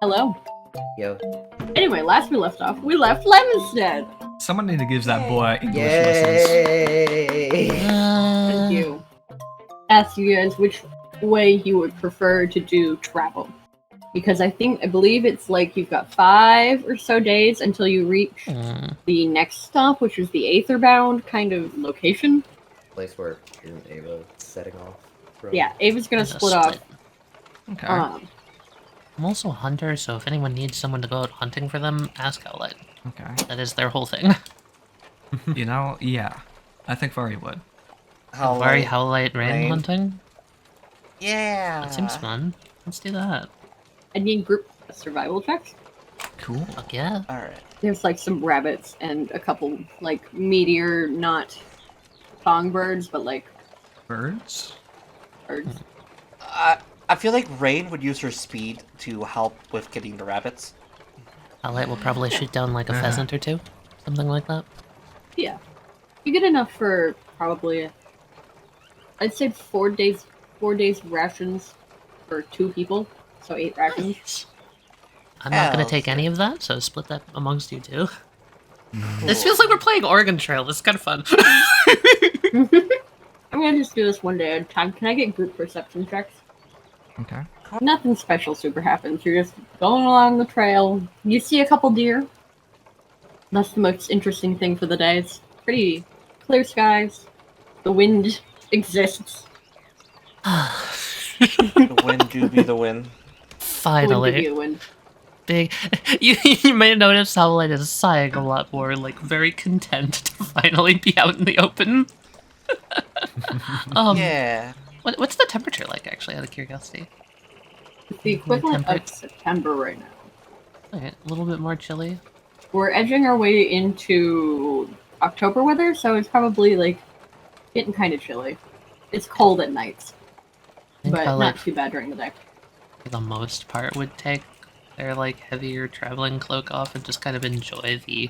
Hello. Yo. Anyway, last we left off, we left Lemstead. Someone need to give that boy English Yay! Thank you. Ask you guys which way you would prefer to do travel. Because I believe it's like you've got 5 or so days until you reach the next stop, which is the Aether Bound kind of location. Place where Ava is setting off from. Yeah, Ava's gonna split off. Okay. I'm also a hunter, so if anyone needs someone to go out hunting for them, ask Howlite. Okay. That is their whole thing. You know, yeah. I think Varry would. Varry, Howlite, Reine Reine. hunting? Yeah. That seems fun. Let's do that. I need group survival checks. Cool. Fuck yeah. Alright. There's like some rabbits and a couple like meteor, not songbirds, but like Birds? birds. I feel like Reine would use her speed to help with getting the rabbits. Howlite will probably shoot down like a pheasant or two. Something like that. Yeah. You get enough for probably, I'd say 4 days rations for 2 people. So 8 rations. Nice. I'm not gonna Hell, take any of that, so split that amongst you two. This feels like we're playing Oregon Trail. This is kind of fun. I'm gonna just do this one day at a time. Can I get group perception checks? Okay. Nothing special super happens. You're just going along the trail. You see a couple deer. That's the most interesting thing for the day. It's pretty clear skies. The wind exists. The wind do be the wind. The wind could be Finally. the wind. Big. You may notice Howlite is sighing a lot more, like very content to finally be out in the open. Yeah. What's the temperature like, actually, out of curiosity? It's the equivalent Temperate. of September right now. Okay, a little bit more chilly. We're edging our way into October weather, so it's probably like getting kind of chilly. It's cold at nights, I think but Howlite, not too bad during the day. for the most part, would take their like heavier traveling cloak off and just kind of enjoy the.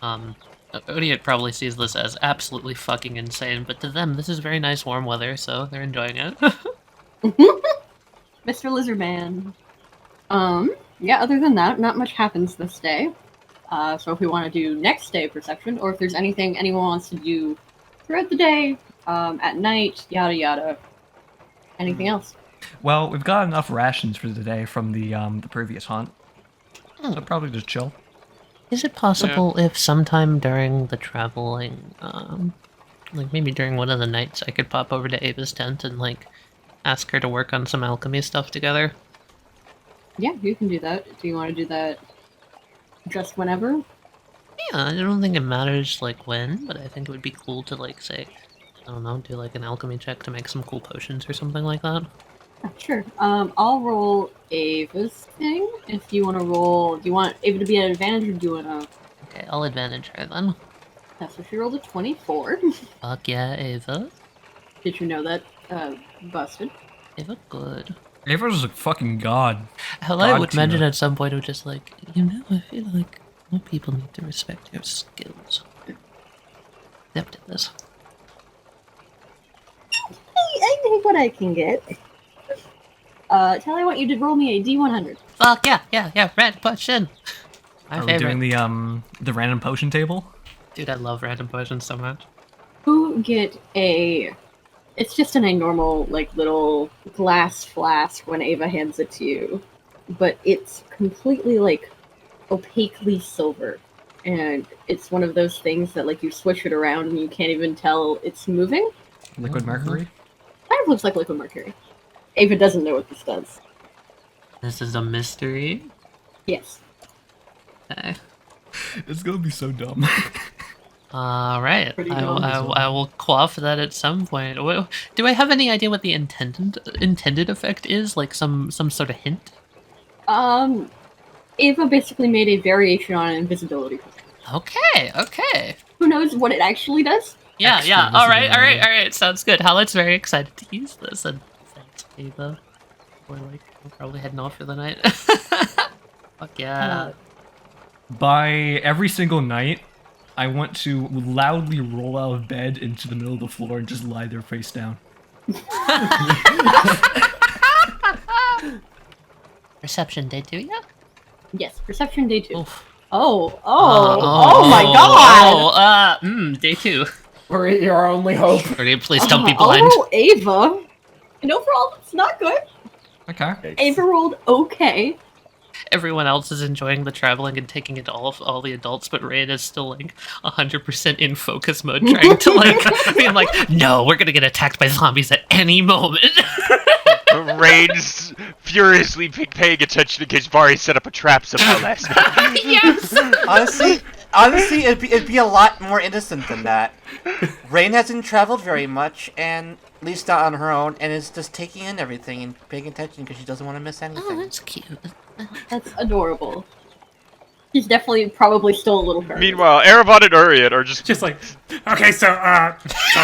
Uryte probably sees this as absolutely fucking insane, but to them, this is very nice warm weather, so they're enjoying it. Mr. Lizardman. Yeah, other than that, not much happens this day. So if we want to do next day perception, or if there's anything anyone wants to do throughout the day, at night, yada yada. Anything else? Well, we've got enough rations for today from the previous hunt. So probably just chill. Is it possible if sometime during the traveling, like maybe during one of the nights, I could pop over to Ava's tent and like ask her to work on some alchemy stuff together? Yeah, you can do that. Do you want to do that just whenever? Yeah, I don't think it matters like when, but I think it would be cool to like say, I don't know, do like an alchemy check to make some cool potions or something like that. Sure. I'll roll Ava's thing. If you want to roll, do you want Ava to be at advantage, or do you want to? Okay, I'll advantage her then. That's what she rolled a 24. Fuck yeah, Ava. Did you know that? Busted. Ava, good. Ava's a fucking god. Hell, I God would tier. mention at some point, of just like, you know, I feel like more people need to respect your skills. Yep, did this. I think what I can get. Tali, I want you to roll me a D100. Fuck yeah, red potion! My Are we favorite. doing the random potion table? Dude, I love random potions so much. You get a. It's just in a normal, like, little glass flask when Ava hands it to you. But it's completely, like, opaquely silver. And it's one of those things that, like, you switch it around and you can't even tell it's moving. Liquid mercury? Kind of looks like liquid mercury. Ava doesn't know what this does. This is a mystery. Yes. Okay. It's gonna be so dumb. Alright, Pretty I will quaff that at some point. Do I have any idea what the intended effect is? Like some sort of hint? Ava basically made a variation on invisibility. Okay. Who knows what it actually does? Yeah, Extra alright, sounds good. Howlite's very excited to use this, and thanks, Ava. We're probably heading off for the night. Fuck yeah. By every single night, I want to loudly roll out of bed into the middle of the floor and just lie there face down. Perception day 2, yeah? Yes, perception day 2. Oof. Oh my god! Day 2. We're your only hope. Alright, please don't be blind. Oh, Ava. And overall, that's not good. Okay. Ava rolled okay. Everyone else is enjoying the traveling and taking it all the adults, but Reine is still like 100% in focus mode, trying to like being like, no, we're gonna get attacked by zombies at any moment. Reine's furiously paying attention in case Varry set up a trap somehow last night. Yes. Honestly, it'd be a lot more innocent than that. Reine hasn't traveled very much, and at least not on her own, and is just taking in everything and paying attention because she doesn't want to miss anything. Oh, that's cute. That's adorable. He's definitely probably still a little hurt. Meanwhile, Erevan and Uryte are just like, okay, so I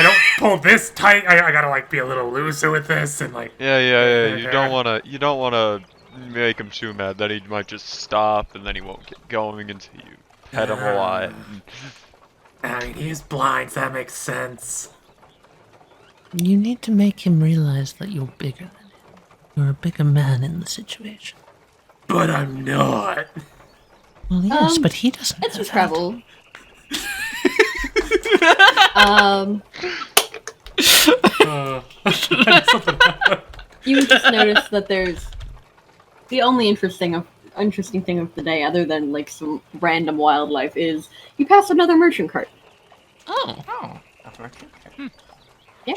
don't pull this tight. I gotta like be a little looser with this and like. Yeah. You don't wanna make him too mad. Then he might just stop, and then he won't get going until you pet him a lot. I mean, he's blind, so that makes sense. You need to make him realize that you're bigger than him. You're a bigger man in the situation. But I'm not. Well, yes, but he doesn't. It's know a that. travel. You just notice that there's the only interesting thing of the day, other than like some random wildlife, is you pass another merchant cart. Oh. Yeah,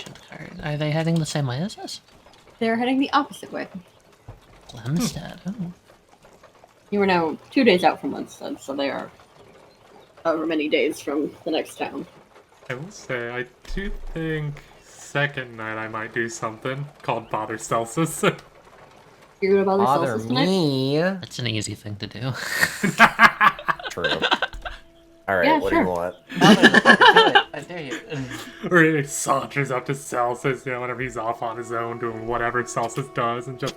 Are they heading the same way as us? they're heading the opposite way. Lemstead. Oh. You are now 2 days out from Lemstead, so they are however many days from the next town. I will say, I do think second night I might do something called Bother Celsus. You're gonna bother Bother Celsus tonight? me. That's an easy thing to do. True. Alright, Yeah, what sure. do you want? I dare you. Or he saunters up to Celsus, whenever he's off on his own doing whatever Celsus does, and just...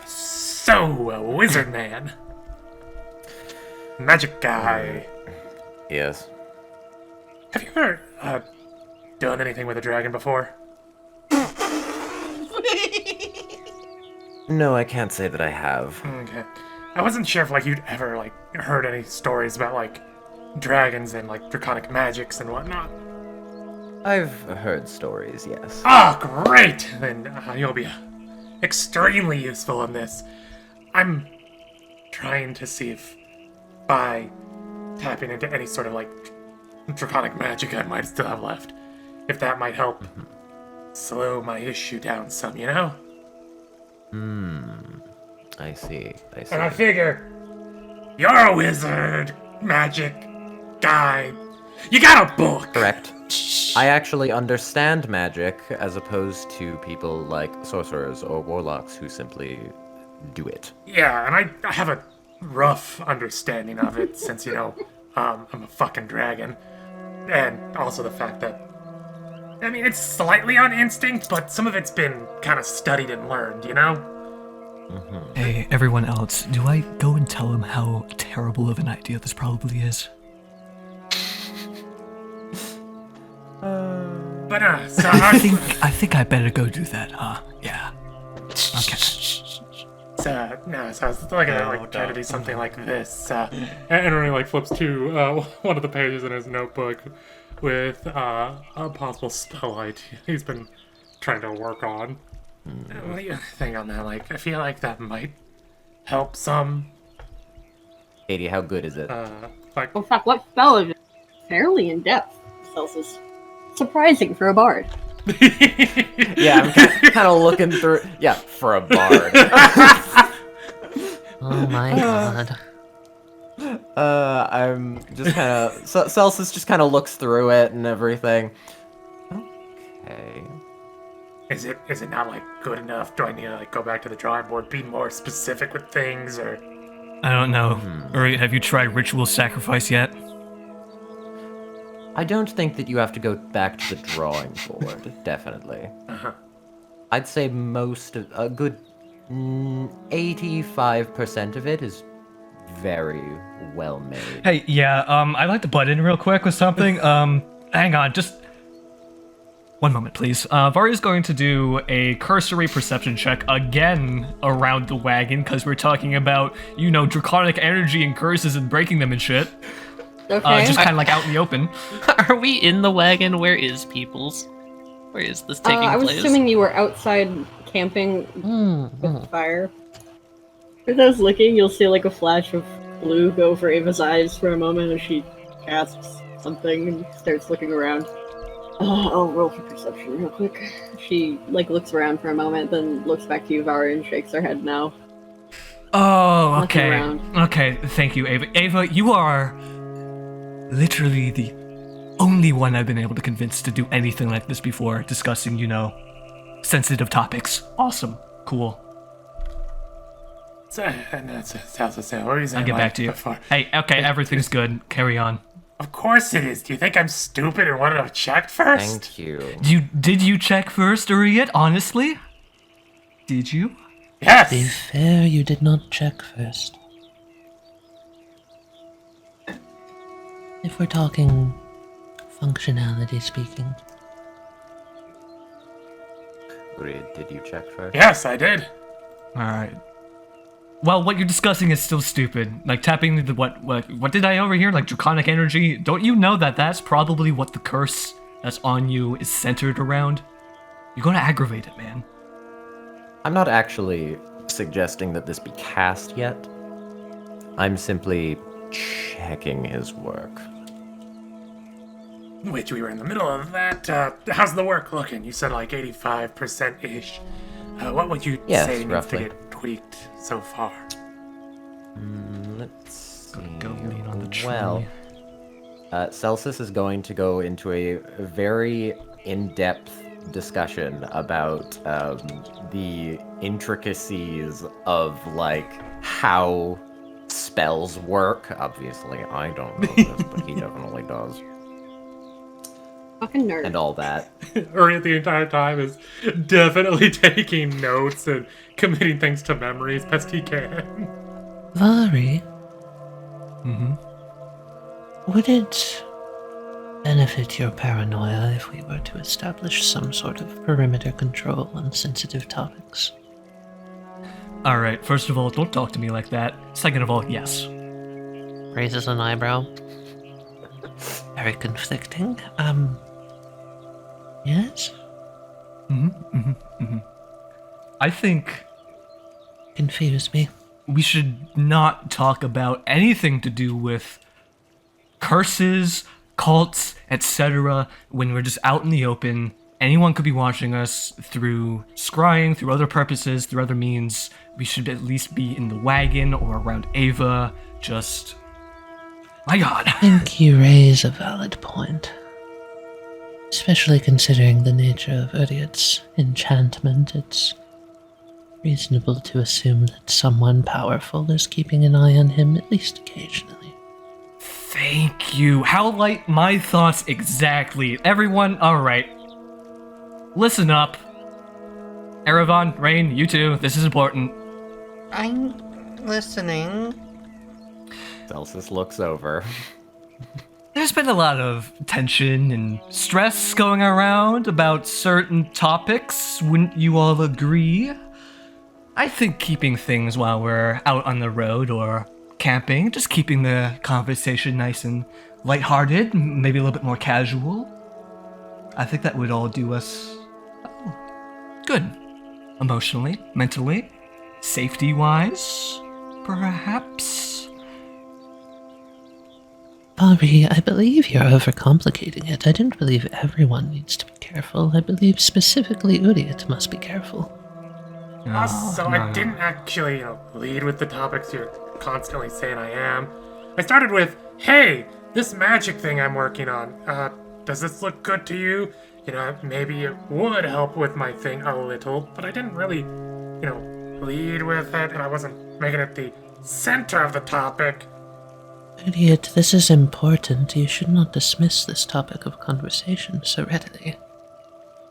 So, wizard man. Magic guy. Yes. Have you ever, done anything with a dragon before? No, I can't say that I have. Okay. I wasn't sure if, like, you'd ever, like, heard any stories about, like, dragons and, like, draconic magics and whatnot. I've heard stories, yes. Ah, great! Then you'll be extremely useful in this. I'm trying to see if by tapping into any sort of, like, draconic magic I might still have left, if that might help slow my issue down some, you know? I see. And I figure, you're a wizard, magic guy. You got a book! Correct. I actually understand magic, as opposed to people like sorcerers or warlocks who simply do it. Yeah, and I have a rough understanding of it, since, I'm a fucking dragon. And also the fact that, I mean, it's slightly on instinct, but some of it's been kind of studied and learned, you know? Hey, everyone else, do I go and tell him how terrible of an idea this probably is? But, so I think I better go do that, huh? Yeah. Okay. So I was looking at, like, trying to do something like this, and Reine, like, flips to, one of the pages in his notebook with, a possible spell he's been trying to work on. What do you think on that? Like, I feel like that might help some. Katie, how good is it? Like, In fact, what spell is it? Fairly in depth, Celsus. Surprising for a bard. Yeah, I'm kind of looking through. Yeah, for a bard. Oh my god. I'm just kind of. Celsus just kind of looks through it and everything. Okay. is it not, like, good enough? Do I need to, like, go back to the drawing board, be more specific with things, or... I don't know. Uryte, have you tried ritual sacrifice yet? I don't think that you have to go back to the drawing board, definitely. I'd say a good 85% of it is very well made. Hey, yeah, I'd like to butt in real quick with something. Hang on, just... One moment, please. Varry is going to do a cursory perception check again around the wagon, because we're talking about, draconic energy and curses and breaking them and shit. Okay. Just kind of like out in the open. Are we in the wagon? Where is Peoples? Where is this taking I was place? assuming you were outside camping with the fire. As I was looking, you'll see like a flash of blue go over Ava's eyes for a moment as she gasps something and starts looking around. I'll roll for perception real quick. She looks around for a moment, then looks back to you, Varry, and shakes her head no. Oh, Looking okay. around. Okay, thank you, Ava. Ava, you are literally the only one I've been able to convince to do anything like this before, discussing, sensitive topics. Awesome. Cool. I'll I'll get back to you. Hey, okay, everything's good. Carry on. Of course it is. Do you think I'm stupid and wanted to check first? Thank you. Did you check first, Uryte? Honestly? Did you? Yes. Be fair, you did not check first. If we're talking functionality speaking. Uryte, did you check first? Yes, I did. Alright. Well, what you're discussing is still stupid. Like, tapping the what did I overhear? Like, draconic energy? Don't you know that that's probably what the curse that's on you is centered around? You're gonna aggravate it, man. I'm not actually suggesting that this be cast yet. I'm simply checking his work. Which we were in the middle of that. How's the work looking? You said like 85%-ish. What would you say needs roughly. to get tweaked so far? Let's see. Go lean on the tree. Well, Celsus is going to go into a very in-depth discussion about the intricacies of how spells work. Obviously, I don't know this, but he definitely does, Fucking nerd. and all that. Uryte the entire time is definitely taking notes and committing things to memory as best he can. Varry, Mm-hmm. would it benefit your paranoia if we were to establish some sort of perimeter control on sensitive topics? Alright, first of all, don't talk to me like that. Second of all, yes. Raises an eyebrow. Very conflicting. Yes? I think Confuse me. we should not talk about anything to do with curses, cults, etc. when we're just out in the open. Anyone could be watching us through scrying, through other purposes, through other means. We should at least be in the wagon or around Ava. Just... My god. I think you raise a valid point. Especially considering the nature of Uryte's enchantment, it's reasonable to assume that someone powerful is keeping an eye on him at least occasionally. Thank you. Howlite, my thoughts exactly. Everyone, alright. Listen up. Erevan, Reine, you too. This is important. I'm listening. Celsus looks over. There's been a lot of tension and stress going around about certain topics. Wouldn't you all agree? I think keeping things while we're out on the road or camping, just keeping the conversation nice and lighthearted, maybe a little bit more casual. I think that would all do us good. Emotionally, mentally, safety-wise, perhaps. Varry, I believe you're overcomplicating it. I don't believe everyone needs to be careful. I believe specifically Uryte must be careful. I didn't actually, lead with the topics you're constantly saying I am. I started with, hey, this magic thing I'm working on, does this look good to you? Maybe it would help with my thing a little, but I didn't really, lead with it, and I wasn't making it the center of the topic. Uryte, this is important. You should not dismiss this topic of conversation so readily.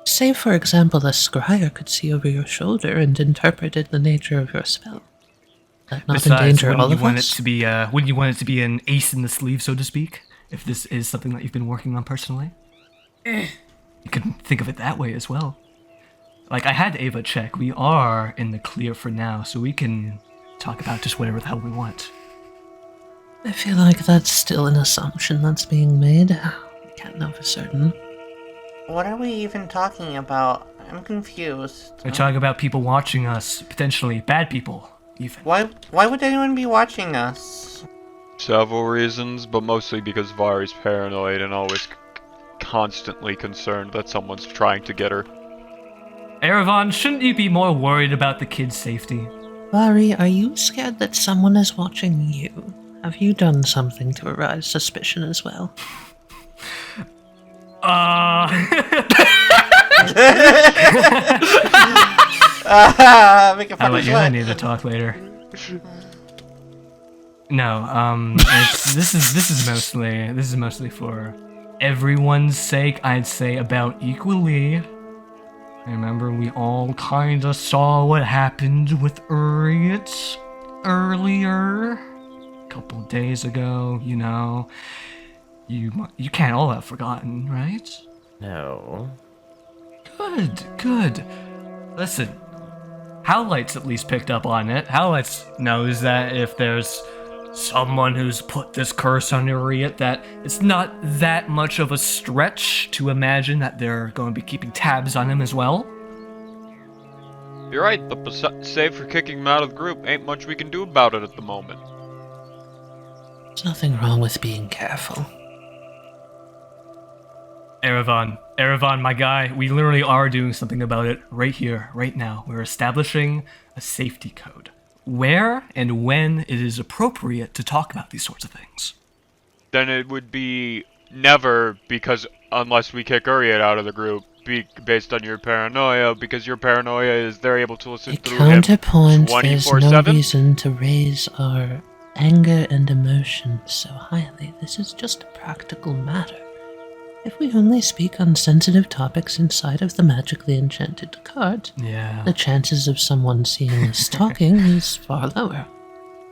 Say, for example, a scryer could see over your shoulder and interpreted the nature of your spell. That not endanger all of us? Wouldn't you want it to be an ace in the sleeve, so to speak? If this is something that you've been working on personally? You can think of it that way as well. Like, I had Ava check. We are in the clear for now, so we can talk about just whatever the hell we want. I feel like that's still an assumption that's being made. We can't know for certain. What are we even talking about? I'm confused. We're talking about people watching us, potentially bad people, even. Why would anyone be watching us? Several reasons, but mostly because Varry's paranoid and always constantly concerned that someone's trying to get her. Erevan, shouldn't you be more worried about the kid's safety? Varry, are you scared that someone is watching you? Have you done something to arouse suspicion as well? Make a I'll let fucking you and I sweat. need to talk later. No, this is mostly for everyone's sake. I'd say about equally. Remember, we all kinda saw what happened with Uryte earlier, a couple days ago. You know, you can't all have forgotten, right? No. Good. Listen, Howlite's at least picked up on it. Howlite knows that if there's someone who's put this curse on Uryte, that it's not that much of a stretch to imagine that they're going to be keeping tabs on him as well. You're right, but save for kicking him out of the group, ain't much we can do about it at the moment. There's nothing wrong with being careful. Erevan, my guy, we literally are doing something about it right here, right now. We're establishing a safety code. Where and when it is appropriate to talk about these sorts of things. Then it would be never, because unless we kick Uryte out of the group, based on your paranoia, because your paranoia is they're able to listen A through him counterpoint, there's no 24/7. reason to raise our anger and emotions so highly. This is just a practical matter. If we only speak on sensitive topics inside of the magically enchanted cards, Yeah. the chances of someone seeing us talking is far lower.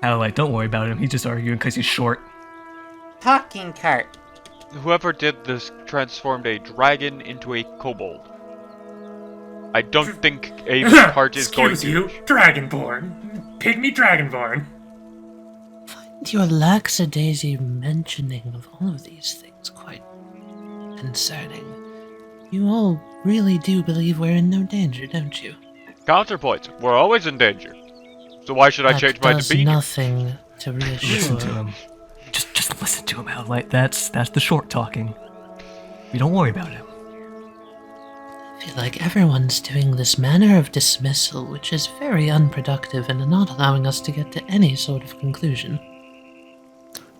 Howlite, don't worry about him. He's just arguing because he's short. Talking cart. Whoever did this transformed a dragon into a kobold. I don't think Ava's heart is going Excuse to... you, Dragonborn. Pygmy Dragonborn. Find your lackadaisy mentioning of all of these things quite concerning. You all really do believe we're in no danger, don't you? Counterpoint. We're always in danger. So why should I change my does demeanor? nothing to reassure. Listen to him. Just listen to him, Howlite. That's the short talking. We don't worry about him. I feel like everyone's doing this manner of dismissal, which is very unproductive and not allowing us to get to any sort of conclusion.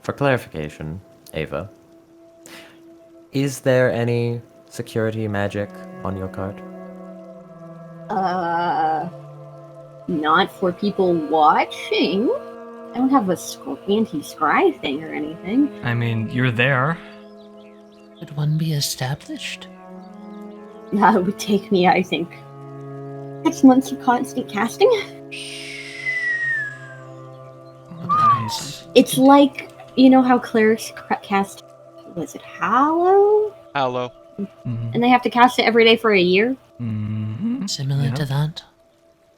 For clarification, Ava, is there any security magic on your card? Not for people watching. I don't have a anti-scry thing or anything. I mean, you're there. Could one be established? It would take me, I think, 6 months of constant casting. Nice. It's like, you know how clerics cast, was it Hallow? Hello. Mm-hmm. And they have to cast it every day for a year? Mm-hmm. Similar to that?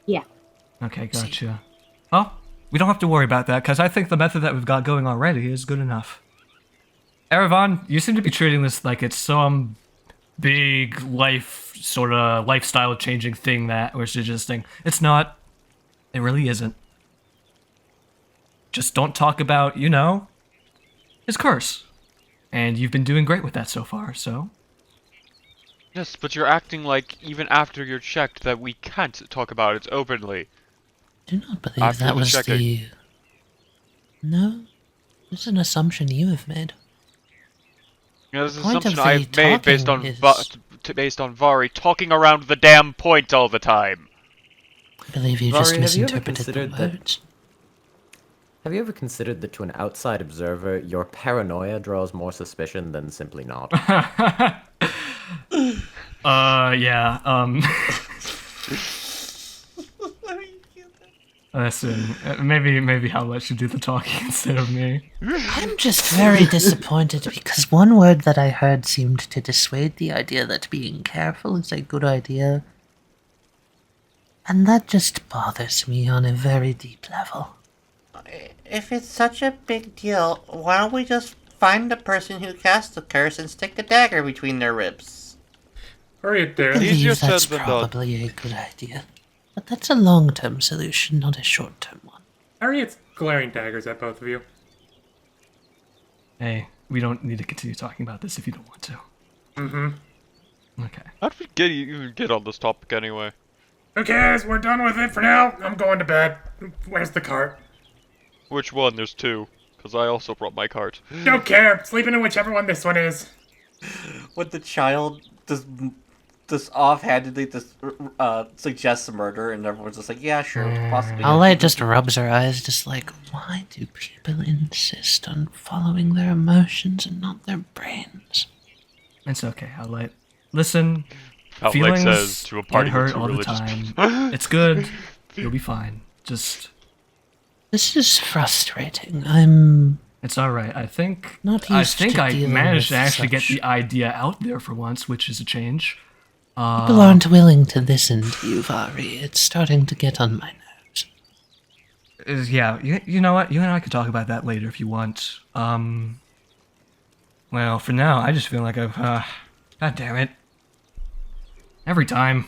Yeah. Okay, gotcha. Oh, we don't have to worry about that, because I think the method that we've got going already is good enough. Erevan, you seem to be treating this like it's some big lifestyle changing thing that we're suggesting. It's not. It really isn't. Just don't talk about, his curse. And you've been doing great with that so far, so. Yes, but you're acting like even after you're checked that we can't talk about it openly. I do not believe After that the was checking. the... No, it's an assumption you have made. You know, this is an Point of assumption I've the made based on talking based on Varry talking around the damn point all the time. I believe you Varry, just have you ever misinterpreted the considered that- words. Have you ever considered that to an outside observer, your paranoia draws more suspicion than simply not? Yeah, Listen, maybe Howlite should do the talking instead of me. I'm just very disappointed because one word that I heard seemed to dissuade the idea that being careful is a good idea. And that just bothers me on a very deep level. If it's such a big deal, why don't we just find the person who cast the curse and stick a dagger between their ribs? Hurry it I there. Easier believe said that's than done. probably a good idea. But that's a long-term solution, not a short-term one. Harriet's glaring daggers at both of you. Hey, we don't need to continue talking about this if you don't want to. Mm-hmm. Okay. How did we even get on this topic anyway? Who cares? We're done with it for now. I'm going to bed. Where's the cart? Which one? There's two. Because I also brought my cart. Don't care. Sleeping in whichever one this one is. Would the child just offhandedly suggest murder, and everyone's just like, yeah, sure, possibly. Howlite just rubs her eyes, just like, why do people insist on following their emotions and not their brains? It's okay, Howlite. Listen, Howlite feelings says to a party get with hurt two all the religious time. people. It's good. You'll be fine. Just, This is frustrating. I'm it's all right. I think not I used think to I dealing managed to with actually get such- the idea out there for once, which is a change. People aren't willing to listen to you, Varry. It's starting to get on my nerves. Yeah, you know what? You and I could talk about that later if you want. Well, for now, I just feel like I've, God damn it. Every time.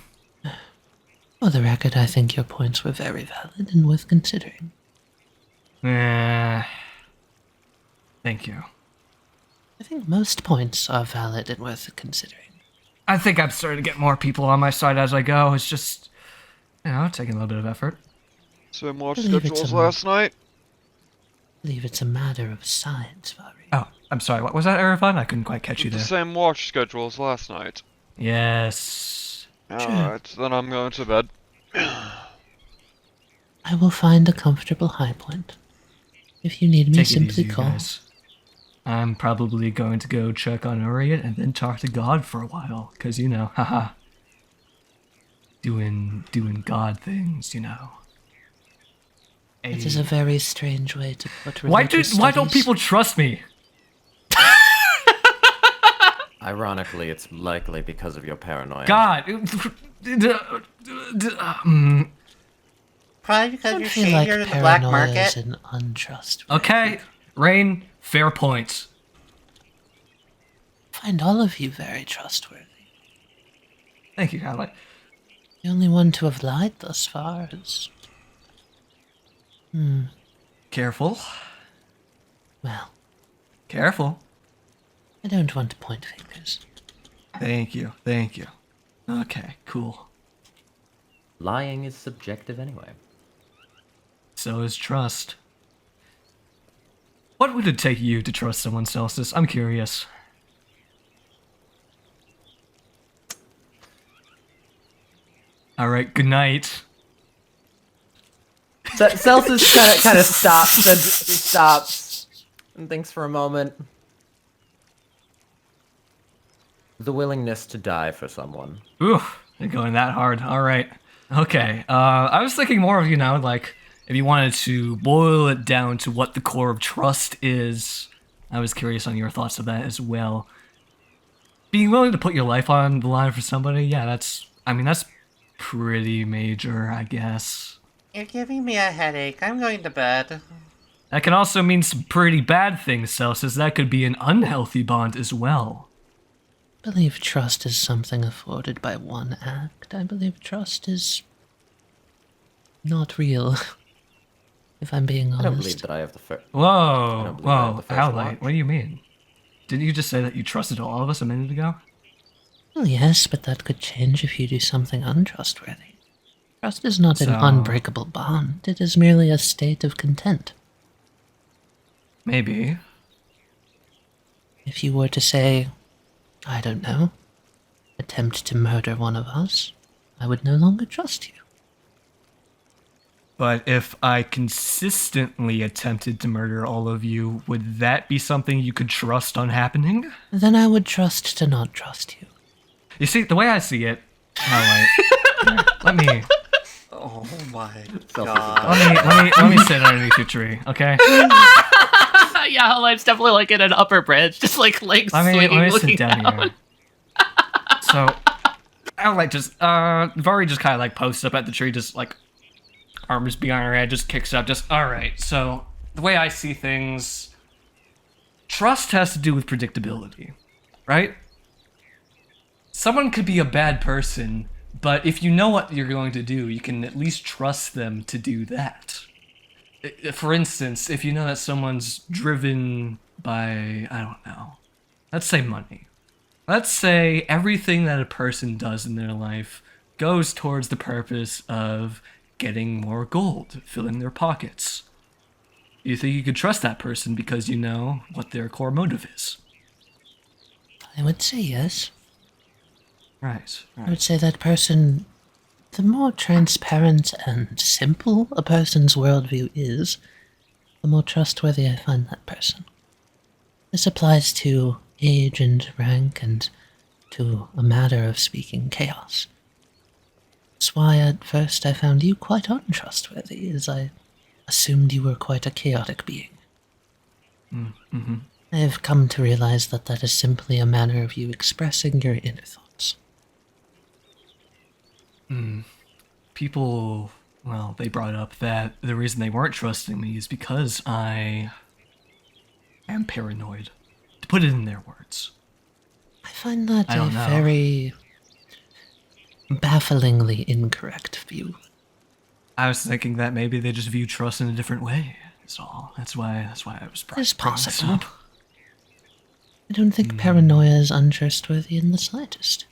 For the record, I think your points were very valid and worth considering. Thank you. I think most points are valid and worth considering. I think I'm starting to get more people on my side as I go. It's just, taking a little bit of effort. Same watch Believe it's schedules a- last night. I believe it's a matter of science, Varry. Oh, I'm sorry. What was that, Erevan? I couldn't quite catch you The there. same watch schedule as last night. Yes. Alright, then I'm going to bed. I will find a comfortable high point. If you need me, Take it simply easy, you call. guys. I'm probably going to go check on Uryte and then talk to God for a while, because, haha. Doing God things, It is a very strange way to put Why religious don't studies. people trust me? Ironically, it's likely because of your paranoia. God. Probably because I you're feel like shadier in the black paranoia market. is an untrustworthy. Okay, Reine, fair point. I find all of you very trustworthy. Thank you, Howlite. The only one to have lied thus far is... Careful. well, Careful. I don't want to point fingers. Thank you. Okay, cool. Lying is subjective anyway. So is trust. What would it take you to trust someone, Celsus? I'm curious. Alright, good night. Celsus kind of stops and thinks for a moment. The willingness to die for someone. Ooh, they're going that hard. Alright. Okay, I was thinking more of, like, if you wanted to boil it down to what the core of trust is, I was curious on your thoughts of that as well. Being willing to put your life on the line for somebody, yeah, that's pretty major, I guess. You're giving me a headache. I'm going to bed. That can also mean some pretty bad things, Celsus. That could be an unhealthy bond as well. I believe trust is something afforded by one act. I believe trust is not real. If I'm being honest. I don't believe that I have the first. Whoa, don't believe I have the first Howlite, watch. what do you mean? Didn't you just say that you trusted all of us a minute ago? Well, yes, but that could change if you do something untrustworthy. Trust is not an So- unbreakable bond. It is merely a state of content. Maybe. If you were to say, I don't know, attempt to murder one of us, I would no longer trust you. But if I consistently attempted to murder all of you, would that be something you could trust on happening? Then I would trust to not trust you. You see, the way I see it, Howlite, here, let me... Oh my Celsus god. Let me sit underneath your tree, okay? Yeah, Howlite's definitely like in an upper branch, just like legs swinging, Let me looking sit down down. here. So, Howlite just, Varry just kind of like posts up at the tree, just like arms behind her head, just kicks up, just, alright, so the way I see things, trust has to do with predictability, right? Someone could be a bad person, but if you know what you're going to do, you can at least trust them to do that. For instance, if you know that someone's driven by, I don't know, let's say money. Let's say everything that a person does in their life goes towards the purpose of getting more gold, filling their pockets. You think you could trust that person because you know what their core motive is. I would say yes. Right. I would say that person, the more transparent and simple a person's worldview is, the more trustworthy I find that person. This applies to age and rank and to a matter of speaking chaos. That's why at first I found you quite untrustworthy, as I assumed you were quite a chaotic being. Mm-hmm. I have come to realize that that is simply a matter of you expressing your inner thoughts. People, well, they brought up that the reason they weren't trusting me is because I am paranoid. To put it in their words. I find that I a don't know. very bafflingly incorrect view. I was thinking that maybe they just view trust in a different way. That's all. That's why I was It's bringing this possible. up. I don't think paranoia is untrustworthy in the slightest.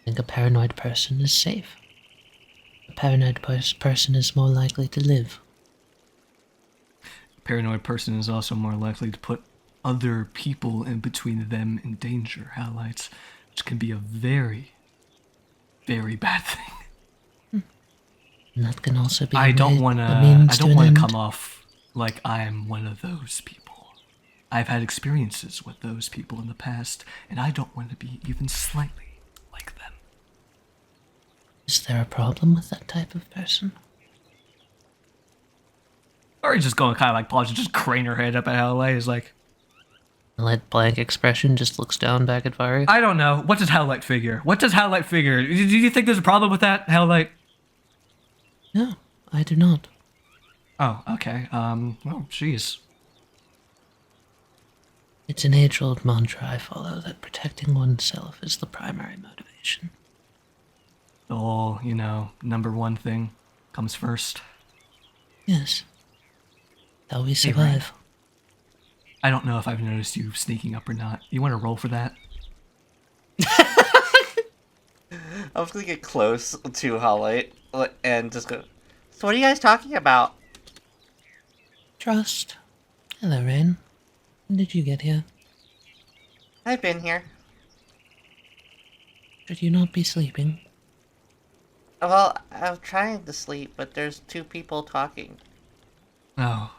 I think a paranoid person is safe. A paranoid person is more likely to live. A paranoid person is also more likely to put other people in between them and danger, Howlite, which can be a very, very bad thing. And that can also be I don't a want means to an to end. come off like I am one of those people. I've had experiences with those people in the past, and I don't want to be even slightly like them. Is there a problem with that type of person? Or just going kind of like pause and just crane her head up at Howlite is like, That blank expression just looks down back at Varry. I don't know. What does Howlite figure? What does Howlite figure? Do you think there's a problem with that, Howlite? No, I do not. Oh, okay. Well, jeez. It's an age-old mantra I follow that protecting oneself is the primary motivation. The whole, number one thing comes first. Yes. How we Reine. survive. I don't know if I've noticed you sneaking up or not. You want to roll for that? I was gonna get close to Howlite and just go, so what are you guys talking about? Trust. Hello, Reine. When did you get here? I've been here. Should you not be sleeping? Well, I'm trying to sleep, but there's two people talking. Oh,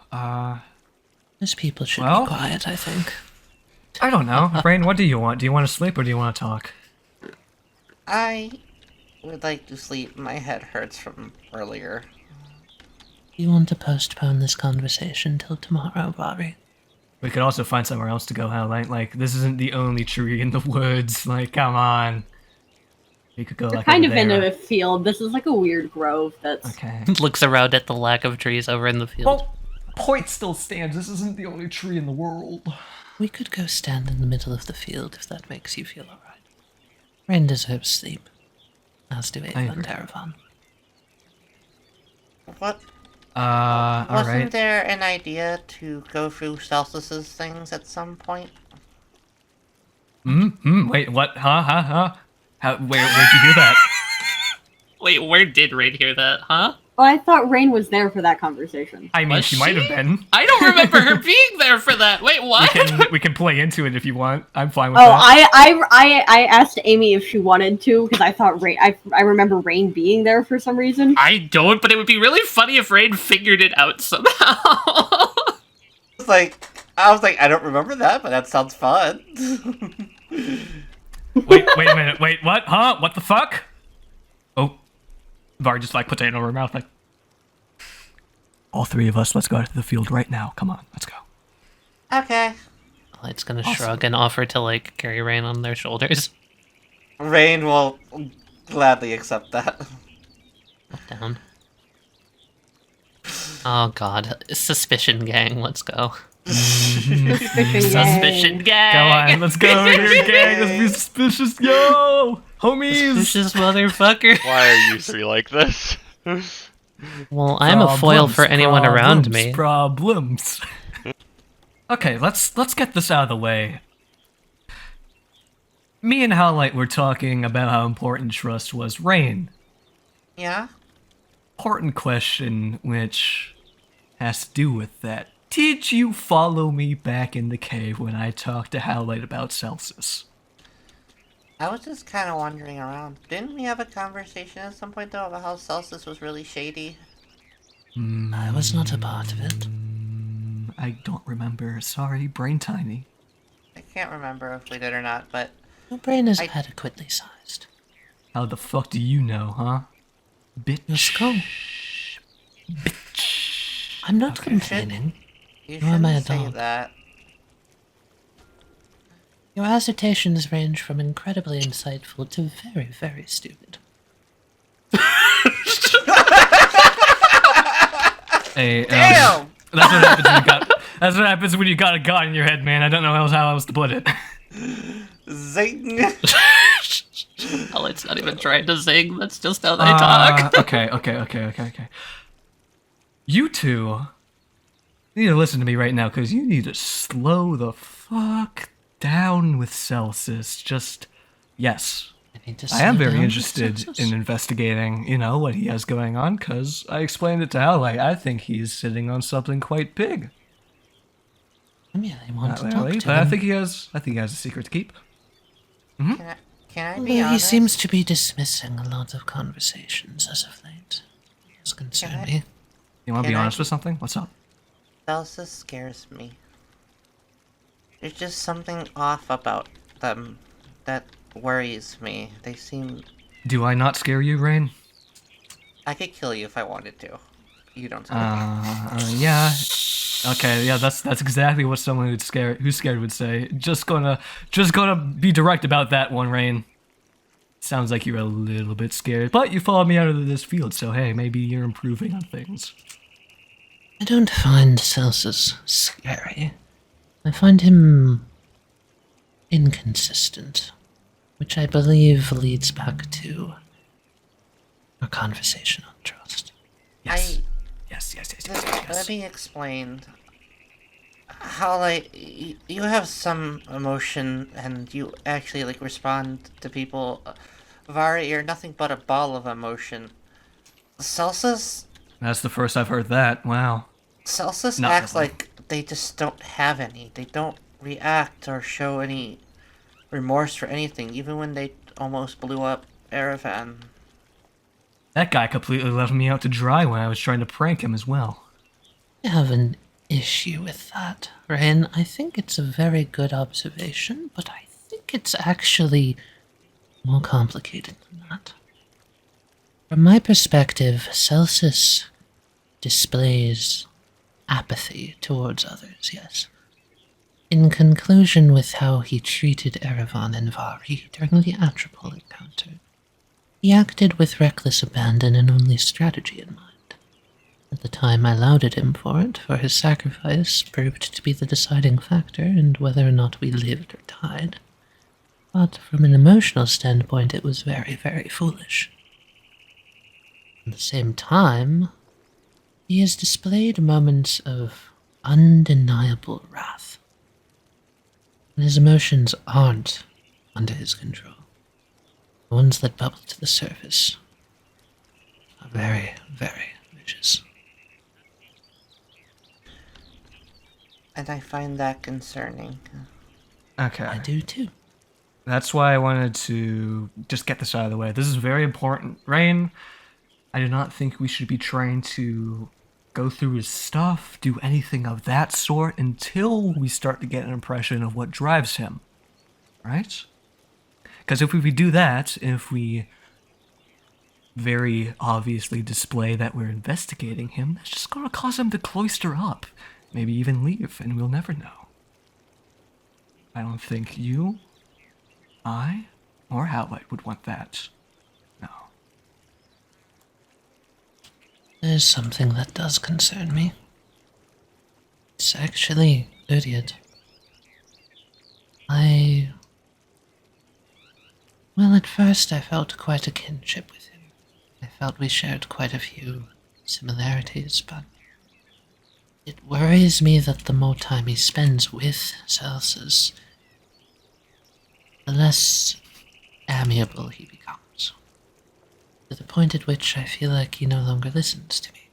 Those people should Well? be quiet, I think. I don't know. Reine, what do you want? Do you want to sleep or do you want to talk? I would like to sleep. My head hurts from earlier. You want to postpone this conversation till tomorrow, Varry? We could also find somewhere else to go, Howlite. Like, this isn't the only tree in the woods. Like, come on. We could go We're like kind over of in there. a field. This is like a weird grove that's... Okay. Looks around at the lack of trees over in the field. Well, point still stands. This isn't the only tree in the world. We could go stand in the middle of the field if that makes you feel alright. Reine deserves sleep. As do Ava and agree. Erevan. What? Alright. Wasn't there an idea to go through Celsus's things at some point? Wait, what? Huh? Where'd you hear that? Wait, where did Reine hear that, huh? Oh, I thought Reine was there for that conversation. I mean, Was she might have she? been. I don't remember her being there for that. Wait, what? We can play into it if you want. I'm fine with Oh, that. I asked Amy if she wanted to because I thought I remember Reine being there for some reason. I don't, but it would be really funny if Reine figured it out somehow. I was like, I don't remember that, but that sounds fun. Wait a minute. Wait, what? Huh? What the fuck? Oh. Varry just like puts it over her mouth like, all three of us, let's go out to the field right now. Come on, let's go. Okay. Howlite's gonna shrug and offer to like carry Reine on their shoulders. Reine will gladly accept that. Down. Oh god, suspicion gang, let's go. Suspicion gang. Go on, let's go here, gang. Let's be suspicious, yo, homies. Suspicious motherfucker. Why are you three like this? Well, I'm a foil for anyone around me. Problems. Okay, let's get this out of the way. Me and Howlite were talking about how important trust was. Reine, Yeah? important question which has to do with that. Did you follow me back in the cave when I talked to Howlite about Celsus? I was just kind of wandering around. Didn't we have a conversation at some point, though, about how Celsus was really shady? I was not a part of it. I don't remember. Sorry, brain tiny. I can't remember if we did or not, but... Your brain is adequately sized. How the fuck do you know, huh? Bitch. Let's go. Bitch. I'm not complaining. You Nor am I a shouldn't say dog. that. Your assertions range from incredibly insightful to very, very stupid. Hey, Damn! that's what happens when you got. That's what happens when you got a gun in your head, man. I don't know how else to put it. Zing! Howlite's not even trying to sing, that's just how they talk. Okay. You two need to listen to me right now, because you need to slow the fuck down with Celsus. Just, yes. I am very interested in investigating, what he has going on, because I explained it to Howlite. I think he's sitting on something quite big. I mean, I want to Not talk really, to but him. I think he has a secret to keep. Can I be Although honest? he seems to be dismissing a lot of conversations as of late. It does concern me. You want to be Can I- honest with something? What's up? Celsus scares me. There's just something off about them that worries me. They seem... Do I not scare you, Reine? I could kill you if I wanted to. You don't say. Yeah. Okay, yeah, that's exactly what someone who's scared would say. Just gonna be direct about that one, Reine. Sounds like you're a little bit scared, but you followed me out of this field, so hey, maybe you're improving on things. I don't find Celsus scary. I find him inconsistent, which I believe leads back to our conversation on trust. Yes. I- Yes. Let me explain. How, you have some emotion and you actually, respond to people. Varry, you're nothing but a ball of emotion. Celsus That's the first I've heard that. Wow. Celsus Not acts really. like they just don't have any. They don't react or show any remorse for anything, even when they almost blew up Erevan. That guy completely left me out to dry when I was trying to prank him as well. I have an issue with that, Reine. I think it's a very good observation, but I think it's actually more complicated than that. From my perspective, Celsus displays apathy towards others, yes. In conclusion with how he treated Erevan and Varry during the Atropol encounter, he acted with reckless abandon and only strategy in mind. At the time, I lauded him for it, for his sacrifice proved to be the deciding factor in whether or not we lived or died. But from an emotional standpoint, it was very, very foolish. At the same time, he has displayed moments of undeniable wrath. And his emotions aren't under his control. The ones that bubble to the surface are very, very vicious. And I find that concerning. Okay. I do too. That's why I wanted to just get this out of the way. This is very important. Reine, I do not think we should be trying to go through his stuff, do anything of that sort until we start to get an impression of what drives him. Right? Because if we do that, if we very obviously display that we're investigating him, that's just gonna cause him to cloister up. Maybe even leave, and we'll never know. I don't think you, I, or Howlite would want that. No. There's something that does concern me. It's actually Uryte. Well, at first I felt quite a kinship with him. I felt we shared quite a few similarities, but it worries me that the more time he spends with Celsus, the less amiable he becomes. To the point at which I feel like he no longer listens to me.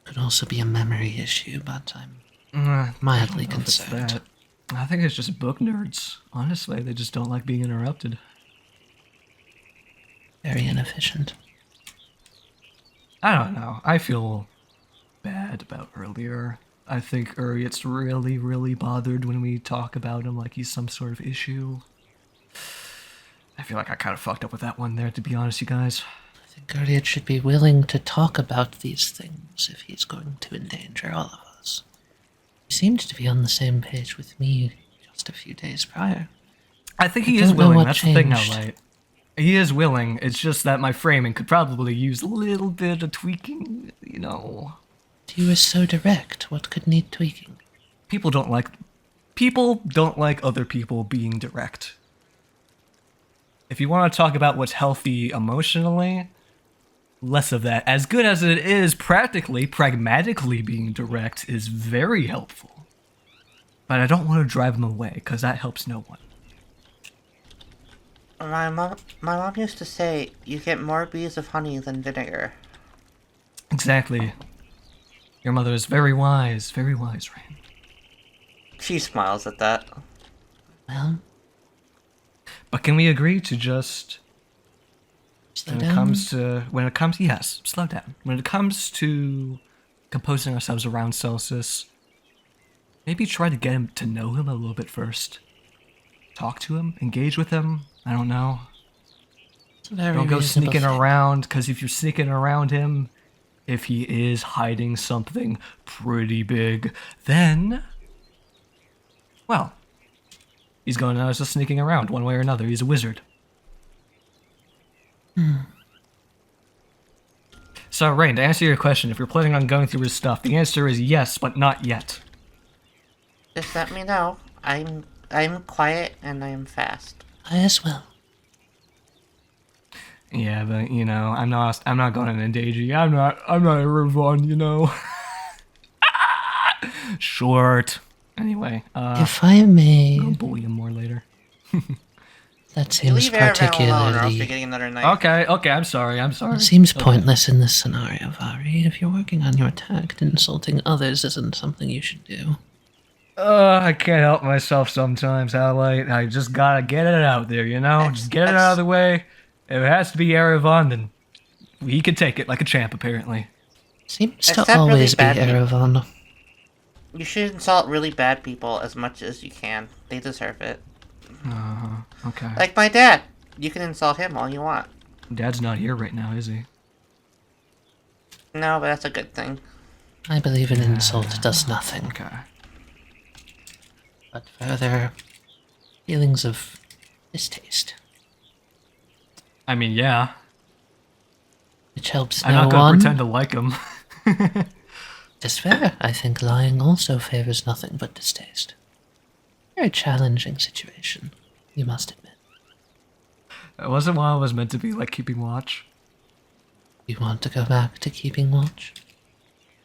Could also be a memory issue, but I'm mildly I don't know if it's concerned. that. I think it's just book nerds. Honestly, they just don't like being interrupted. Very inefficient. I don't know. I feel bad about earlier. I think Uryte's really, really bothered when we talk about him like he's some sort of issue. I feel like I kind of fucked up with that one there, to be honest, you guys. I think Uryte should be willing to talk about these things if he's going to endanger all of us. He seemed to be on the same page with me just a few days prior. I think he I is don't know willing. what That's the thing now, changed. Light. He is willing. It's just that my framing could probably use a little bit of tweaking, you know. You were so direct. What could need tweaking? People don't like other people being direct. If you want to talk about what's healthy emotionally, less of that. As good as it is pragmatically being direct is very helpful. But I don't want to drive them away, because that helps no one. My mom used to say, you get more bees of honey than vinegar. Exactly. Your mother is very wise, Reine. She smiles at that. Well, But can we agree to just... slow When down. yes, slow down. When it comes to composing ourselves around Celsus, maybe try to get him to know him a little bit first. Talk to him, engage with him. I don't know. It's a very Don't go reasonable sneaking thing. around, because if you're sneaking around him, if he is hiding something pretty big, then, well, he's going to know it's just sneaking around one way or another. He's a wizard. So, Reine, to answer your question, if you're planning on going through his stuff, the answer is yes, but not yet. Just let me know. I'm quiet and I'm fast. I as well. Yeah, but you know, I'm not going to endanger you. I'm not Erevan, you know. Short. Anyway, If I may, I'll bully him more later. that seems Leave Erevan alone or else we're particularly... getting another night. Okay, I'm sorry. It seems Okay. pointless in this scenario, Varry. If you're working on your tact, insulting others isn't something you should do. I can't help myself sometimes, Howlite. I just gotta get it out there, you know? Just get it out of the way. If it has to be Erevan, then he can take it like a champ, apparently. Seems to Except really always be bad people. Erevan. You should insult really bad people as much as you can. They deserve it. Okay. Like my dad. You can insult him all you want. Dad's not here right now, is he? No, but that's a good thing. I believe an insult does nothing, Okay. but further feelings of distaste, I mean, yeah. which helps I'm no not gonna one. pretend to like him. It's fair. I think lying also favors nothing but distaste. Very challenging situation, you must admit. It wasn't one I was meant to be, like, keeping watch. You want to go back to keeping watch?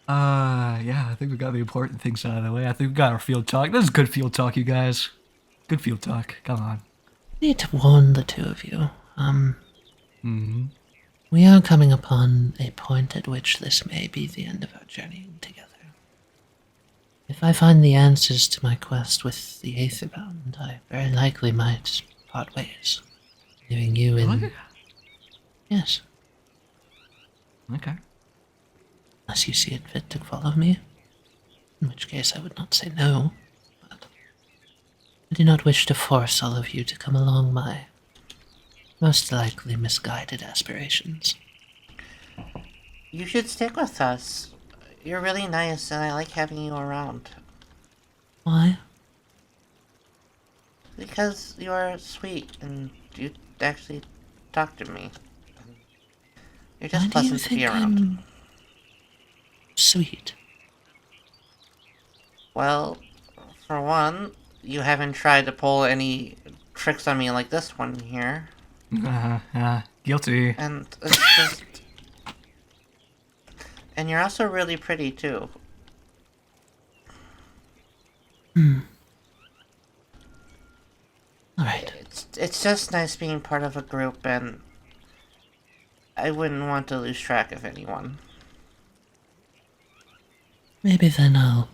Yeah, I think we got the important things out of the way. I think we got our field talk. This is good field talk, you guys. Good field talk. Come on. I need to warn the two of you. We are coming upon a point at which this may be the end of our journey together. If I find the answers to my quest with the Aether Bound, I very likely might part ways, leaving you in... Really? Yes, Okay. unless you see it fit to follow me, in which case I would not say no, but I do not wish to force all of you to come along my Most likely misguided aspirations. You should stick with us. You're really nice, and I like having you around. Why? Because you're sweet, and you actually talk to me. You're just Why do you pleasant to be think around. I'm sweet? Well, for one, you haven't tried to pull any tricks on me like this one here. Guilty. And it's just... And you're also really pretty, too. Alright. It's just nice being part of a group, and I wouldn't want to lose track of anyone. Maybe then I'll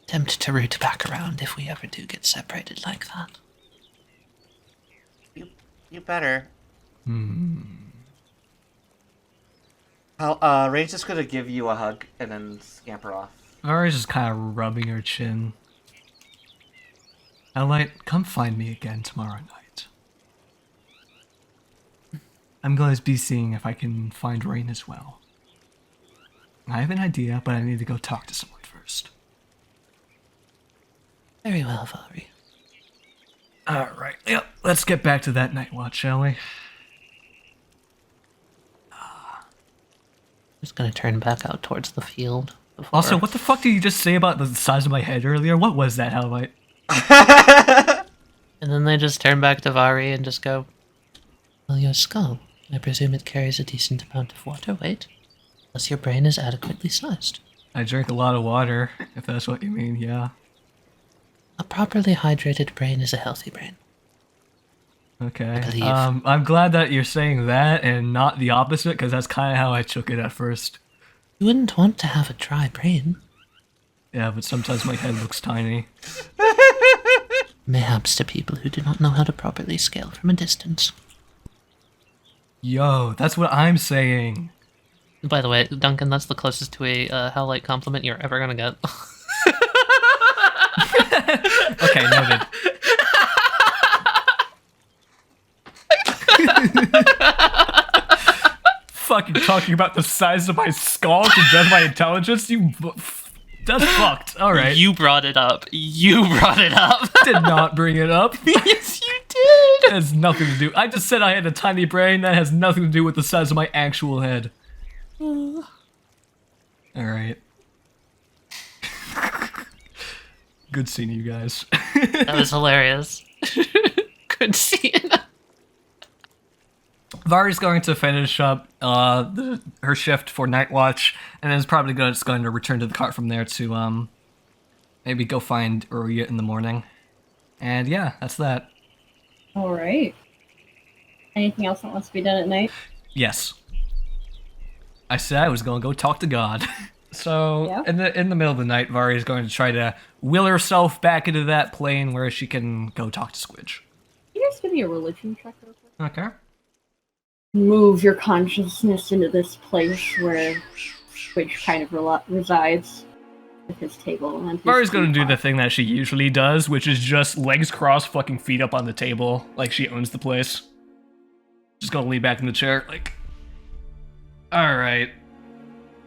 attempt to root back around if we ever do get separated like that. You better. Raine's just gonna give you a hug and then scamper off. Varry's just kind of rubbing her chin. Howlite, come find me again tomorrow night. I'm going to be seeing if I can find Reine as well. I have an idea, but I need to go talk to someone first. Very well, Varry. Alright, yep, let's get back to that night watch, shall we? Just gonna turn back out towards the field. Also, what the fuck did you just say about the size of my head earlier? What was that, Howlite? And then they just turn back to Varry and just go, well, your skull. I presume it carries a decent amount of water weight. Plus your brain is adequately sized. I drink a lot of water, if that's what you mean, yeah. A properly hydrated brain is a healthy brain. Okay. believe. I'm glad that you're saying that and not the opposite, because that's kind of how I took it at first. You wouldn't want to have a dry brain. Yeah, but sometimes my head looks tiny. Mayhaps to people who do not know how to properly scale from a distance. Yo, that's what I'm saying. By the way, Duncan, that's the closest to a Howlite compliment you're ever gonna get. Okay, noted. Fucking talking about the size of my skull to judge my intelligence? That's fucked. Alright. You brought it up. You brought it up. Did not bring it up. Yes, you did. It has nothing to do. I just said I had a tiny brain. That has nothing to do with the size of my actual head. Alright. Good seeing you guys. That was hilarious. Good seeing. Varry's going to finish up her shift for night watch, and is probably just going to return to the cart from there to maybe go find Uryte in the morning. And yeah, that's that. All right. Anything else that wants to be done at night? Yes. I said I was going to go talk to God. So Yeah. in the middle of the night, Varry is going to try to will herself back into that plane where she can go talk to Squidge. Can you guys give me a religion check real quick? Okay. Move your consciousness into this place where Squidge kind of resides with his table. And his Varry's going to do the teapot. thing that she usually does, which is just legs crossed, fucking feet up on the table, like she owns the place. Just going to lean back in the chair, like, alright,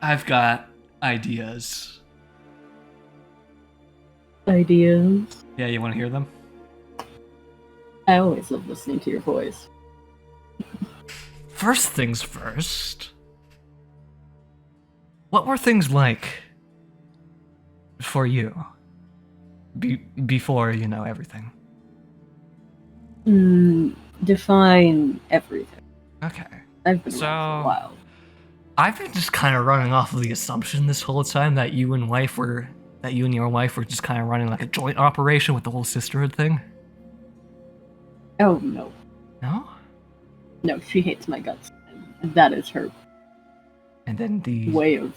I've got ideas. Ideas. Yeah, you want to hear them? I always love listening to your voice. First things first. What were things like for you before you know everything? Define everything. Okay. I've been around for a while. I've been just kind of running off of the assumption this whole time that you and your wife were just kind of running like a joint operation with the whole sisterhood thing. Oh no. No? No, she hates my guts. And that is her And then the way of...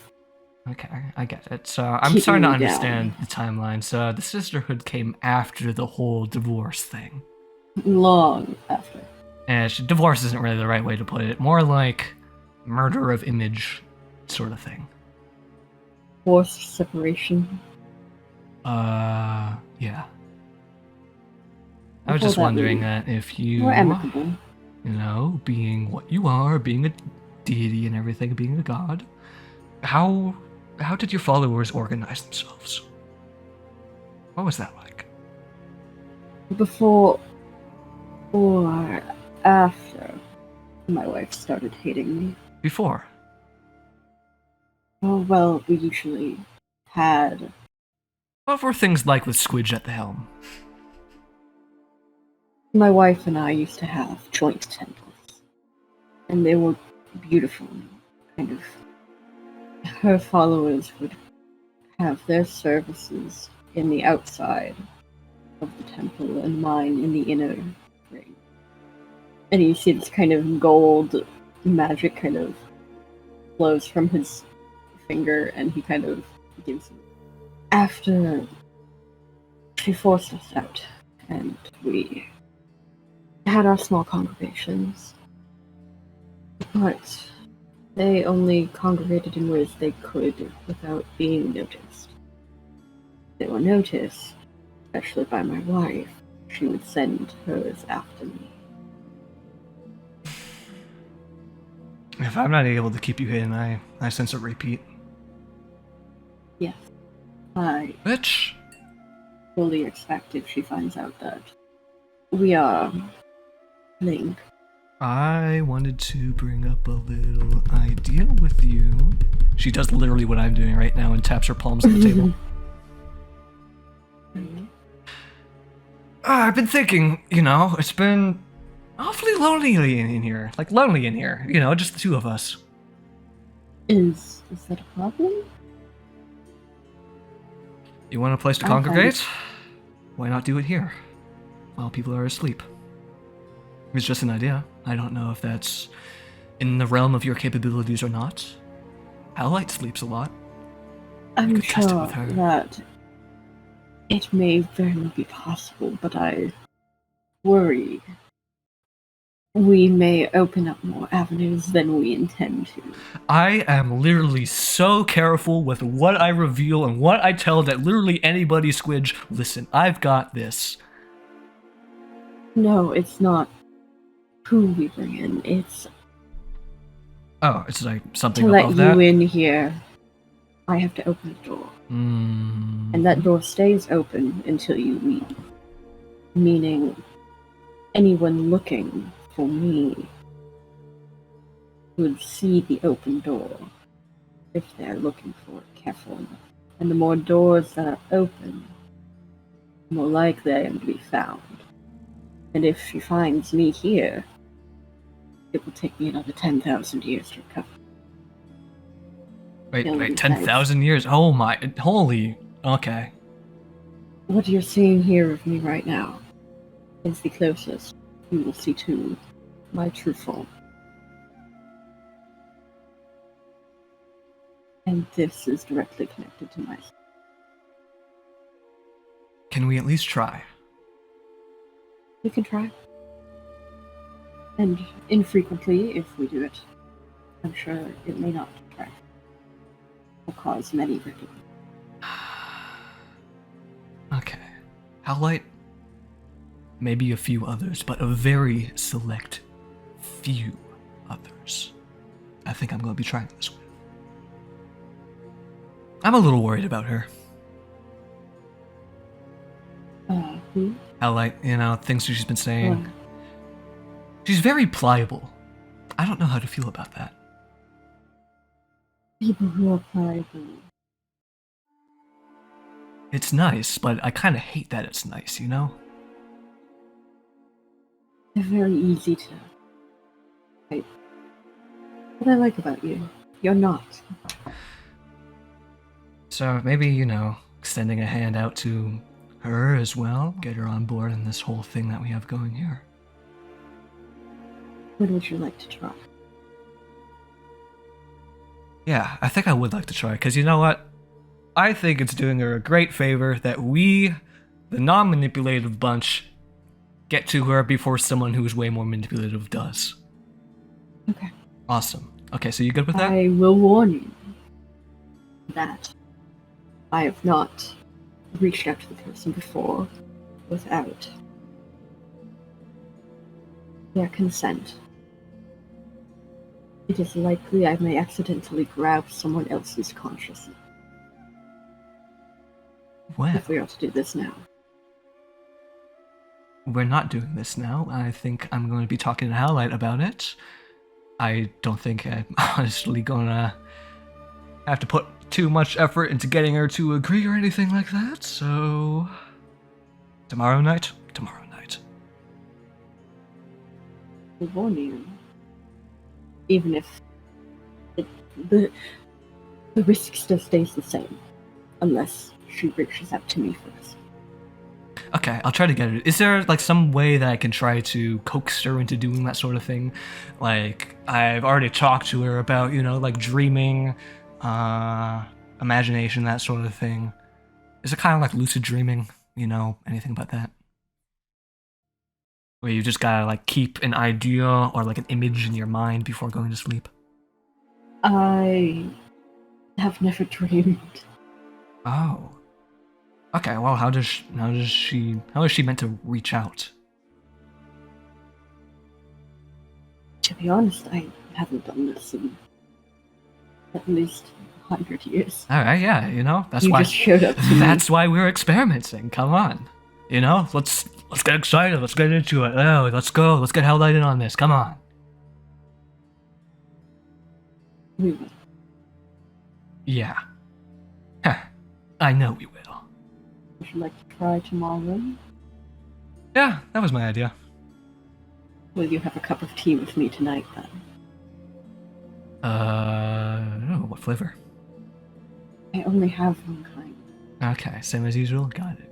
Okay, I get it. So I'm keeping starting to me down. understand the timeline. So the sisterhood came after the whole divorce thing. Long after. And divorce isn't really the right way to put it. More like murder of image sort of thing. Forced separation. Yeah. I was Before just that, wondering we that if you... More amicable. You know, being what you are, being a deity and everything, being a god. How did your followers organize themselves? What was that like? Before or after my wife started hating me. Before? Oh, well, we usually had. What were things like with Squidge at the helm? My wife and I used to have joint temples, and they were beautiful. Kind of. Her followers would have their services in the outside of the temple, and mine in the inner ring. And you see this kind of gold magic kind of flows from his finger, and he kind of gives it. After she forced us out, and we had our small congregations, but they only congregated in ways they could without being noticed. They were noticed, especially by my wife. She would send hers after me. If I'm not able to keep you hidden, I sense a repeat. Yes, I Which? fully expect if she finds out that we are linked. I wanted to bring up a little idea with you. She does literally what I'm doing right now and taps her palms on the table. I've been thinking, you know, it's been awfully lonely in here. Like, lonely in here. You know, just the two of us. Is that a problem? You want a place to I find congregate? Why not do it here? While people are asleep. It's just an idea. I don't know if that's in the realm of your capabilities or not. Howlite sleeps a lot. I'm could test it sure with her. that it may very well be possible, but I worry we may open up more avenues than we intend to. I am literally so careful with what I reveal and what I tell that literally anybody, Squidge, listen, I've got this. No, it's not who we bring in. It's Oh, it's like something to let above you that? in here. I have to open the door. And that door stays open until you leave. Meaning, anyone looking for me would see the open door if they're looking for it carefully. And the more doors that are open, the more likely I am to be found. And if she finds me here, it will take me another 10,000 years to recover. Wait, 10,000 years? Oh my, holy, okay. What you're seeing here of me right now is the closest you will see to my true form. And this is directly connected to myself. Can we at least try? We can try. And infrequently, if we do it, I'm sure it may not attract or cause many ripples. Okay. Howlite, maybe a few others, but a very select few others. I think I'm going to be trying this with. I'm a little worried about her. Who? Howlite, you know, things she's been saying. Well, She's very pliable. I don't know how to feel about that. people who are pliable. It's nice, but I kind of hate that it's nice, you know? They're very easy to type. What I like about you, you're not. So maybe, you know, extending a hand out to her as well, get her on board in this whole thing that we have going here. What would you like to try? Yeah, I think I would like to try, because you know what? I think it's doing her a great favor that we, the non-manipulative bunch, get to her before someone who's way more manipulative does. Okay. Awesome. Okay, so you good with that? I will warn you that I have not reached out to the person before without their consent, it is likely I may accidentally grab someone else's consciousness Well, if we are to do this now. we're not doing this now. I think I'm going to be talking to Howlite about it. I don't think I'm honestly gonna have to put too much effort into getting her to agree or anything like that, so... Tomorrow night? Tomorrow night. I warn you, even if the risk still stays the same, unless she reaches out to me first. Okay, I'll try to get it. Is there, like, some way that I can try to coax her into doing that sort of thing? Like, I've already talked to her about, you know, like, dreaming, imagination, that sort of thing. Is it kind of like lucid dreaming? You know, anything about that? Where you just gotta, like, keep an idea or, like, an image in your mind before going to sleep? I have never dreamed. Oh. Okay, well, how is she meant to reach out? To be honest, I haven't done this in at least 100 years. Alright, yeah, you know, that's You why just showed up to me. that's why we're experimenting. Come on. You know, let's get excited, let's get into it. Oh, let's go, let's get Howlite in on this, come on. We will. Yeah. Huh. I know we will. Would you like to try tomorrow? Yeah, that was my idea. Will you have a cup of tea with me tonight, then? Oh, what flavor? I only have one kind. Okay, same as usual. Got it.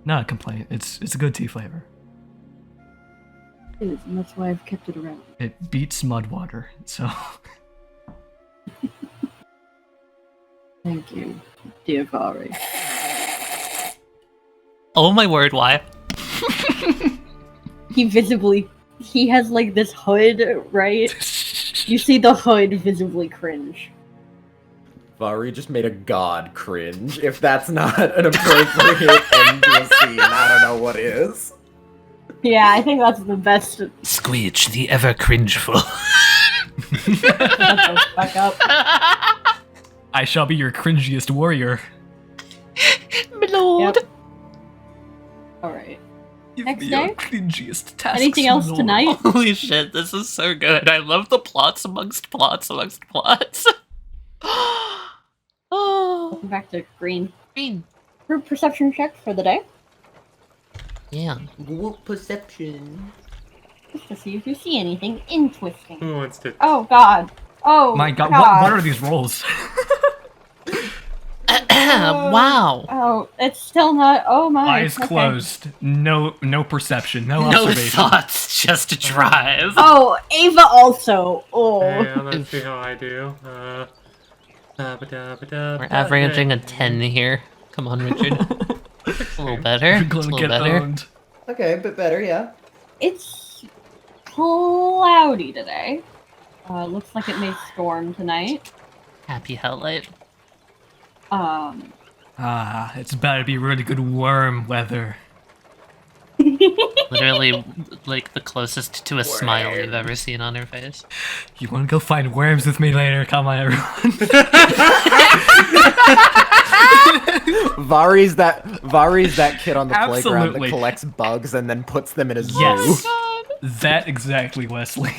Not a complaint. It's a good tea flavor. It is, and that's why I've kept it around. It beats mud water, so... Thank you, dear Varry. Oh my word, why? He has like this hood, right? You see the hood visibly cringe. Varry just made a god cringe. If that's not an appropriate end to a scene, I don't know what is. Yeah, I think that's the best. Squeech, the ever cringeful. Shut the fuck up. I shall be your cringiest warrior. My lord. Yep. Alright. Give Next me day? your cringiest tasks, Anything else Lord. tonight? Holy shit, this is so good. I love the plots amongst plots amongst plots. Oh, Welcome back to Green. green. Group perception check for the day. Yeah. Group perception. Just to see if you see anything interesting. Who wants to? Oh god. Oh My god, what are these rolls? Wow. Oh, it's still not. Oh my. Eyes okay. closed. No perception. No No observation. thoughts, just a drive. Oh, Ava also. Oh. Yeah, let's see how I do. We're averaging a 10 here. Come on, Richard. A little better. You're It's a gonna little get better. owned. Okay, a bit better, yeah. It's cloudy today. Looks like it may storm tonight. Happy Howlite. It's about to be really good worm weather. Literally, like, the closest to a smile you've ever seen on her face. You wanna go find worms with me later? Come on, everyone. Varry's that kid on the playground Absolutely. that collects bugs and then puts them in a zoo. Yes. That exactly, Westley.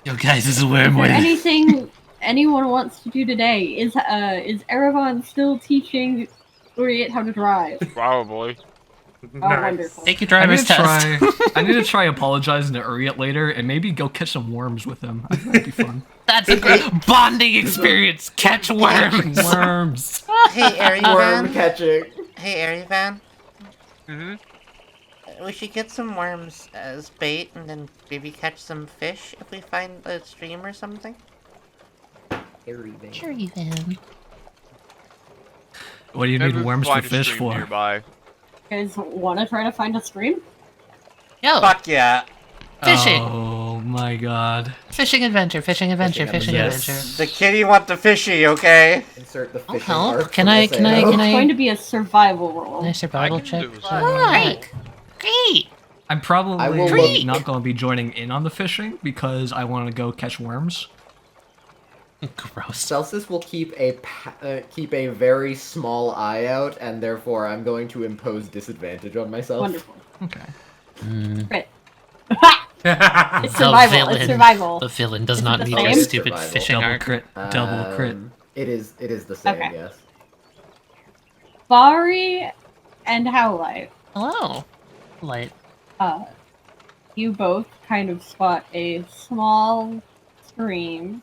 Yo, guys, this is Is worm there way. anything anyone wants to do today? Is Erevan still teaching Uryte how to drive? Probably. Oh, Nice. wonderful. Take your I need driver's to test. try. I need to try apologizing to Uryte later, and maybe go catch some worms with him. I think that'd be fun. That's a great bonding experience. Catch worms. Worms. Hey, Worm Erevan. catching. Hey, Erevan. hmm We should get some worms as bait and then maybe catch some fish if we find a stream or something. Sure, you can. What do you need worms for fish for? Nearby. You guys want to try to find a stream? Yo, Fuck yeah. fishing. Oh my god. Fishing adventure, fishing adventure, Fishing fishing adventure. adventure. The kitty want the fishy, okay? Insert the I'll fishing help. mark Can from I- this can I- arrow. It's can I- going to be a survival roll. Nice survival I can check. do Great. Great. I'm probably I will not going to be joining in on the fishing because I want to go catch worms. Gross. Celsus will keep a very small eye out, and therefore I'm going to impose disadvantage on myself. Wonderful. Okay. Crit. The It's survival. villain- It's survival. The villain does Is it not the need same? your stupid Survival. fishing Double arc. crit. Double crit. It is the same, Okay. yes. Varry and Howlite. Hello. Light. You both kind of spot a small stream,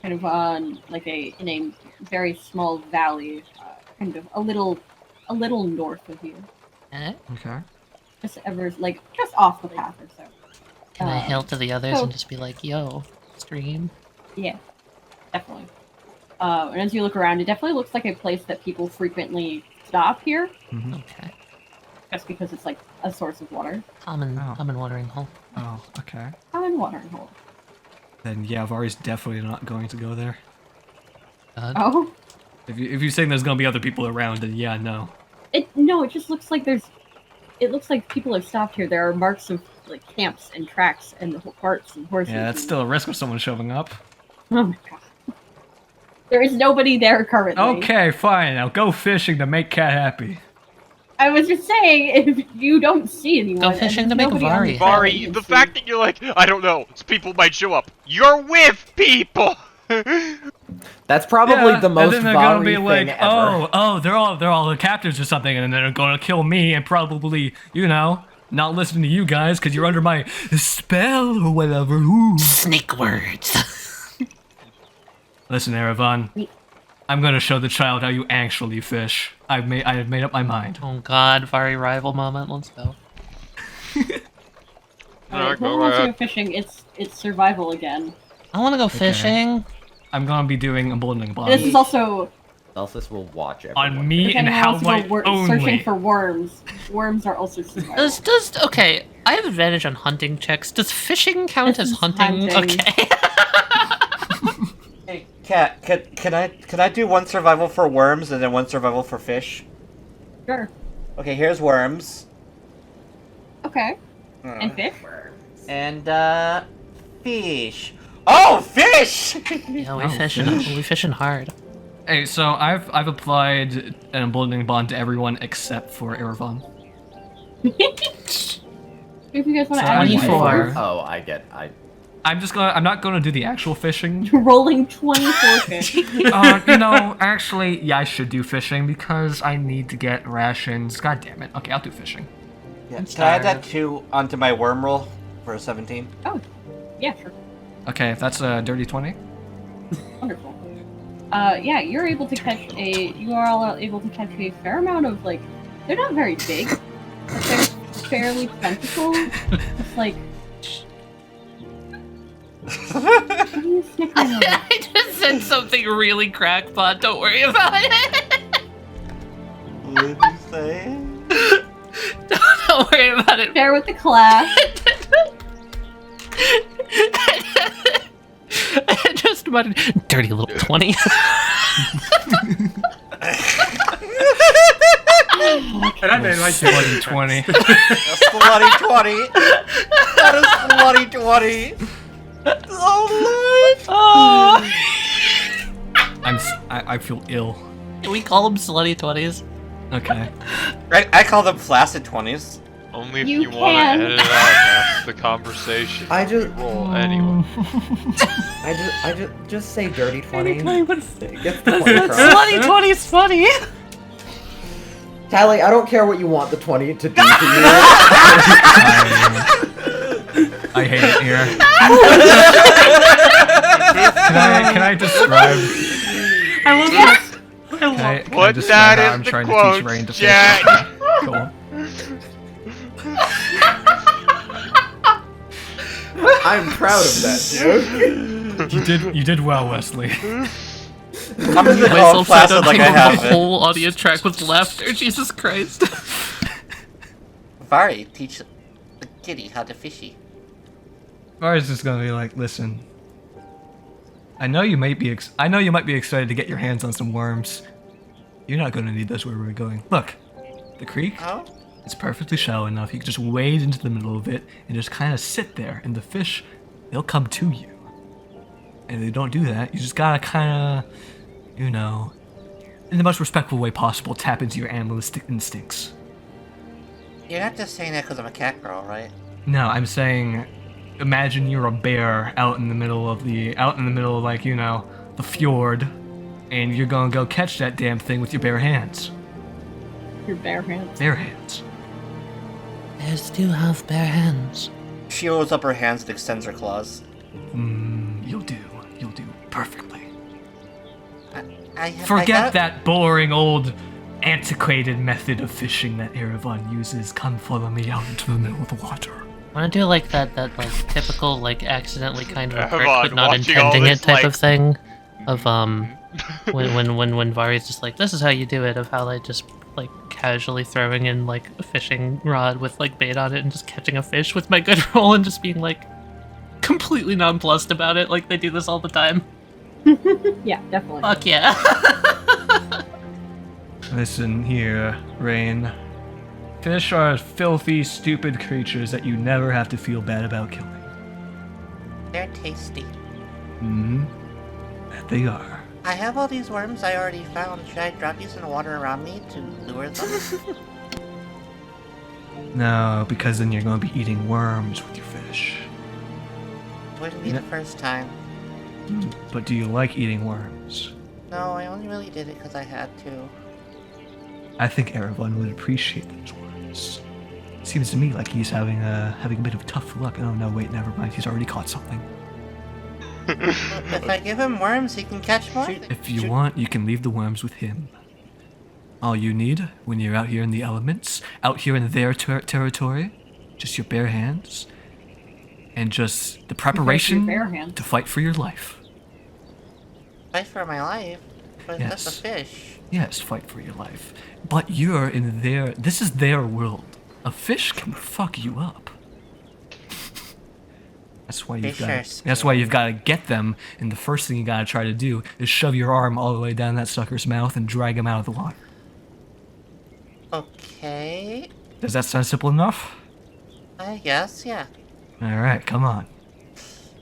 kind of on in a very small valley, kind of a little north of you, Eh? Okay. just off the path or so. Can I hail to the others so- and just be like, yo, stream? Yeah, definitely. And as you look around, it definitely looks like a place that people frequently stop here, Okay. just because it's like a source of water. Common Oh. watering hole. Oh, okay. Common watering hole. Then yeah, Vari's definitely not going to go there. Oh, If you're saying there's going to be other people around, then yeah, no. it just looks like it looks like people have stopped here. There are marks of like camps and tracks and carts and horses. Yeah, that's and- still a risk of someone showing up. Oh my god. There is nobody there currently. Okay, fine. I'll go fishing to make Cat happy. I was just saying, if you don't see anyone, Go and fishing there's to make a nobody on Varry. the trail that Varry, you can the see- fact that you're like, I don't know, people might show up. You're with people. That's probably Yeah, the most and then they're gonna Varry be thing like, ever. they're all the captives or something, and then they're gonna kill me and probably, not listen to you guys because you're under my spell or whatever. Ooh. Snake words. Listen, Erevan, I'm gonna show the child how you actually fish. I have made up my mind. Oh god, Varry rival moment. Let's go. Alright, who go wants to ahead. go fishing? It's survival again. I want to go fishing. I'm gonna be doing emboldening And this bonds is also Celsus will watch everyone. on me if and anyone wants to Howlite go only. searching for worms. Worms are also survival. Okay, I have advantage on hunting checks. Does fishing count This as is hunting? hunting. Okay. Hey, Kat, can I do one survival for worms and then one survival for fish? Sure. Okay, here's worms. Okay. And fish? And fish. Oh, fish! Yeah, we Oh, fishing. fish. We fishing hard. Hey, so I've applied an emboldening bond to everyone except for Erevan. If you guys want So to add 24. anything. Oh, I'm not gonna do the actual fishing. You're rolling 24 fish. Actually, yeah, I should do fishing because I need to get rations. God damn it. Okay, I'll do fishing. Yeah, I'm can I add that tired. 2 onto my worm roll for a 17? Oh, yeah, sure. Okay, that's a dirty 20. Wonderful. Yeah, you're able to catch you are all able to catch a fair amount of, they're not very big, but they're fairly plentiful. It's like... What are you snickering over? I just said something really crackpot. Don't worry about it. What did you say? Don't worry about it. Share with the class. I just muttered, dirty little 20. And I made like Bloody 20. That's bloody 20. That is bloody 20. Oh, I feel ill. Can we call them slutty 20s? Okay. Lord. I call them flaccid 20s. Only if You you want to can. edit out half the conversation. I just- We roll anyway. I just say dirty 20. Anytime but It gets the point across. slutty 20 is funny. Tali, I don't care what you want the 20 to do to you. I hate it here. Can I describe? I love Yes! Can I Put describe that how in I'm the trying to quotes, teach Reine to fish? Jack. Cool. I'm proud of that joke. You did well, Wesley. I'm just gonna call them flaccid like I have the it. whole audio track with laughter. Jesus Christ. Varry, teach the kitty how to fishy. Var's just gonna be like, listen. I know you might be excited to get your hands on some worms. You're not gonna need those where we're going. Look, the creek. Oh? It's perfectly shallow enough. You can just wade into the middle of it and just kind of sit there, and the fish, they'll come to you. And if they don't do that, you just gotta kind of, you know, in the most respectful way possible, tap into your animalistic instincts. You're not just saying that because I'm a cat girl, right? No, I'm saying, imagine you're a bear out in the middle of like, you know, the fjord, and you're gonna go catch that damn thing with your bare hands. Your bare hands. Bare hands. Bears do have bare hands. She holds up her hands and extends her claws. You'll do perfectly. I Forget that boring old antiquated method of fishing that Erevan uses. Come follow me out into the middle of the water. Want to do like that like typical like accidentally kind of a prick Erevan but not watching all intending it this, type like- of thing, of when Varry's just like, this is how you do it, of Howlite just like casually throwing in like a fishing rod with like bait on it and just catching a fish with my good roll and just being like completely nonplussed about it, like they do this all the time. Yeah, definitely. Fuck yeah. Listen here, Reine. Fish are filthy, stupid creatures that you never have to feel bad about killing. They're tasty. That they are. I have all these worms I already found. Should I drop these in the water around me to lure them? No, because then you're going to be eating worms with your fish. Wouldn't be the first time. But do you like eating worms? No, I only really did it because I had to. I think Erevan would appreciate those worms. Seems to me like he's having a bit of tough luck. Oh no, wait, never mind. He's already caught something. If I give him worms, he can catch more. If you want, you can leave the worms with him. All you need, when you're out here in the elements, out here in their territory, just your bare hands, and just the preparation bare hands. to fight for your life. Fight for my life, but that's a Yes. fish. Yes, fight for your life. But you're in their... This is their world. A fish can fuck you up. That's why you've Fish got. are That's why you've got to get them, and the first thing you got to try to do is shove your arm all the way down that sucker's mouth and drag him out of the water. Okay. Does that sound simple enough? I guess, yeah. All right, come on.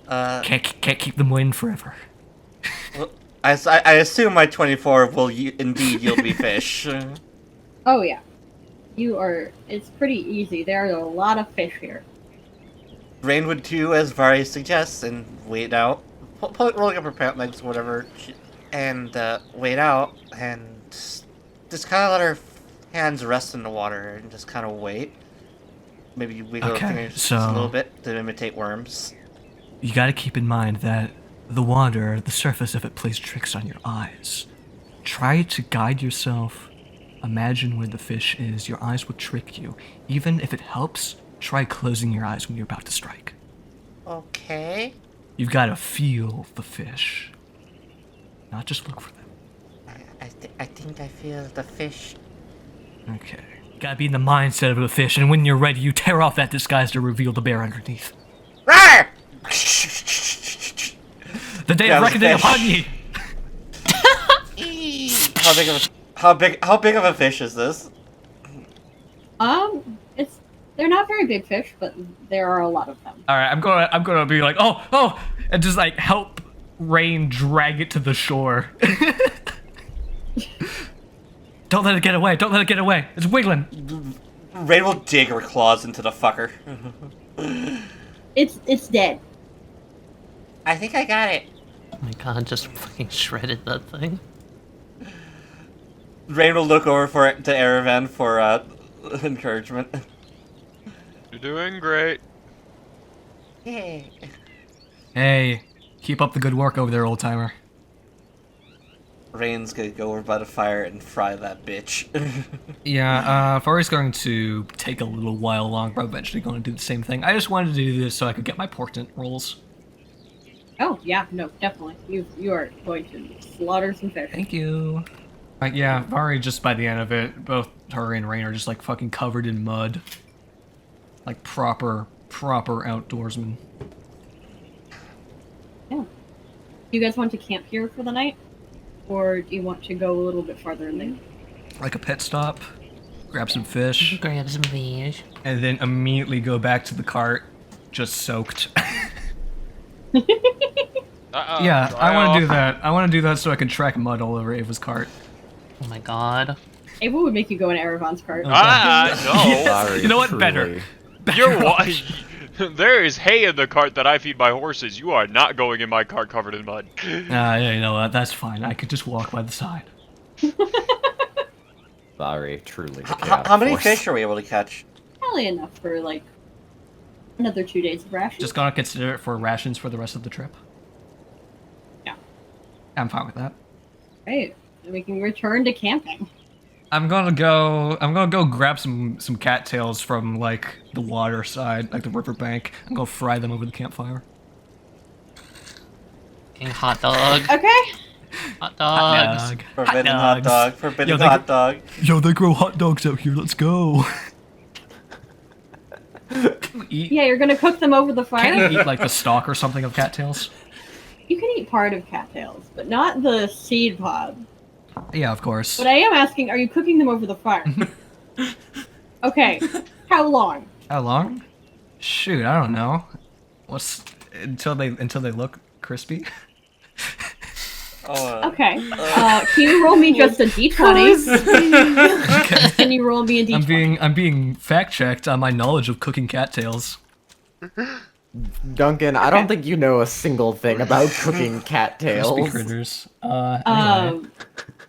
Can't keep them waiting forever. Well, I assume my 24 will indeed yield me fish. Oh yeah. It's pretty easy. There are a lot of fish here. Reine would do as Varry suggests and wait out. Rolling up her pant legs, whatever, and wait out and just kind of let her hands rest in the water and just kind of wait. Maybe wiggle her fingers just a little bit to imitate worms. You got to keep in mind that the water, the surface of it, plays tricks on your eyes. Try to guide yourself. Imagine where the fish is. Your eyes will trick you. Even if it helps, try closing your eyes when you're about to strike. Okay. You've got to feel the fish, not just look for them. I think I feel the fish. Okay. You gotta be in the mindset of a fish, and when you're ready, you tear off that disguise to reveal the bear underneath. Rawr! The day Yeah, of the reckoning fish. upon ye! How big of a fish is this? They're not very big fish, but there are a lot of them. All right, I'm gonna be like, oh, and just like help Reine drag it to the shore. Don't let it get away! Don't let it get away! It's wiggling. Reine will dig her claws into the fucker. It's dead. I think I got it. Oh my god, just fucking shredded that thing. Reine will look over to Erevan for encouragement. You're doing great. Yeah. Hey, keep up the good work over there, old timer. Reine's gonna go over by the fire and fry that bitch. Yeah, Varry's going to take a little while longer, but eventually going to do the same thing. I just wanted to do this so I could get my portent rolls. Oh yeah, no, definitely. You are going to slaughter some fish. Thank you. Yeah, Varry, just by the end of it, both her and Reine are just like fucking covered in mud. Like proper outdoorsmen. Yeah. Do you guys want to camp here for the night? Or do you want to go a little bit farther in there? Like a pit stop? grab some fish, Grab some fish. and then immediately go back to the cart, just soaked. Yeah, I want to do that. I want to do that so I can track mud all over Ava's cart. Oh my god. Ava would make you go in Erevan's cart. No. Sorry, You know what? truly. Better. You're there is hay in the cart that I feed my horses. You are not going in my cart covered in mud. Yeah, you know what? That's fine. I could just walk by the side. Sorry, truly. How many fish are we able to catch? Probably enough for like another 2 days of rations. Just gonna consider it for rations for the rest of the trip. Yeah. I'm fine with that. Great. Then we can return to camping. I'm gonna go grab some cattails from like the water side, like the riverbank, and go fry them over the campfire. Fucking hot dog. Okay. Hot dogs. Dog. Forbidden Hot hot dogs. dog. Forbidden Yo, hot dog. Yo, they grow hot dogs out here. Let's go. Eat. Yeah, you're gonna cook them over the Can't fire? you eat like the stalk or something of cattails? You can eat part of cattails, but not the seed pod. Yeah, of course. But I am asking, are you cooking them over the fire? Okay. How long? How long? Shoot, I don't know. What's until they look crispy? Oh, Okay. Can you roll me just a d20? Can you roll me a d20? I'm being fact checked on my knowledge of cooking cattails. Duncan, I don't think you know a single thing about cooking Crispy cattails. critters. Anyway.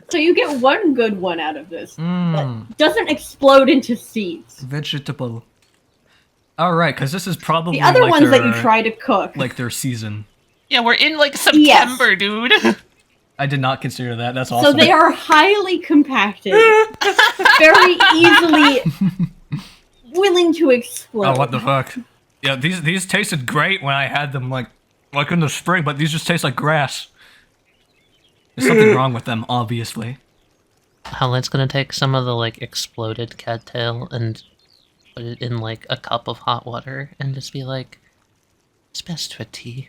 So you get one good one out of this. Mmm. That doesn't explode into seeds. Vegetable. Alright, because this is probably The other like ones that you their- try to cook. like their season. Yeah, we're in like September, dude. I did not consider that. That's awesome. So they are highly compacted, very easily willing to explode. Oh, what the fuck? Yeah, these tasted great when I had them like in the spring, but these just taste like grass. There's something wrong with them, obviously. Howlite's gonna take some of the like exploded cattail and put it in like a cup of hot water and just be like, "It's best for tea."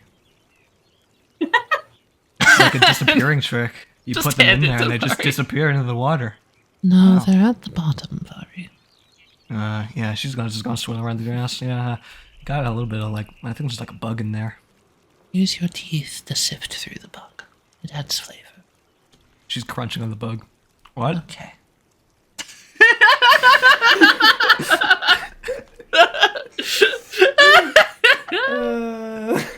It's like a disappearing trick. You Just put them in hand it there to and they just Varry. disappear into the water. No, they're at the bottom, Varry. Yeah, she's just gonna swim around the grass. Yeah, got a little bit of like, I think there's like a bug in there. Use your teeth to sift through the bug. It adds flavor. She's crunching on the bug. What? Okay.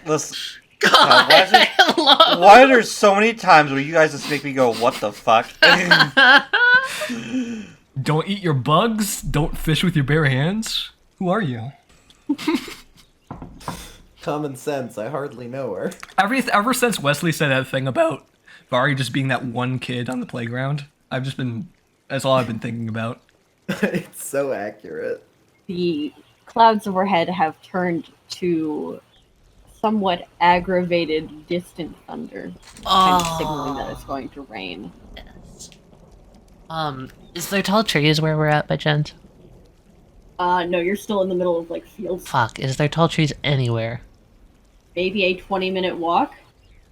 listen. God, why is it- I love. Why are there so many times where you guys just make me go, what the fuck? Don't eat your bugs. Don't fish with your bare hands. Who are you? Common sense, I hardly know her. Ever since Westley said that thing about Varry just being that one kid on the playground, that's all I've been thinking about. It's so accurate. The clouds overhead have turned to somewhat aggravated distant thunder, kind of signaling that it's going to rain. Yes. Is there tall trees where we're at by chance? No, you're still in the middle of like fields. Fuck, is there tall trees anywhere? Maybe a 20-minute walk.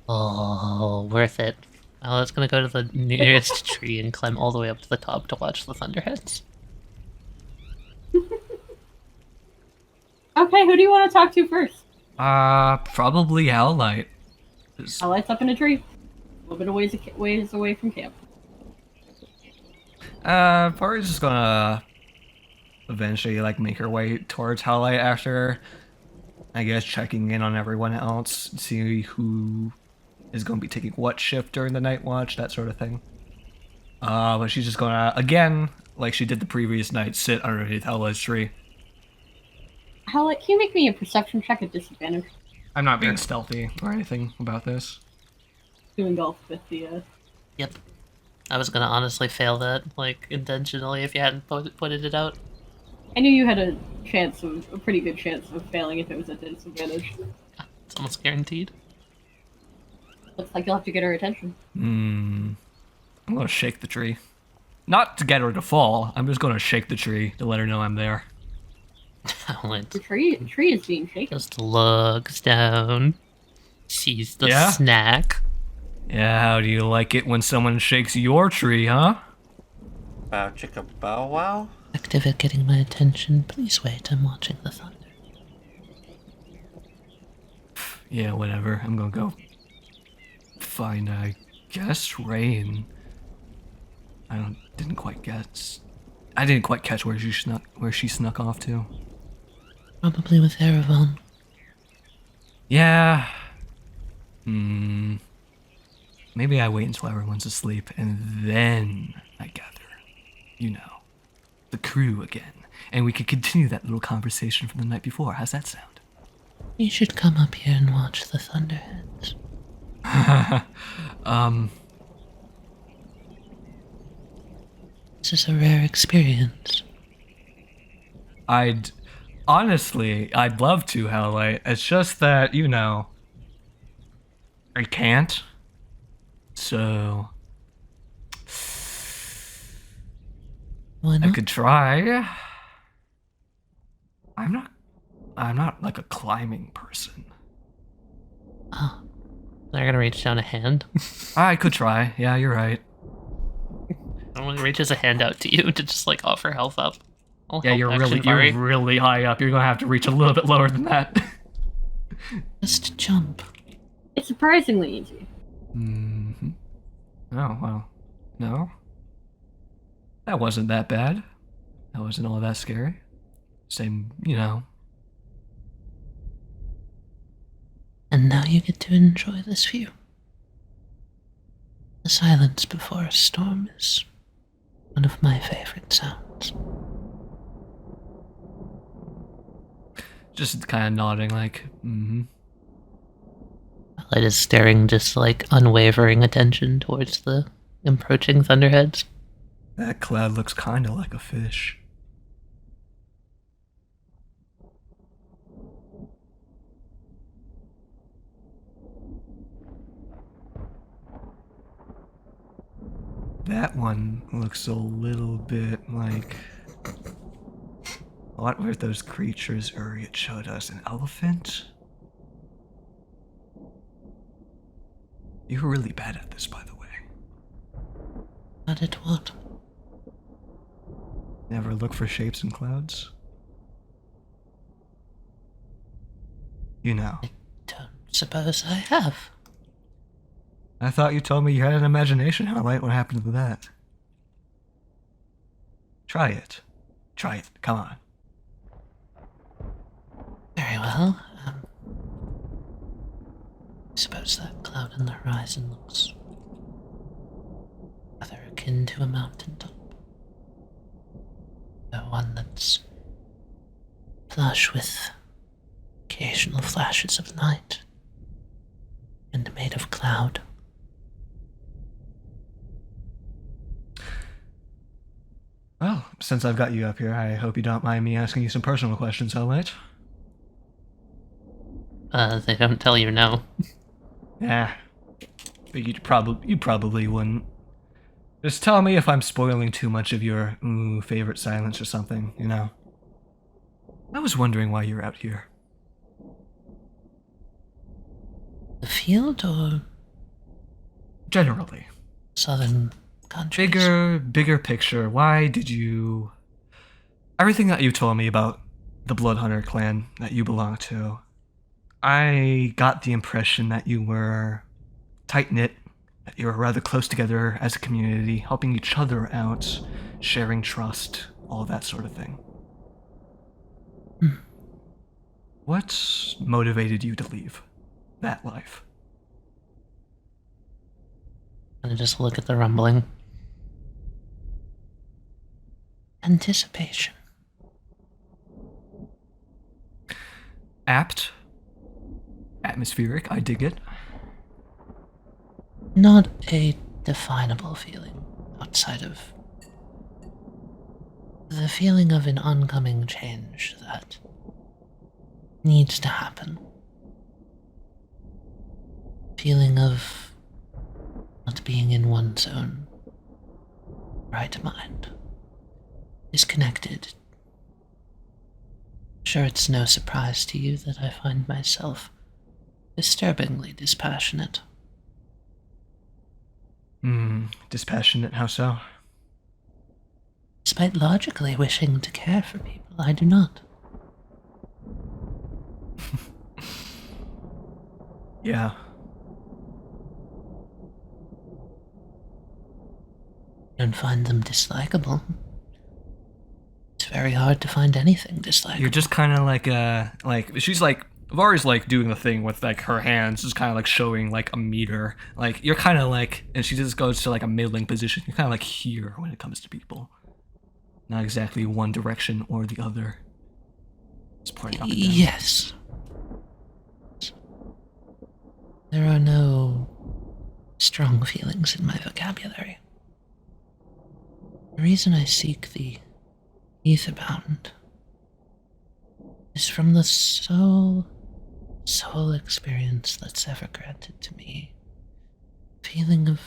Oh, worth it. Well, let's gonna go to the nearest tree and climb all the way up to the top to watch the Thunderheads. Okay, who do you want to talk to first? Probably Howlite. I'll light up in a tree. A little bit of ways away from camp. Varry's just gonna eventually like make her way towards Howlite after, I guess, checking in on everyone else, see who is going to be taking what shift during the night watch, that sort of thing. But she's just gonna, again, like she did the previous night, sit underneath Howlite's tree. Howlite, can you make me a perception check at disadvantage? I'm not being stealthy or anything about this. Doing golf with the, Yep. I was gonna honestly fail that, like, intentionally if you hadn't pointed it out. I knew you had a pretty good chance of failing if it was at disadvantage. It's almost guaranteed. Looks like you'll have to get her attention. I'm gonna shake the tree. Not to get her to fall, I'm just gonna shake the tree to let her know I'm there. The tree is being shaken. Just looks down, sees the Yeah? snack. Yeah, how do you like it when someone shakes your tree, huh? Bow chicka bow wow? Active at getting my attention. Please wait, I'm watching the thunder. Yeah, whatever. I'm gonna go find, I guess, Reine. I didn't quite catch where she snuck off to. Probably with Erevan. Yeah. Maybe I wait until everyone's asleep and then I gather, the crew again. And we could continue that little conversation from the night before. How's that sound? You should come up here and watch the Thunderheads. This is a rare experience. I'd love to, Howlite. It's just that, I can't. So Why not? I could try. I'm not like a climbing person. Oh. They're gonna reach down a hand. I could try. Yeah, you're right. Someone reaches a hand out to you to just like offer health up. I'll Yeah, help you're action, Varry. really high up. You're gonna have to reach a little bit lower than that. Just jump. It's surprisingly easy. Mm-hmm. Oh, well. No. That wasn't that bad. That wasn't all that scary. Same, And now you get to enjoy this view. The silence before a storm is one of my favorite sounds. Just kind of nodding like, mm-hmm. Light is staring just like unwavering attention towards the approaching Thunderheads. That cloud looks kind of like a fish. That one looks a little bit like... What were those creatures Uryte showed us? An elephant? You're really bad at this, by the way. Not at what? Never look for shapes in clouds? I don't suppose I have. I thought you told me you had an imagination. Howlite, what happened to that? Try it. Try it. Come on. Very well. I suppose that cloud in the horizon looks rather akin to a mountaintop. The one that's flush with occasional flashes of light and made of cloud. Well, since I've got you up here, I hope you don't mind me asking you some personal questions, Howlite. They don't tell you no. Yeah. But you probably wouldn't. Just tell me if I'm spoiling too much of your favorite silence or something, I was wondering why you're out here. The field or Generally. southern countries? Bigger picture. Why did you... Everything that you told me about the Bloodhunter clan that you belong to, I got the impression that you were tight-knit, that you were rather close together as a community, helping each other out, sharing trust, all that sort of thing. What motivated you to leave that life? And just look at the rumbling. Anticipation. Apt. Atmospheric, I dig it. Not a definable feeling outside of the feeling of an oncoming change that needs to happen. Feeling of not being in one's own right mind. Disconnected. Sure, it's no surprise to you that I find myself disturbingly dispassionate. Dispassionate, how so? despite logically wishing to care for people, I do not. Yeah. Don't find them dislikable. It's very hard to find anything dislikable. You're just kind of like she's like Varry's like doing the thing with like her hands, just kind of like showing like a meter. Like you're kind of like, and she just goes to like a middling position. You're kind of like here when it comes to people, not exactly one direction or the other. It's pointing up and down. Yes. There are no strong feelings in my vocabulary. The reason I seek the Aether Bound is from the soul experience that's ever granted to me. Feeling of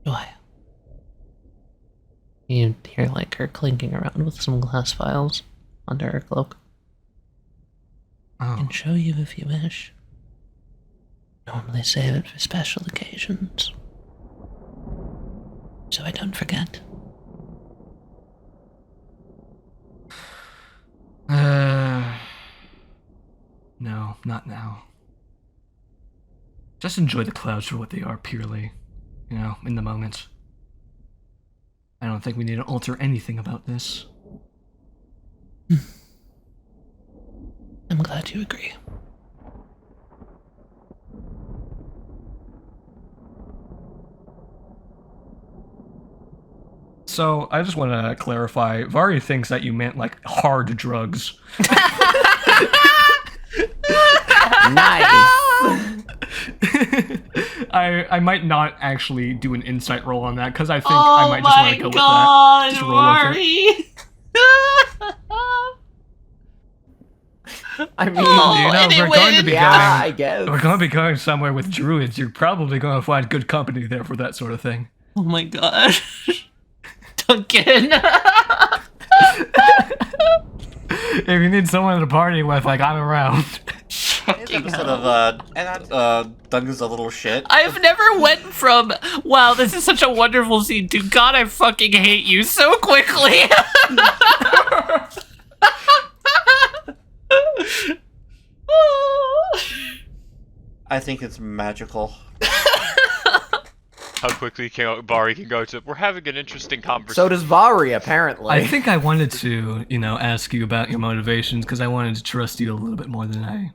joy. You hear like her clinking around with some glass vials under her cloak. I can show you if you wish. Normally save it for special occasions, so I don't forget. No, not now. Just enjoy the clouds for what they are purely, in the moment. I don't think we need to alter anything about this. I'm glad you agree. So, I just want to clarify, Varry thinks that you meant like hard drugs. Nice. I might not actually do an insight roll on that because I think I might just want to go with that. Just roll with it. I mean, we're going to be I guess. we're going to be going somewhere with druids. You're probably going to find good company there for that sort of thing. Oh my god. Duncan! If you need someone to party with, like, I'm around. Duncan's a little shit. I've never went from, wow, this is such a wonderful scene, to God, I fucking hate you so quickly. I think it's magical. How quickly Varry can go to, we're having an interesting conversation. So does Varry, apparently. I think I wanted to, ask you about your motivations because I wanted to trust you a little bit more than I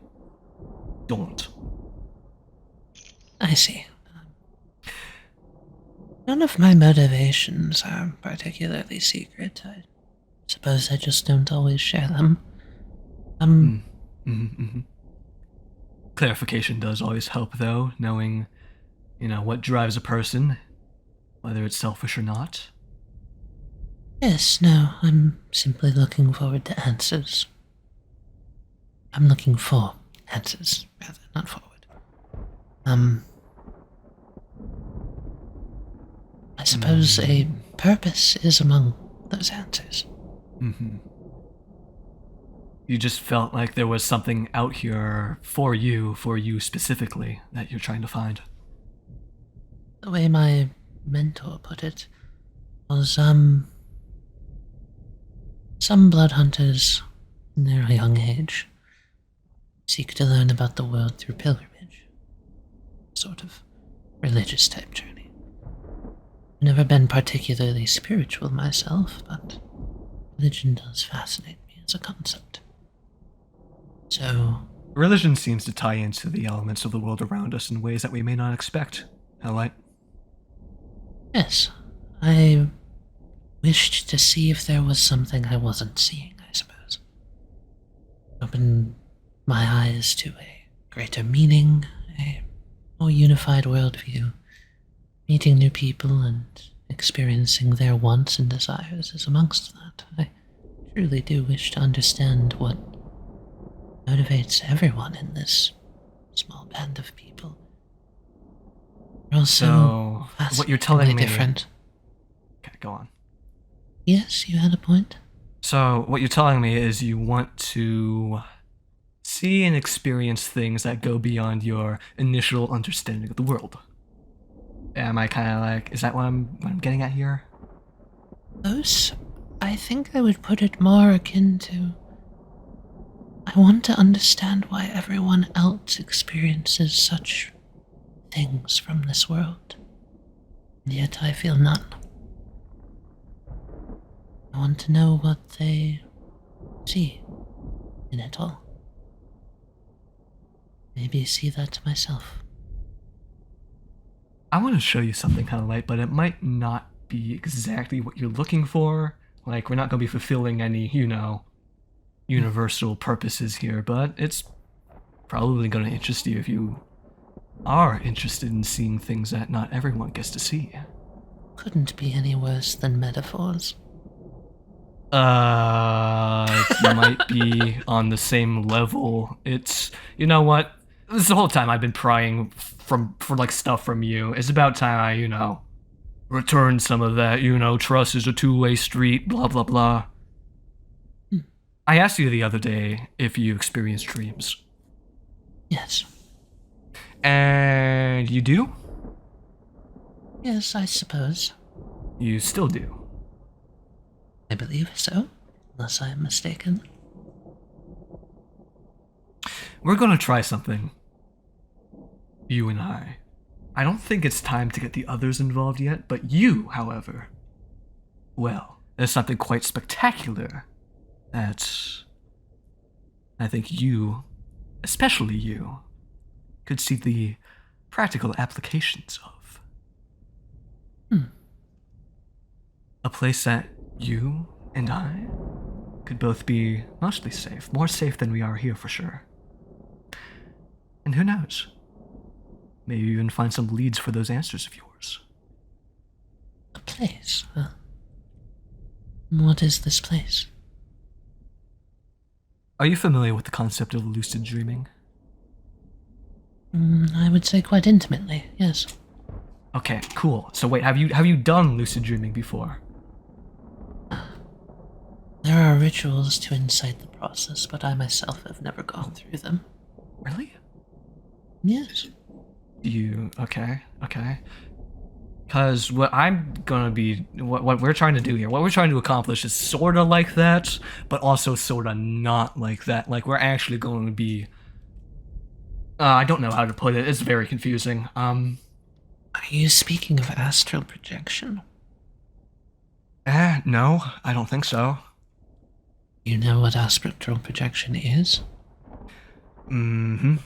don't. I see. None of my motivations are particularly secret. I suppose I just don't always share them. Clarification does always help, though, knowing, what drives a person, whether it's selfish or not. Yes, no, I'm simply looking forward to answers. I'm looking for answers, rather, not forward. I suppose a purpose is among those answers. You just felt like there was something out here for you specifically, that you're trying to find. The way my mentor put it was, some blood hunters in their young age seek to learn about the world through pilgrimage. Sort of religious type journey. I've never been particularly spiritual myself, but religion does fascinate me as a concept. So, religion seems to tie into the elements of the world around us in ways that we may not expect. Howlite? yes, I wished to see if there was something I wasn't seeing, I suppose. Open my eyes to a greater meaning, a more unified worldview. Meeting new people and experiencing their wants and desires is amongst that. I truly do wish to understand what motivates everyone in this small band of people. We're all So, what you're telling me... different. Okay, go on. Yes, you had a point? So, what you're telling me is you want to see and experience things that go beyond your initial understanding of the world. Am I kind of like, is that what I'm getting at here? Those, I think I would put it more akin to... I want to understand why everyone else experiences such things from this world, and yet I feel none. I want to know what they see in it all. Maybe see that myself. I want to show you something, Howlite, but it might not be exactly what you're looking for. Like, we're not going to be fulfilling any, universal purposes here, but it's probably going to interest you if you are interested in seeing things that not everyone gets to see. Couldn't be any worse than metaphors. It might be on the same level. It's, you know what? This whole time I've been prying for like stuff from you. It's about time I, return some of that, trust is a two-way street, blah, blah, blah. I asked you the other day if you experience dreams. Yes. And you do? Yes, I suppose. You still do. I believe so, unless I am mistaken. We're gonna try something. You and I. I don't think it's time to get the others involved yet, but you, however, well, there's something quite spectacular that I think you, especially you, could see the practical applications of. A place that you and I could both be mostly safe, more safe than we are here for sure. And who knows? Maybe even find some leads for those answers of yours. A place, huh? What is this place? Are you familiar with the concept of lucid dreaming? I would say quite intimately, yes. Okay, cool. So wait, have you done lucid dreaming before? There are rituals to incite the process, but I myself have never gone through them. Really? Yes. Okay. Because what we're trying to do here, what we're trying to accomplish is sort of like that, but also sort of not like that. Like, we're actually going to be... I don't know how to put it. It's very confusing. Are you speaking of astral projection? No, I don't think so. You know what astral projection is? Mm-hmm.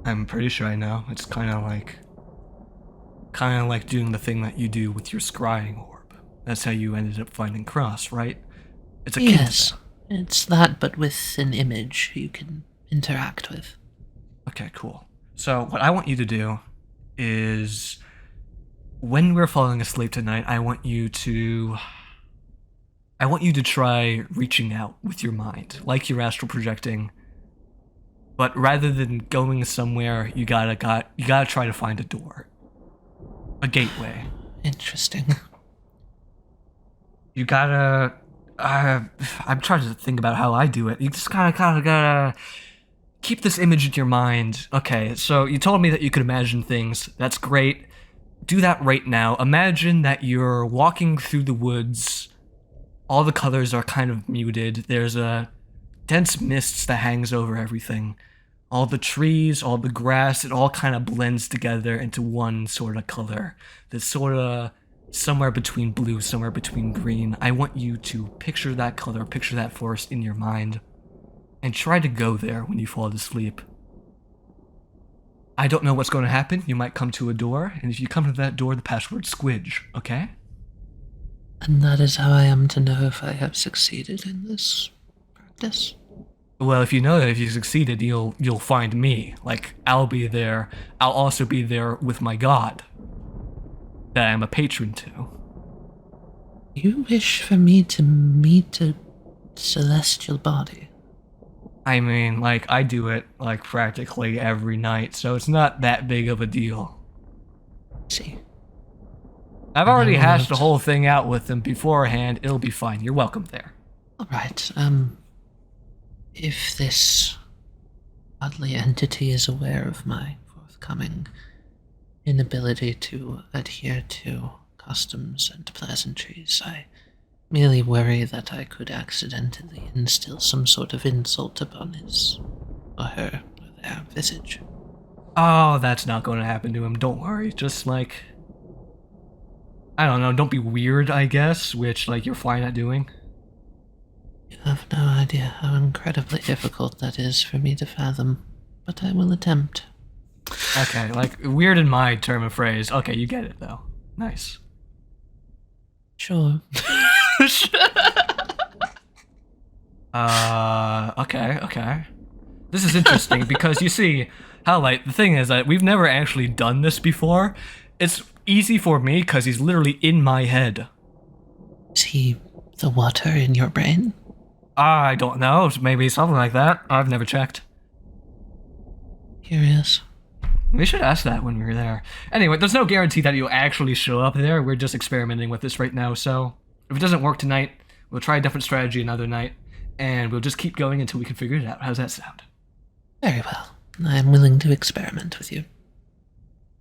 I'm pretty sure I know. It's kind of like doing the thing that you do with your scrying orb. That's how you ended up finding Cross, right? It's akin Yes, to that. it's that, but with an image you can interact with. Okay, cool. So what I want you to do is, when we're falling asleep tonight, I want you to try reaching out with your mind, like you're astral projecting. But rather than going somewhere, you gotta try to find a door, a gateway. Interesting. You gotta. I'm trying to think about how I do it. You just gotta keep this image in your mind. Okay, so you told me that you could imagine things. That's great. Do that right now. Imagine that you're walking through the woods. All the colors are kind of muted. There's a dense mist that hangs over everything. All the trees, all the grass, it all kind of blends together into one sort of color. That's sort of somewhere between blue, somewhere between green. I want you to picture that color, picture that forest in your mind, and try to go there when you fall asleep. I don't know what's going to happen. You might come to a door, and if you come to that door, the password's squidge, okay? And that is how I am to know if I have succeeded in this practice? Well, if you know that if you succeeded, you'll find me. Like, I'll be there. I'll also be there with my god that I'm a patron to. You wish for me to meet a celestial body? I mean, like, I do it, like, practically every night, so it's not that big of a deal. See. I've already No, hashed the not. whole thing out with them beforehand. It'll be fine. You're welcome there. Alright, if this godly entity is aware of my forthcoming inability to adhere to customs and pleasantries. I merely worry that I could accidentally instill some sort of insult upon his or her or their visage. Oh, that's not going to happen to him. Don't worry. Just like, I don't know. Don't be weird, I guess. Which you're fine at doing. You have no idea how incredibly difficult that is for me to fathom, but I will attempt. Okay, weird in my term of phrase. Okay, you get it though. Nice. Sure. Okay. This is interesting because you see, Howlite, the thing is that we've never actually done this before. It's easy for me because he's literally in my head. Is he the water in your brain? I don't know, maybe something like that. I've never checked. Curious. We should ask that when we were there. Anyway, there's no guarantee that you'll actually show up there. We're just experimenting with this right now, so if it doesn't work tonight, we'll try a different strategy another night, and we'll just keep going until we can figure it out. How's that sound? Very well. I am willing to experiment with you.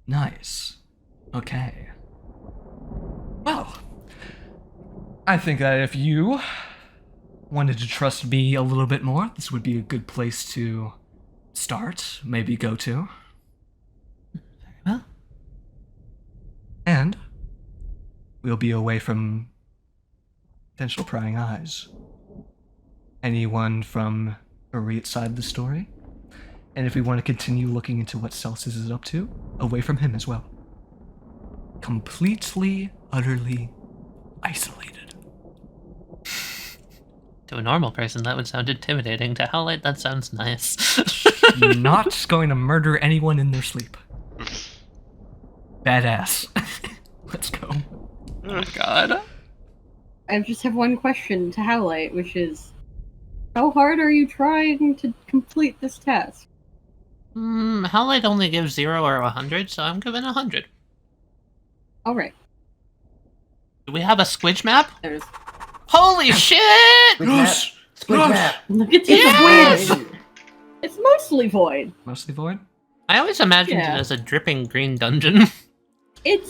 Nice. Okay. Well, I think that if you wanted to trust me a little bit more, this would be a good place to start, maybe go to. Very well. And we'll be away from potential prying eyes. Anyone from Uryte's side of the story. And if we want to continue looking into what Celsus is up to, away from him as well. Completely, utterly isolated. To a normal person, that would sound intimidating. To Howlite, that sounds nice. Not going to murder anyone in their sleep. Badass. Let's go. Oh god. I just have one question to Howlite, which is, how hard are you trying to complete this task? Howlite only gives 0 or 100, so I'm giving 100. Alright, Do we have a squidge map? there's... Holy shit! Squid map. Look at this Yes! void! It's mostly void. Mostly void? I always imagined Yeah. it as a dripping green dungeon. It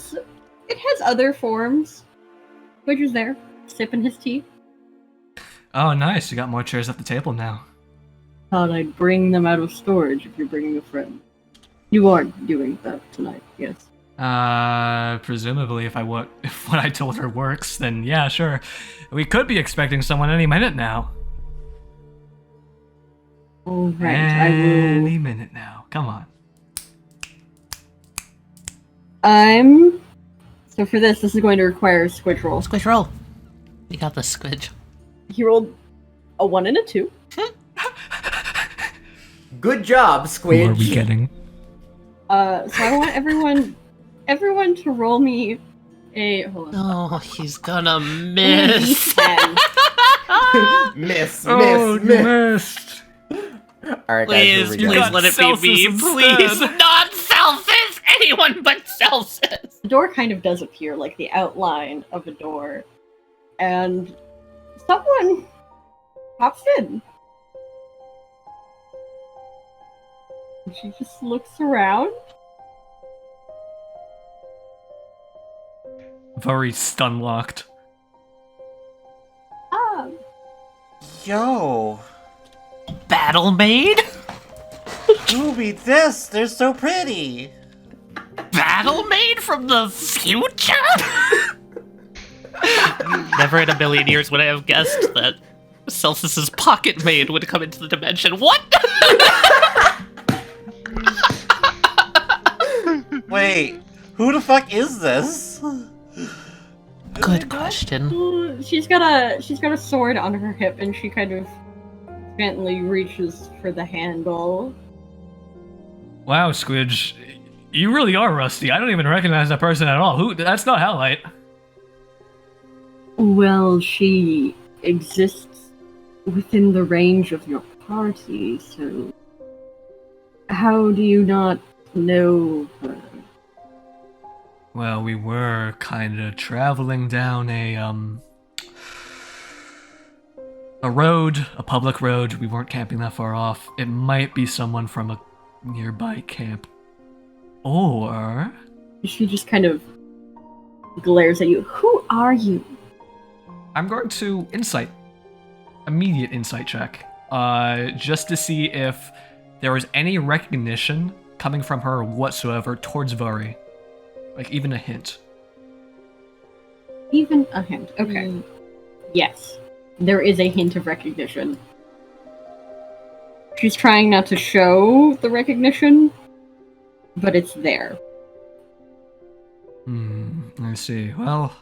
has other forms. Which is there, sipping his tea. Oh, nice. You got more chairs at the table now. Thought I'd bring them out of storage if you're bringing a friend. You aren't doing that tonight, yes. Presumably if what I told her works, then yeah, sure. We could be expecting someone any minute now. Alright, Any minute now. Come on. So for this is going to require a squidge roll. Squidge roll. You got the squidge. He rolled a 1 and a 2. Good job, Squid. Who are we getting? So I want everyone to roll me a... Hold on. Oh, he's gonna miss. D10. Miss. Missed. All right, Please, guys, here we please go. got let it Celsus be me. instead. Please, not Celsus! Anyone but Celsus! The door kind of does appear, like the outline of a door. And someone pops in. And she just looks around. Very stun locked. Ah, Yo, Battle Maid? who beat this? They're so pretty. Battle Maid from the future? Never in a million years would I have guessed that Celsus's pocket maid would come into the dimension. What? Wait, who the fuck is this? Good question. she's got a sword on her hip, and she kind of gently reaches for the handle. Wow, Squidge. You really are rusty. I don't even recognize that person at all. Who? That's not Howlite. Well, she exists within the range of your party, so how do you not know her? Well, we were kinda traveling down a road, a public road. We weren't camping that far off. It might be someone from a nearby camp. Or... She just kind of glares at you. Who are you? I'm going to immediate insight check, just to see if there was any recognition coming from her whatsoever towards Varry. Like, even a hint. Even a hint. Okay. Yes. There is a hint of recognition. She's trying not to show the recognition, but it's there. I see. Well,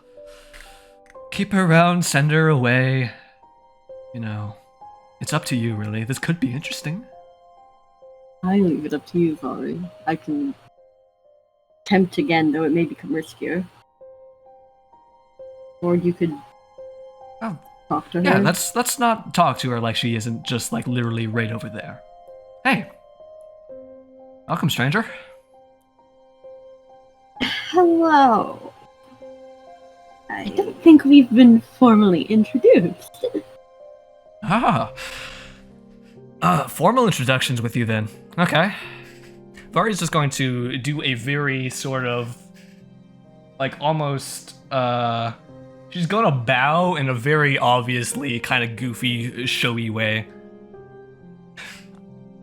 keep her around, send her away. You know, it's up to you, really. This could be interesting. I leave it up to you, Varry. I can tempt again, though it may become riskier. Or you could talk to her. Yeah, let's not talk to her like she isn't just like literally right over there. Hey, welcome, stranger. Hello. I don't think we've been formally introduced. Formal introductions with you then. Okay. Varry's just going to do a very sort of, like, almost, she's going to bow in a very obviously kind of goofy, showy way.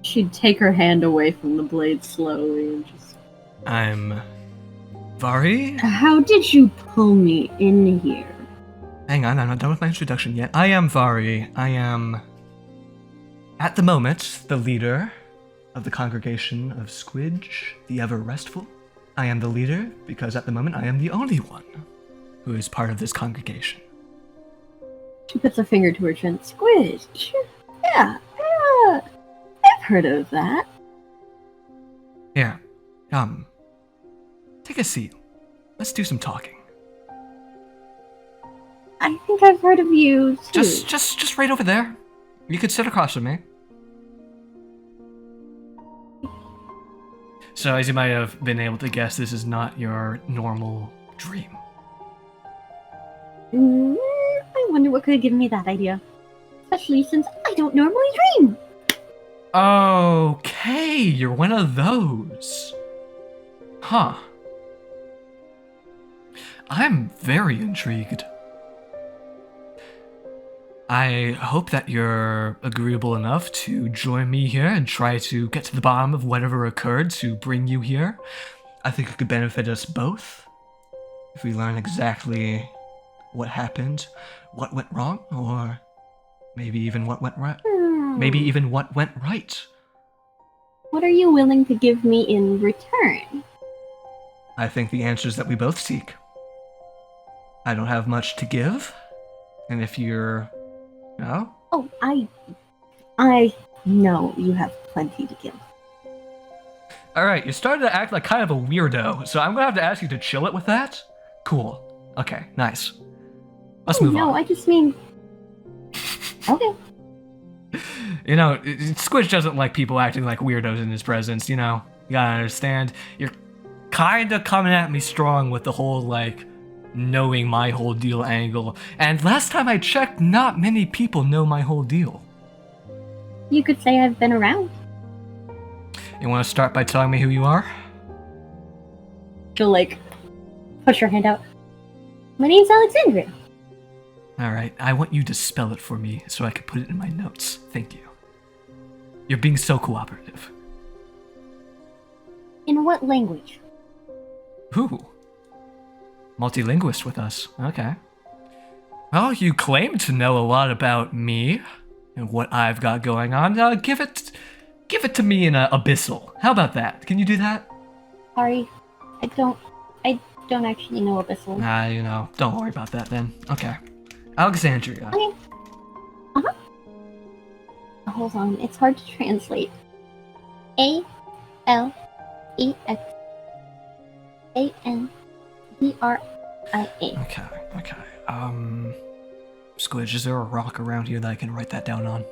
She'd take her hand away from the blade slowly and just... I'm Varry? How did you pull me in here? Hang on, I'm not done with my introduction yet. I am Varry. I am, at the moment, the leader of the congregation of Squidge, the Ever Restful. I am the leader because at the moment I am the only one who is part of this congregation. She puts a finger to her chin. Squidge. Yeah, I've heard of that. Here, take a seat. Let's do some talking. I think I've heard of you too. Just right over there. You could sit across from me. So, as you might have been able to guess, this is not your normal dream. I wonder what could have given me that idea. Especially since I don't normally dream. Okay, you're one of those. Huh. I'm very intrigued. I hope that you're agreeable enough to join me here and try to get to the bottom of whatever occurred to bring you here. I think it could benefit us both if we learn exactly what happened, what went wrong, or maybe even what went right. Maybe even what went right. What are you willing to give me in return? I think the answers that we both seek. I don't have much to give, and if you're... No? Oh, I know you have plenty to give. Alright, you're starting to act like kind of a weirdo, so I'm gonna have to ask you to chill it with that? Cool. Okay, nice. Let's move on. No, I just mean... Okay. You know, Squidge doesn't like people acting like weirdos in his presence, you know? You gotta understand. You're kinda coming at me strong with the whole, like, knowing my whole deal angle. And last time I checked, not many people know my whole deal. You could say I've been around. You wanna start by telling me who you are? She'll, like, push her hand out. My name's Alexandria. Alright, I want you to spell it for me so I can put it in my notes. Thank you. You're being so cooperative. In what language? Ooh. Multilinguist with us. Okay. Well, you claim to know a lot about me and what I've got going on. Give it to me in Abyssal. How about that? Can you do that? Sorry, I don't actually know Abyssal. You know, don't worry about that then. Okay. Alexandria. Okay. Uh-huh. Hold on, it's hard to translate. Alexandria. Okay. Squidge, is there a rock around here that I can write that down on?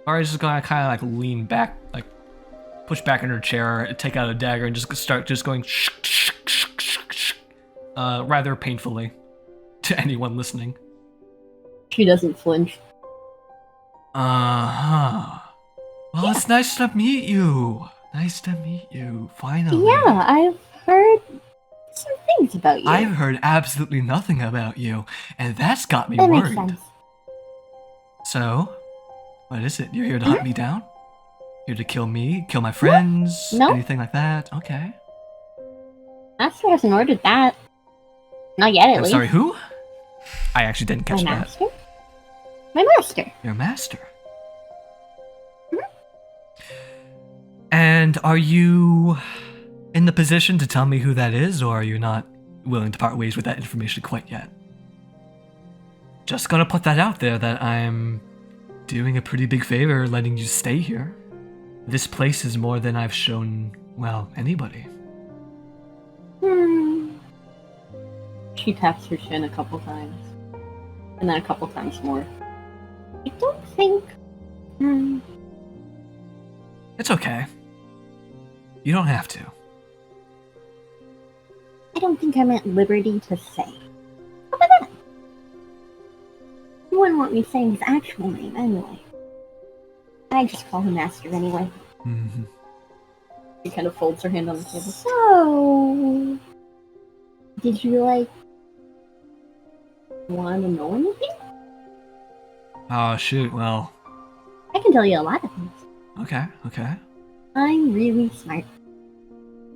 Or is just gonna kind of like lean back, like push back in her chair, take out a dagger, and just start going rather painfully to anyone listening. She doesn't flinch. Well, Yeah. It's nice to meet you. Nice to meet you. Finally. Yeah, I've heard some things about you. I've heard absolutely nothing about you, and that's got me That worried. makes sense. So, what is it? You're here to hunt me down? Here to kill me? Kill my friends? No. Anything like that? Okay. Master hasn't ordered that. Not yet, at I'm least. sorry, who? I actually didn't catch My that. master? My master. Your master. And are you in the position to tell me who that is, or are you not willing to part ways with that information quite yet? Just gonna put that out there that I'm doing a pretty big favor letting you stay here. This place is more than I've shown, well, anybody. She taps her chin a couple times. And then a couple times more. I don't think... It's okay. You don't have to. I don't think I'm at liberty to say. How about that? You wouldn't want me saying his actual name anyway. I just call him Master anyway. Mm-hmm. She kind of folds her hand on the table. So... Did you, want to know anything? Oh, shoot, well... I can tell you a lot of things. Okay. I'm really smart.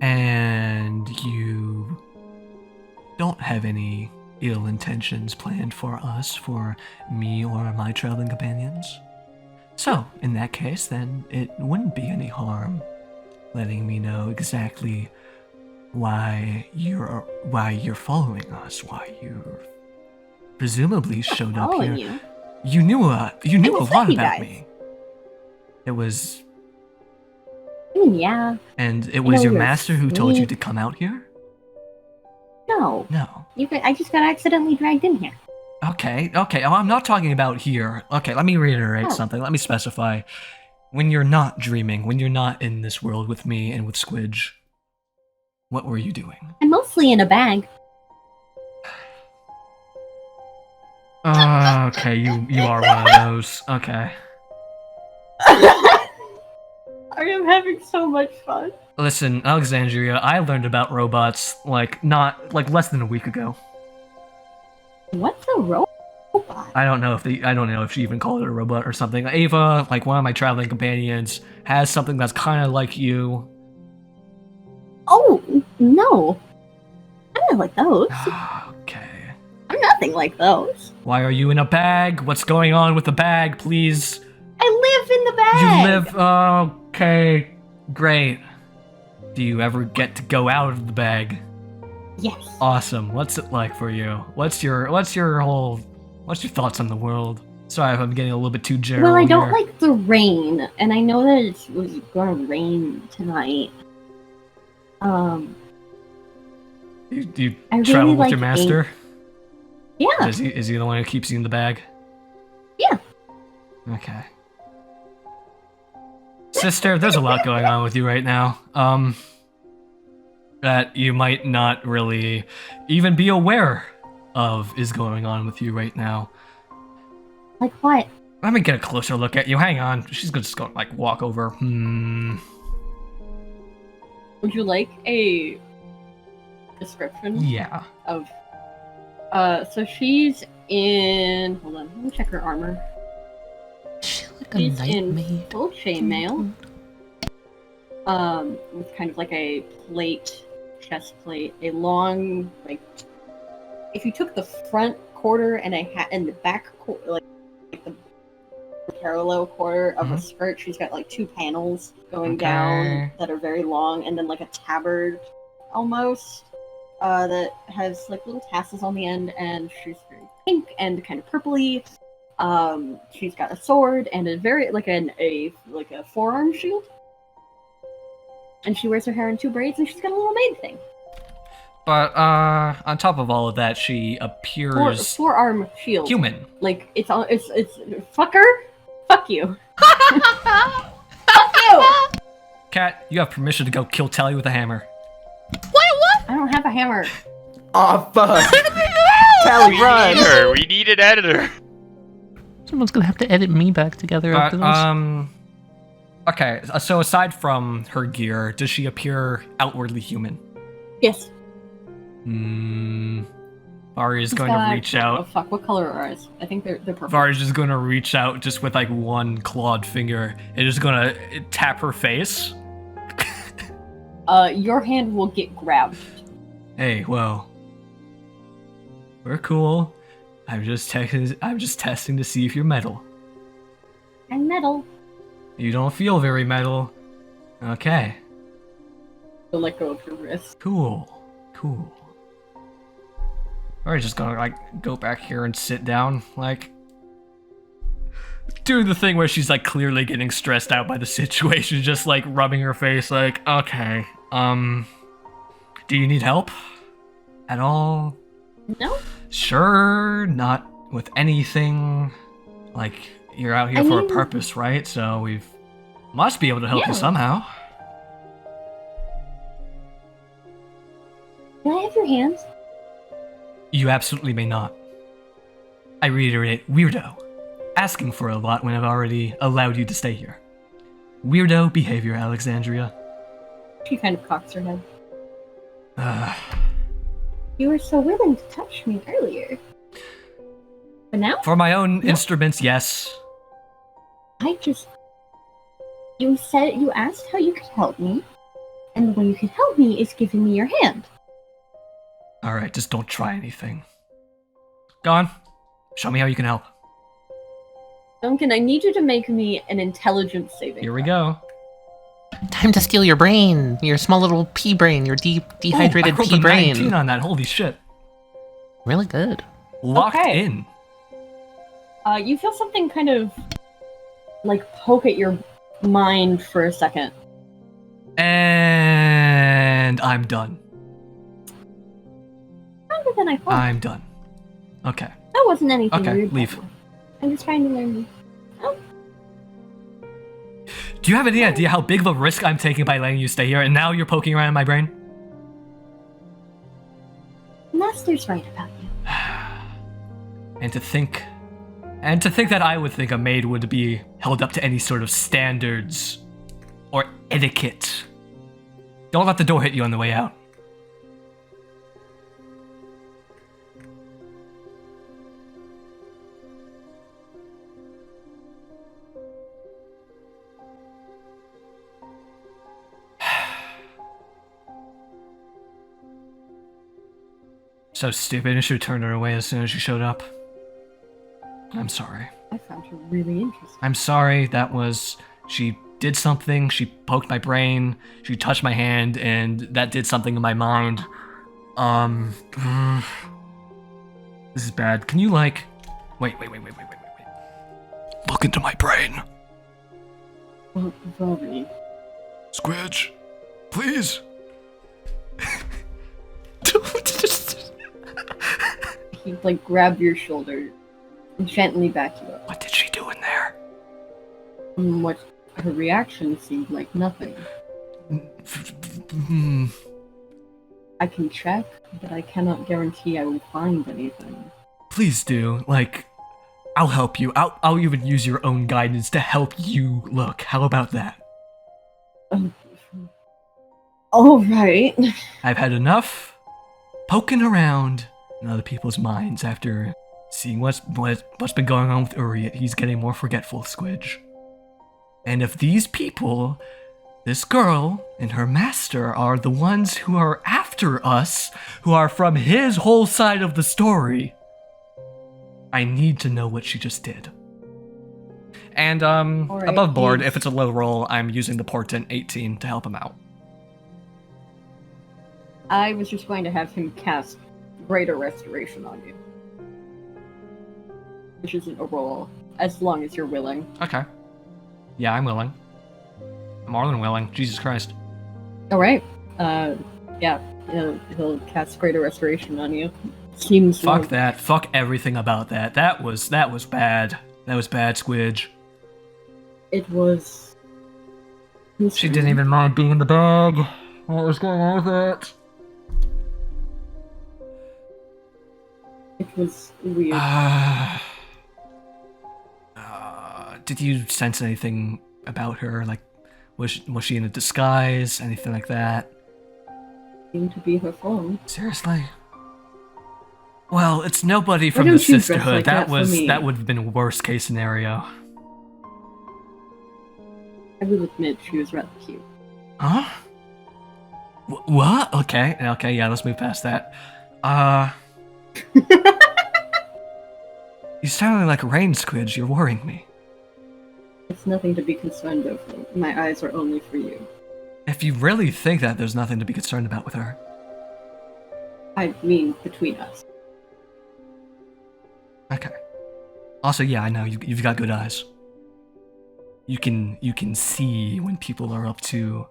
And you don't have any ill intentions planned for us, for me or my traveling companions? So, in that case, then it wouldn't be any harm letting me know exactly why you're following us, why you presumably showed up Following here. you? You knew a lot you about guys. me. It was, I mean, yeah. and it was your you're master who told you sweet. to come out here? No. No. I just got accidentally dragged in here. Okay. Oh, I'm not talking about here. Okay, let me reiterate Oh. something. Let me specify. When you're not dreaming, when you're not in this world with me and with Squidge, what were you doing? I'm mostly in a bag. Okay, you are one of those. Okay. I am having so much fun. Listen, Alexandria, I learned about robots less than a week ago. What's a robot? I don't know if she even called it a robot or something. Ava, one of my traveling companions, has something that's kind of like you. Oh, no. I'm not like those. Okay. I'm nothing like those. Why are you in a bag? What's going on with the bag, please? I live in the bag. You live. Okay, great. Do you ever get to go out of the bag? Yes. Awesome. What's it like for you? What's your thoughts on the world? Sorry if I'm getting a little bit too general. Well, I don't here. like the rain, and I know that it was gonna rain tonight. You I really travel with like your master? Yeah. Is he the one who keeps you in the bag? Yeah. Okay. Sister, there's a lot going on with you right now. That you might not really even be aware of is going on with you right now. Like what? Let me get a closer look at you. Hang on. She's just gonna walk over. Would you like a description Yeah. of... so she's in... Hold on, let me check her armor. She's like a She's night in maid. full chainmail. With kind of like a plate, chest plate, a long, if you took the front quarter and the back quarter, the parallel quarter of a skirt, she's got 2 panels going down that are very long, and then a tabard almost that has little tassels on the end, and she's very pink and kind of purpley. She's got a sword and a very a forearm shield. And she wears her hair in 2 braids, and she's got a little maid thing. But on top of all of that, she appears Forearm shield. human. It's fucker. Fuck you. Fuck you. Cat, you have permission to go kill Tali with a hammer. I don't have a hammer. Oh fuck! Tali, run! Editor, we need an editor. Someone's gonna have to edit me back together after this. Okay, so aside from her gear, does she appear outwardly human? Yes. Varry is He's going to got- reach Oh out. fuck! What color are eyes? I think they're purple. Varry's just going to reach out just with like one clawed finger and just going to tap her face. Your hand will get grabbed. Hey, well, we're cool. I'm just testing to see if you're metal. I'm metal. You don't feel very metal. Okay. So let go of your wrist. Cool. Alright, just gonna like go back here and sit down, like doing the thing where she's like clearly getting stressed out by the situation, just like rubbing her face like, okay, do you need help at all? No. Sure, not with anything. Like, you're out here I for a mean- purpose, right? So we must be able to help Yeah. you somehow. Can I have your hands? You absolutely may not. I reiterate, weirdo. Asking for a lot when I've already allowed you to stay here. Weirdo behavior, Alexandria. She kind of cocks her head. You were so willing to touch me earlier. But now, For my own No. instruments, yes. You asked how you could help me, and the way you could help me is giving me your hand. Alright, just don't try anything. Go on. Show me how you can help. Duncan, I need you to make me an intelligence saving. Here we go. Time to steal your brain, your small little pea brain, your dehydrated I rolled pea a brain. 19 on that, holy shit. Really good. Locked Okay. in. You feel something kind of like poke at your mind for a second. And I'm done. Stronger than I thought. I'm done. Okay. That wasn't anything Okay, weird. leave. I'm just trying to learn. Do you have any idea how big of a risk I'm taking by letting you stay here, and now you're poking around in my brain? Master's right about you. And to think that I would think a maid would be held up to any sort of standards or etiquette. Don't let the door hit you on the way out. So stupid, I should have turned her away as soon as she showed up. I'm sorry. I found her really interesting. I'm sorry, she did something, she poked my brain, she touched my hand, and that did something in my mind. This is bad. Can you wait. Look into my brain. Varry. Squidge, please. He grab your shoulder and gently back you up. What did she do in there? And what her reaction seemed like nothing. I can check, but I cannot guarantee I will find anything. Please do. I'll help you. I'll even use your own guidance to help you look. How about that? All right. I've had enough poking around in other people's minds after seeing what's been going on with Uryte. He's getting more forgetful, Squidge. And if these people, this girl and her master, are the ones who are after us, who are from his whole side of the story, I need to know what she just did. And Alright, above board, he's- if it's a low roll, I'm using the portent 18 to help him out. I was just going to have him cast Greater Restoration on you. Which isn't a roll, as long as you're willing. Okay. Yeah, I'm willing. I'm more than willing. Jesus Christ. Alright. Yeah, he'll cast Greater Restoration on you. Seems Fuck like that. Fuck everything about that. That was bad. That was bad, Squidge. it was... She didn't even mind being in the bag. What was going on with it? It was weird. Did you sense anything about her? Was she in a disguise? Anything like that? Seemed to be her phone. Seriously? Well, it's nobody Why from the don't you dress Sisterhood. like that for me? That would have been worst case scenario. I will admit she was rather cute. Huh? What? Okay, yeah, let's move past that. You sound like Reine, Squidge. You're worrying me. It's nothing to be concerned over. My eyes are only for you. If you really think that, there's nothing to be concerned about with her. I mean, between us. Okay. Also, yeah, I know you've got good eyes. You can see when people are up to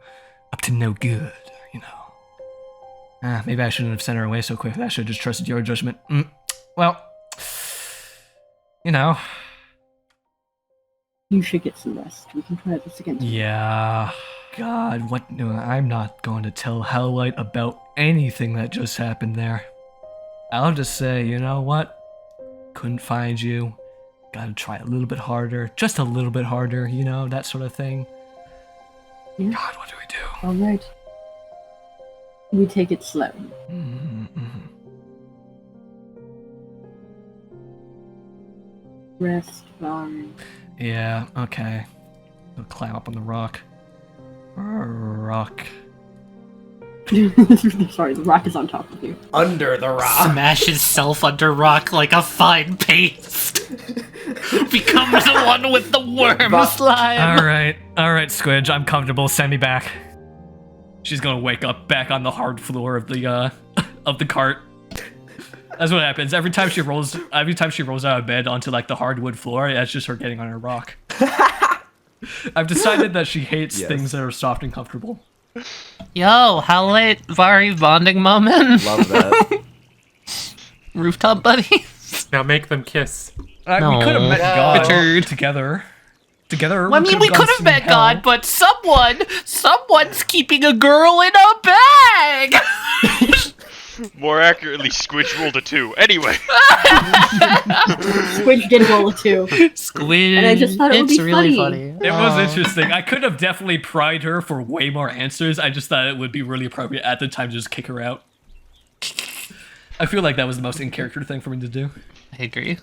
no good, you know. Maybe I shouldn't have sent her away so quickly. I should have just trusted your judgment. Well, you know. You should get some rest. We can try this again. Yeah. God, what? No, I'm not going to tell Howlite about anything that just happened there. I'll just say, you know what? Couldn't find you. Gotta try a little bit harder. Just a little bit harder, you know, that sort of thing. Yeah. God, what do we do? Alright. We take it slow. Rest, Varry. Yeah, okay. I'll climb up on the rock. Rock. Sorry, the rock is on top of you. Under the rock. Smash himself under rock like a fine paste. Becomes the one with the worm slime. Alright, Squidge, I'm comfortable. Send me back. She's gonna wake up back on the hard floor of the cart. That's what happens. Every time she rolls out of bed onto like the hardwood floor, that's just her getting on her rock. I've decided that she hates things that are soft and comfortable. Yo, Howlite Varry bonding moment. Love that. Rooftop buddies. Now make them kiss. We could have met God Richard. together. I mean, we could have met God, but someone's keeping a girl in a bag. More accurately, Squidge rolled a 2. Anyway. Squidge did roll a 2. Squid. And I just thought it would it's be really funny. It was interesting. I could have definitely pried her for way more answers. I just thought it would be really appropriate at the time to just kick her out. I feel like that was the most in-character thing for me to do. I agree.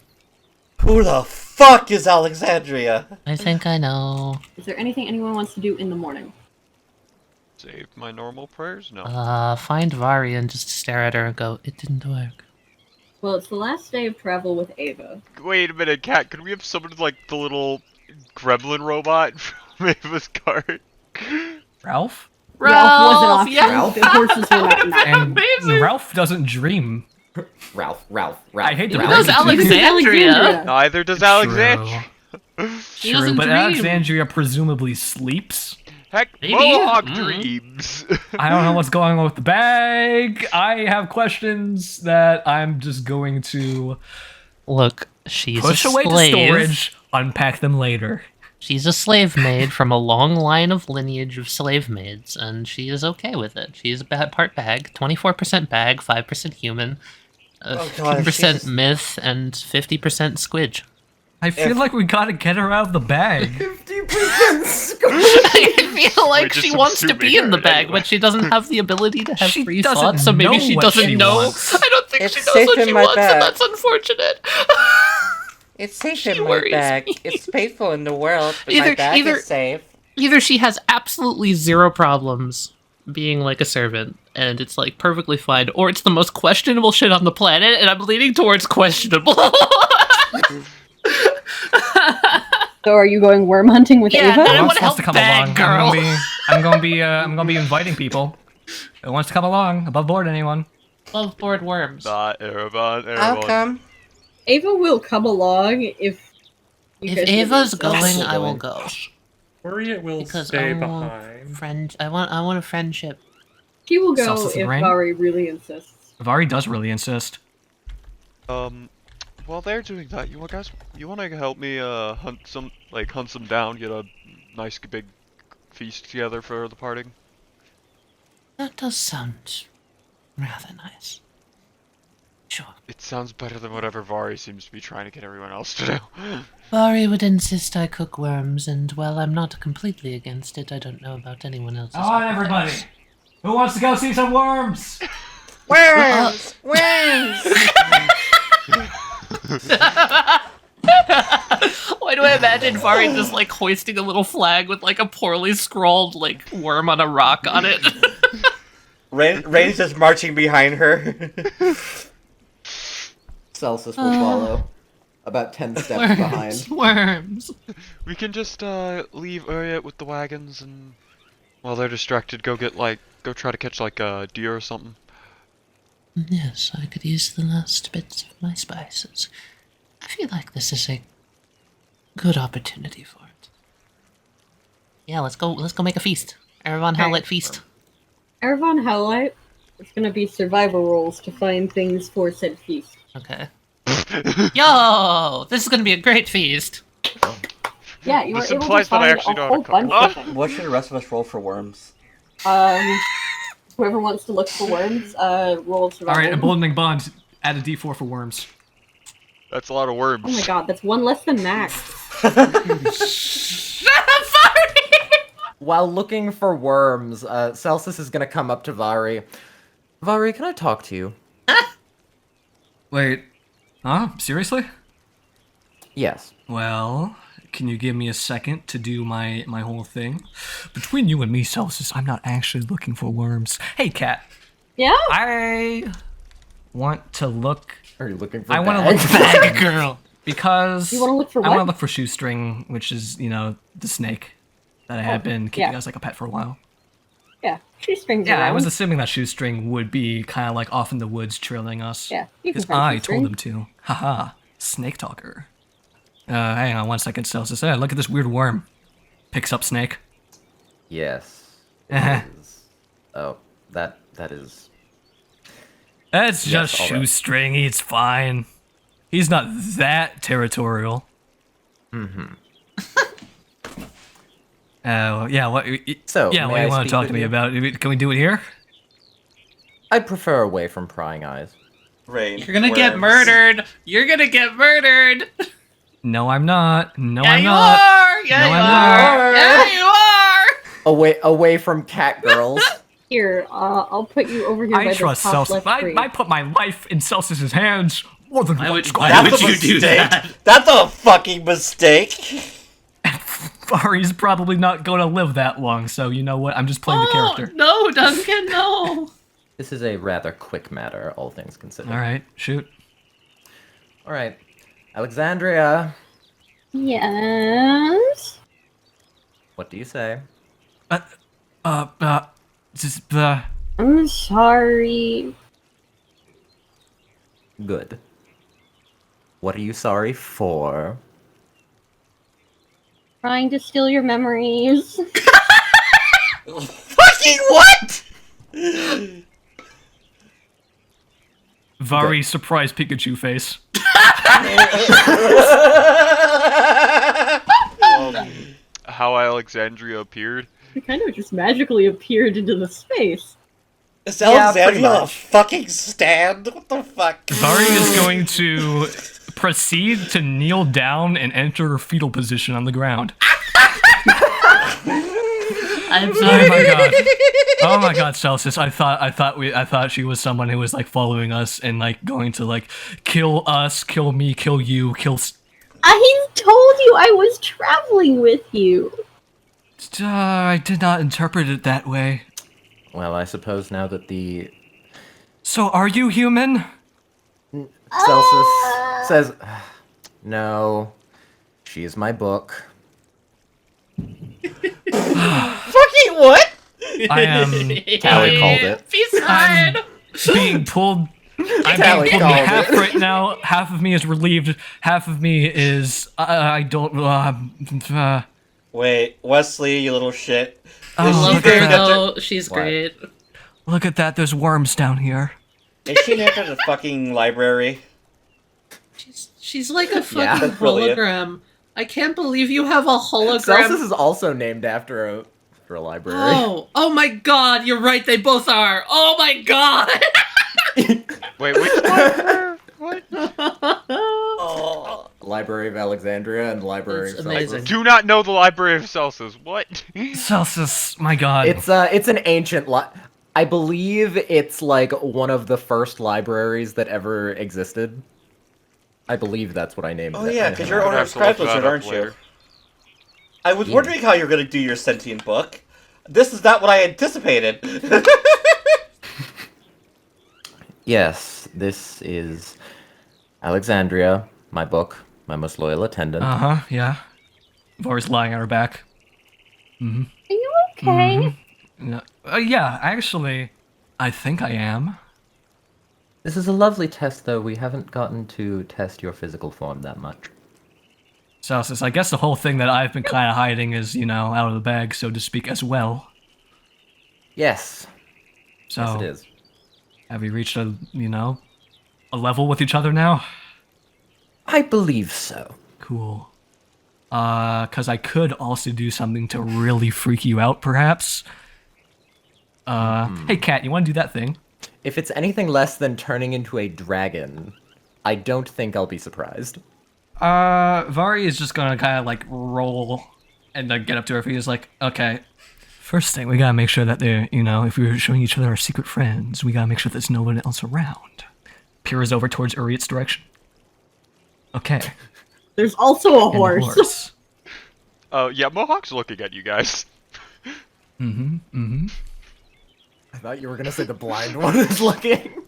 Who the fuck is Alexandria? I think I know. Is there anything anyone wants to do in the morning? Save my normal prayers? No. Find Varry and just stare at her and go, it didn't work. Well, it's the last day of travel with Ava. Wait a minute, Kat. Could we have summoned like the little gremlin robot from Ava's cart? Ralph? Ralph wasn't yeah. optional. The horses were not enough. And Amazing. Ralph doesn't dream. Ralph. I hate to Neither break does it to you. Alexandria. Neither does Alexandria. She True, doesn't but dream. Alexandria presumably sleeps. Heck, Maybe. Mohawk Mhm. dreams. I don't know what's going on with the bag. I have questions that I'm just going to Look, she's push a away to slave. storage, unpack them later. She's a slave maid from a long line of lineage of slave maids, and she is okay with it. She is a part bag, 24% bag, 5% human, Oh, God, 15% Jesus. myth, and 50% squidge. I feel like we gotta get her out of the bag. 50% I feel like We're just she wants to be subsuming in the her bag, anyway. but she doesn't have the ability to have She free doesn't thought, so maybe know she what doesn't she know. wants. I don't think It's she knows safe what in she my wants, bag. and that's unfortunate. It's safe She in my worries bag. me. It's painful in the world, but Either- my bag either- is safe. Either she has absolutely zero problems being like a servant, and it's like perfectly fine, or it's the most questionable shit on the planet, and I'm leaning towards questionable. So are you going worm hunting with Yeah, Ava? I Who wanna wants to help come bag along? girl. I'm gonna be inviting people. Who wants to come along? Above board, anyone? Love board worms. Not Erevan. I'll come. Ava will come along if. you If guys Ava's give going, yourself- I will go. Worry it will Because stay I want behind. I want a friendship. She will go Celsus and if Reine? Varry really insists. Varry does really insist. While they're doing that, you guys, you want to help me hunt some down, get a nice big feast together for the parting? That does sound rather nice. Sure. It sounds better than whatever Varry seems to be trying to get everyone else to do. Varry would insist I cook worms, and while I'm not completely against it, I don't know about anyone else's. Come on, everybody. Who wants to go see some worms? Worms! Worms! Why do I imagine Varry just like hoisting a little flag with like a poorly scrawled like worm on a rock on it? Raine's just marching behind her. Celsus will follow. About 10 steps behind. Worms. We can just leave Uryte with the wagons, and while they're distracted, go try to catch like a deer or something. Yes, I could use the last bits of my spices. I feel like this is a good opportunity for it. Yeah, let's go make a feast. Erevan Howlite feast. Erevan Howlite, it's gonna be survival rolls to find things for said feast. Okay. Yo, this is gonna be a great feast. Yeah, you were This able to implies that I find actually a know how whole to cook. bunch of things. What should the rest of us roll for worms? Whoever wants to look for worms, roll survival. All right, emboldening bond. Add a D4 for worms. That's a lot of worms. Oh my god, that's one less than Max. While looking for worms, Celsus is gonna come up to Varry. Varry, can I talk to you? Wait. Huh? Seriously? Yes. Well, can you give me a second to do my whole thing? Between you and me, Celsus, I'm not actually looking for worms. Hey, Cat. Yeah? I want to look... Are you looking for I want to bags? look for bag girl. Because... You wanna look for I want to what? look for shoestring, which is, you know, the snake that I had been keeping yeah. as like a pet for a while. Yeah, shoestrings Yeah, around. I was assuming that shoestring would be kind of like off in the woods trailing us. Yeah, you can Because find I shoestring. told him to. Haha, snake talker. Hang on 1 second, Celsus. Hey, look at this weird worm. Picks up snake. Yes. Uh-huh. It is. Oh, that is... That's Yes, just all right. shoestring. He's fine. He's not that territorial. Mm-hmm. Yeah, what... So, yeah, may what do you I want to speak talk with to me you? about? Can we do it here? I'd prefer away from prying eyes. Raine. You're gonna get murdered. You're gonna get murdered. No, I'm not. No, Yeah, I'm you not. are. Yeah, No, you I'm are. not. Yeah, you are. Away from cat girls. Here, I'll put you over here by I the trust top Celsus. left tree. I put my life in Celsus's hands more than Why would That's a you do mistake. that? That's a fucking mistake. Varry's probably not going to live that long, so you know what? I'm just playing the character. No, Duncan, no. This is a rather quick matter, all things considered. All right, shoot. All right. Alexandria, Yes? what do you say? Just, I'm sorry. Good. What are you sorry for? Trying to steal your memories. Fucking what? Varry surprise Pikachu face. How Alexandria appeared. You kind of just magically appeared into the space. Is Yeah, pretty Alexandria a much. fucking stand? What the fuck? Varry is going to proceed to kneel down and enter fetal position on the ground. I'm Oh sorry. my god. Oh my god, Celsus. I thought she was someone who was like following us and like going to like kill us, kill me, kill you, I told you I was traveling with you. I did not interpret it that way. Well, I suppose now that the So are you human? Celsus says, no, she is my book. Fucking what? I am Tali called it. Be sad. being pulled. I'm Tali being pulled in called half it. right now. Half of me is relieved. Half of me is I don't. Wait, Westley, you little shit. Oh, Is she look there at that though. She's What? great. Look at that. There's worms down here. Is she named after the fucking library? She's like a fucking Yeah, that's brilliant. hologram. I can't believe you have a hologram. Celsus is also named after a library. Oh my god, you're right, they both are. Oh my god. Wait, which one? What? Oh. Library of Alexandria and Library That's of amazing. Celsus. Do not know the Library of Celsus. What? Celsus, my god. It's an ancient I believe it's like one of the first libraries that ever existed. I believe that's what I named it. Oh yeah, because you're I'd owner have of to look Scribe that Wizard, up aren't you? later. I was Yeah. wondering how you're going to do your sentient book. This is not what I anticipated. Yes, this is Alexandria, my book, my most loyal attendant. Yeah. Var's lying on her back. Are you okay? No. Yeah, actually, I think I am. This is a lovely test, though. We haven't gotten to test your physical form that much. Celsus, I guess the whole thing that I've been kind of hiding is, out of the bag, so to speak, as well. Yes. So, Yes, it is. have we reached a level with each other now? I believe so. Cool. Because I could also do something to really freak you out, perhaps. Hey, Cat, you want to do that thing? If it's anything less than turning into a dragon, I don't think I'll be surprised. Varry is just gonna kind of like roll and then get up to her feet. Is like, okay, first thing we gotta make sure that they're, if we're showing each other our secret friends, we gotta make sure there's no one else around. Peers over towards Uryte's direction. Okay. There's also a And the horse. Oh, yeah, Mohawk's looking at you guys. Mm-hmm. I thought you were gonna say the blind one is looking.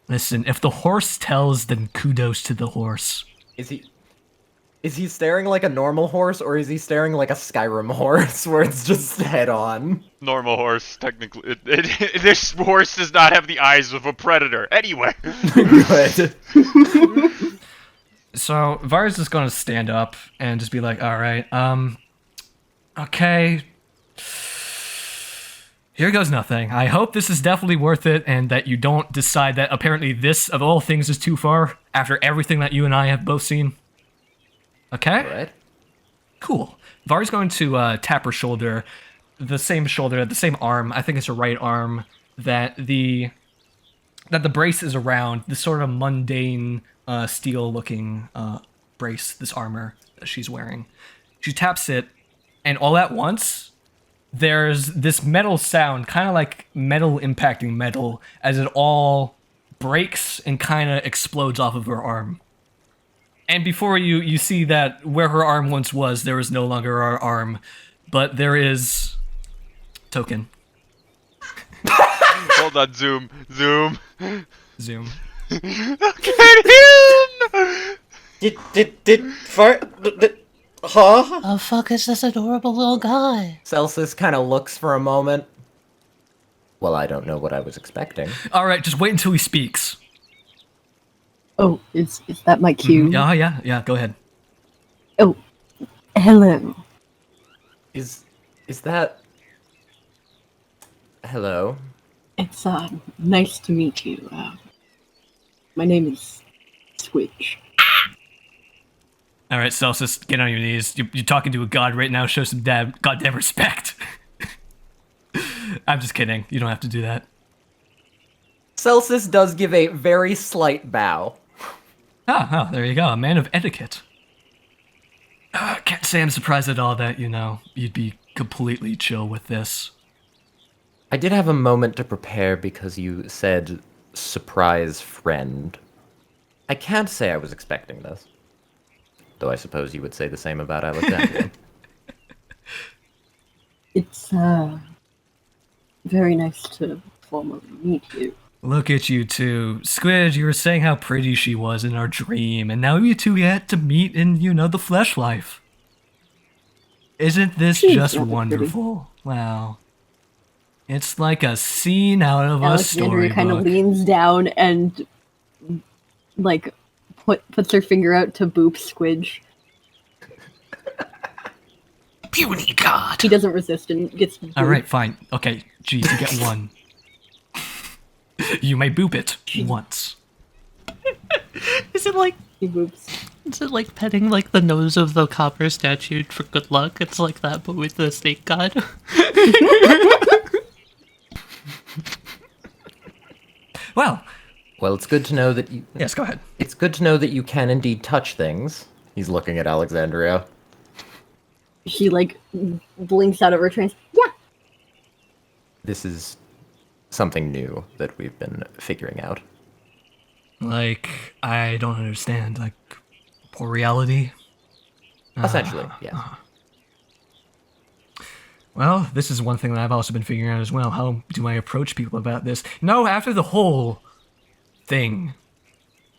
Listen, if the horse tells, then kudos to the horse. Is he staring like a normal horse, or is he staring like a Skyrim horse, where it's just head on? Normal horse, technically. This horse does not have the eyes of a predator. Anyway. Good. So Var's just gonna stand up and just be like, all right, okay. Here goes nothing. I hope this is definitely worth it, and that you don't decide that apparently this, of all things, is too far after everything that you and I have both seen. Okay? Alright. Cool. Var's going to tap her shoulder, the same arm, I think it's her right arm, that the brace is around, this sort of mundane, steel-looking brace, this armor that she's wearing. She taps it, and all at once, there's this metal sound, kind of like metal impacting metal, as it all breaks and kind of explodes off of her arm. And before you see that where her arm once was, there is no longer her arm, but there is token. Hold on, zoom. Zoom. Look at him! Huh? Oh fuck is this adorable little guy? Celsus kind of looks for a moment. Well, I don't know what I was expecting. All right, just wait until he speaks. Oh, is that my cue? Yeah, go ahead. Oh, hello. Is that... Hello? It's nice to meet you. My name is Squidge. All right, Celsus, get on your knees. You're talking to a god right now. Show some goddamn respect. I'm just kidding. You don't have to do that. Celsus does give a very slight bow. Oh, there you go. A man of etiquette. Can't say I'm surprised at all that, you'd be completely chill with this. I did have a moment to prepare because you said surprise friend. I can't say I was expecting this. Though I suppose you would say the same about Alexandria. It's very nice to formally meet you. Look at you two. Squid, you were saying how pretty she was in our dream, and now you two get to meet in, the flesh life. Isn't this She's just rather wonderful? Wow. It's like a scene out of a Alexandria kind of storybook. leans down and puts her finger out to boop Squidge. Puny god. He doesn't resist and gets booped. All right, fine. Okay, geez, you get one. You may boop it once. Is it like He boops. petting like the nose of the copper statue for good luck? It's like that, but with the snake god. Well, Well, it's good to know that you... yes, go ahead. It's good to know that you can indeed touch things. He's looking at Alexandria. She blinks out of her trance. Yeah. This is something new that we've been figuring out. Like, I don't understand. Like, poor reality? Essentially, yes. Well, this is one thing that I've also been figuring out as well. How do I approach people about this? No, after the whole thing,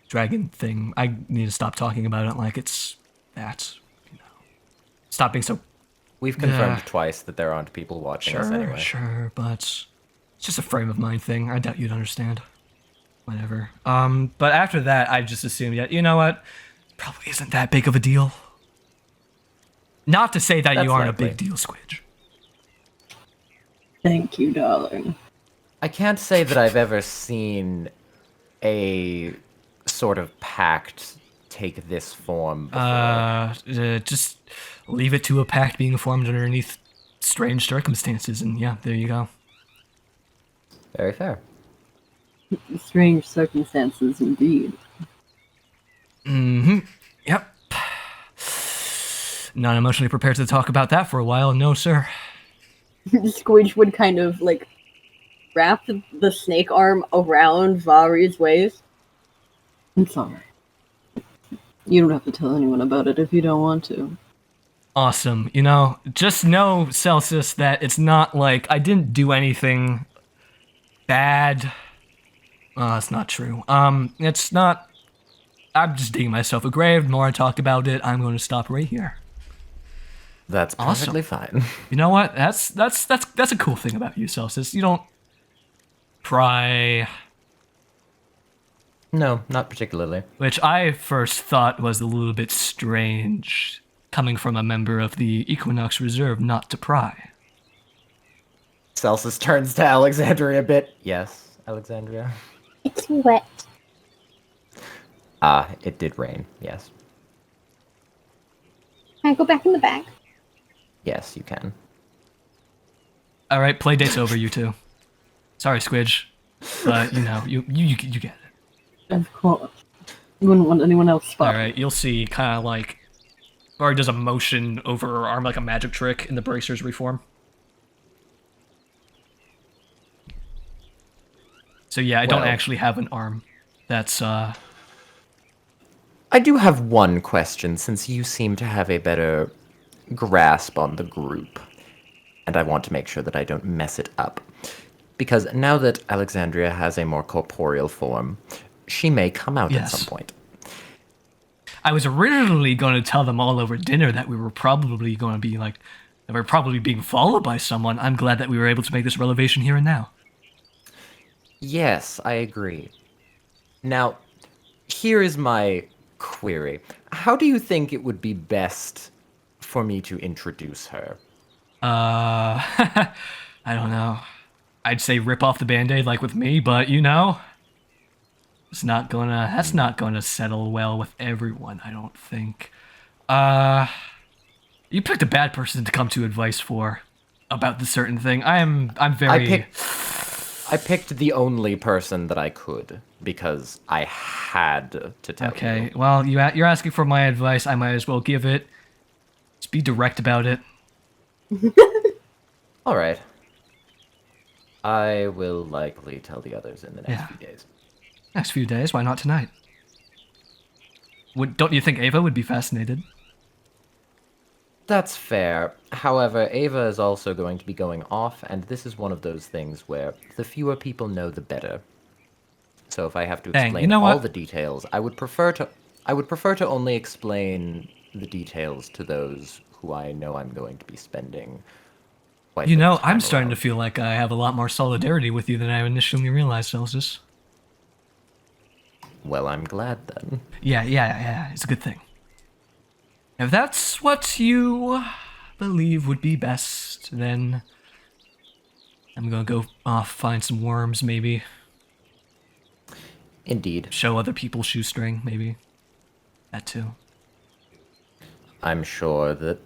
dragon thing, I need to stop talking about it like it's that. Stop being so... We've confirmed twice that there aren't people watching us anyway. Sure, but it's just a frame of mind thing. I doubt you'd understand. Whatever. But after that, I just assumed, yeah, you know what? Probably isn't that big of a deal. Not to say that That's you aren't likely. a big deal, Squidge. Thank you, darling. I can't say that I've ever seen a sort of pact take this form before. Just leave it to a pact being formed underneath strange circumstances, and yeah, there you go. Very fair. Strange circumstances, indeed. Yep. Not emotionally prepared to talk about that for a while, no, sir. Squidge would kind of, like, wrap the snake arm around Varry's waist. It's alright. You don't have to tell anyone about it if you don't want to. Awesome. You know, just know, Celsus, that it's not like I didn't do anything bad. That's not true. It's not... I'm just digging myself a grave. The more I talk about it, I'm going to stop right here. That's perfectly fine. You know what? That's a cool thing about you, Celsus. You don't pry... No, not particularly. Which I first thought was a little bit strange, coming from a member of the Equinox Reserve not to pry. Celsus turns to Alexandria a bit. Yes, Alexandria. It's wet. It did rain, yes. Can I go back in the bag? Yes, you can. Alright, play date's over, you two. Sorry, Squidge. But, you know, you get it. Of course. You wouldn't want anyone else spotted. Alright, you'll see kind of like... Varry does a motion over her arm like a magic trick in the bracers reform. So yeah, I don't actually have an arm. That's, I do have one question, since you seem to have a better grasp on the group. And I want to make sure that I don't mess it up. Because now that Alexandria has a more corporeal form, she may come out at some point. I was originally going to tell them all over dinner that we were probably going to be like, that we're probably being followed by someone. I'm glad that we were able to make this revelation here and now. Yes, I agree. Now, here is my query. How do you think it would be best for me to introduce her? I don't know. I'd say rip off the Band-Aid like with me, but you know, that's not gonna settle well with everyone, I don't think. You picked a bad person to come to advice for about this certain thing. I'm very... I picked the only person that I could, because I had to tell you. Okay, well, you're asking for my advice, I might as well give it. Just be direct about it. Alright. I will likely tell the others in the next few days. Next few days? Why not tonight? Don't you think Ava would be fascinated? That's fair. However, Ava is also going to be going off, and this is one of those things where the fewer people know, the better. So if I have to explain all the details, I would prefer to only explain the details to those who I know I'm going to be spending. You know, I'm starting to feel like I have a lot more solidarity with you than I initially realized, Celsus. Well, I'm glad then. Yeah, it's a good thing. If that's what you believe would be best, then I'm gonna go off, find some worms, maybe. Indeed. Show other people shoestring, maybe. That too. I'm sure that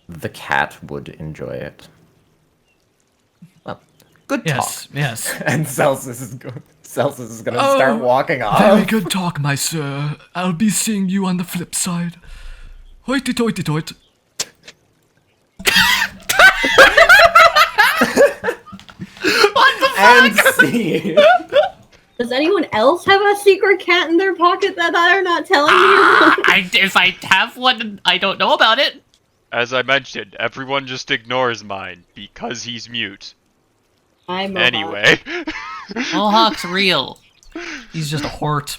the cat would enjoy it. Well, good talk. Yes. And Celsus is going to start walking off. Very good talk, my sir. I'll be seeing you on the flip side. Hoity-toity-toit. And see. Does anyone else have a secret cat in their pocket that they're not telling me? If I have one, I don't know about it. As I mentioned, everyone just ignores mine because he's mute. I'm Anyway. Mohawk's real. He's just a hort.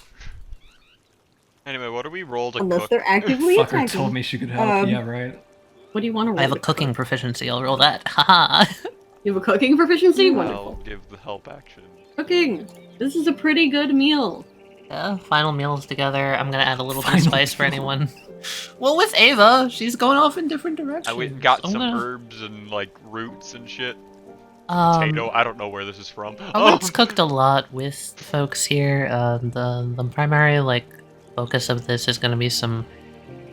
Anyway, what do we roll to Unless cook? they're actively Fucker attacking. told me she could help. Yeah, right. What do you want to roll? I have a to cooking cook? proficiency. I'll roll that. Haha. You have a cooking proficiency? I'll Wonderful. give the help action. Cooking. This is a pretty good meal. Yeah, final meals together. I'm gonna add a little bit of Final spice for meal. anyone. Well, with Ava, she's going off in different directions. I got I'm some gonna- herbs and like roots and shit. Um, Potato. I don't know where this is from. Howlite's cooked a lot with folks here. The primary focus of this is going to be some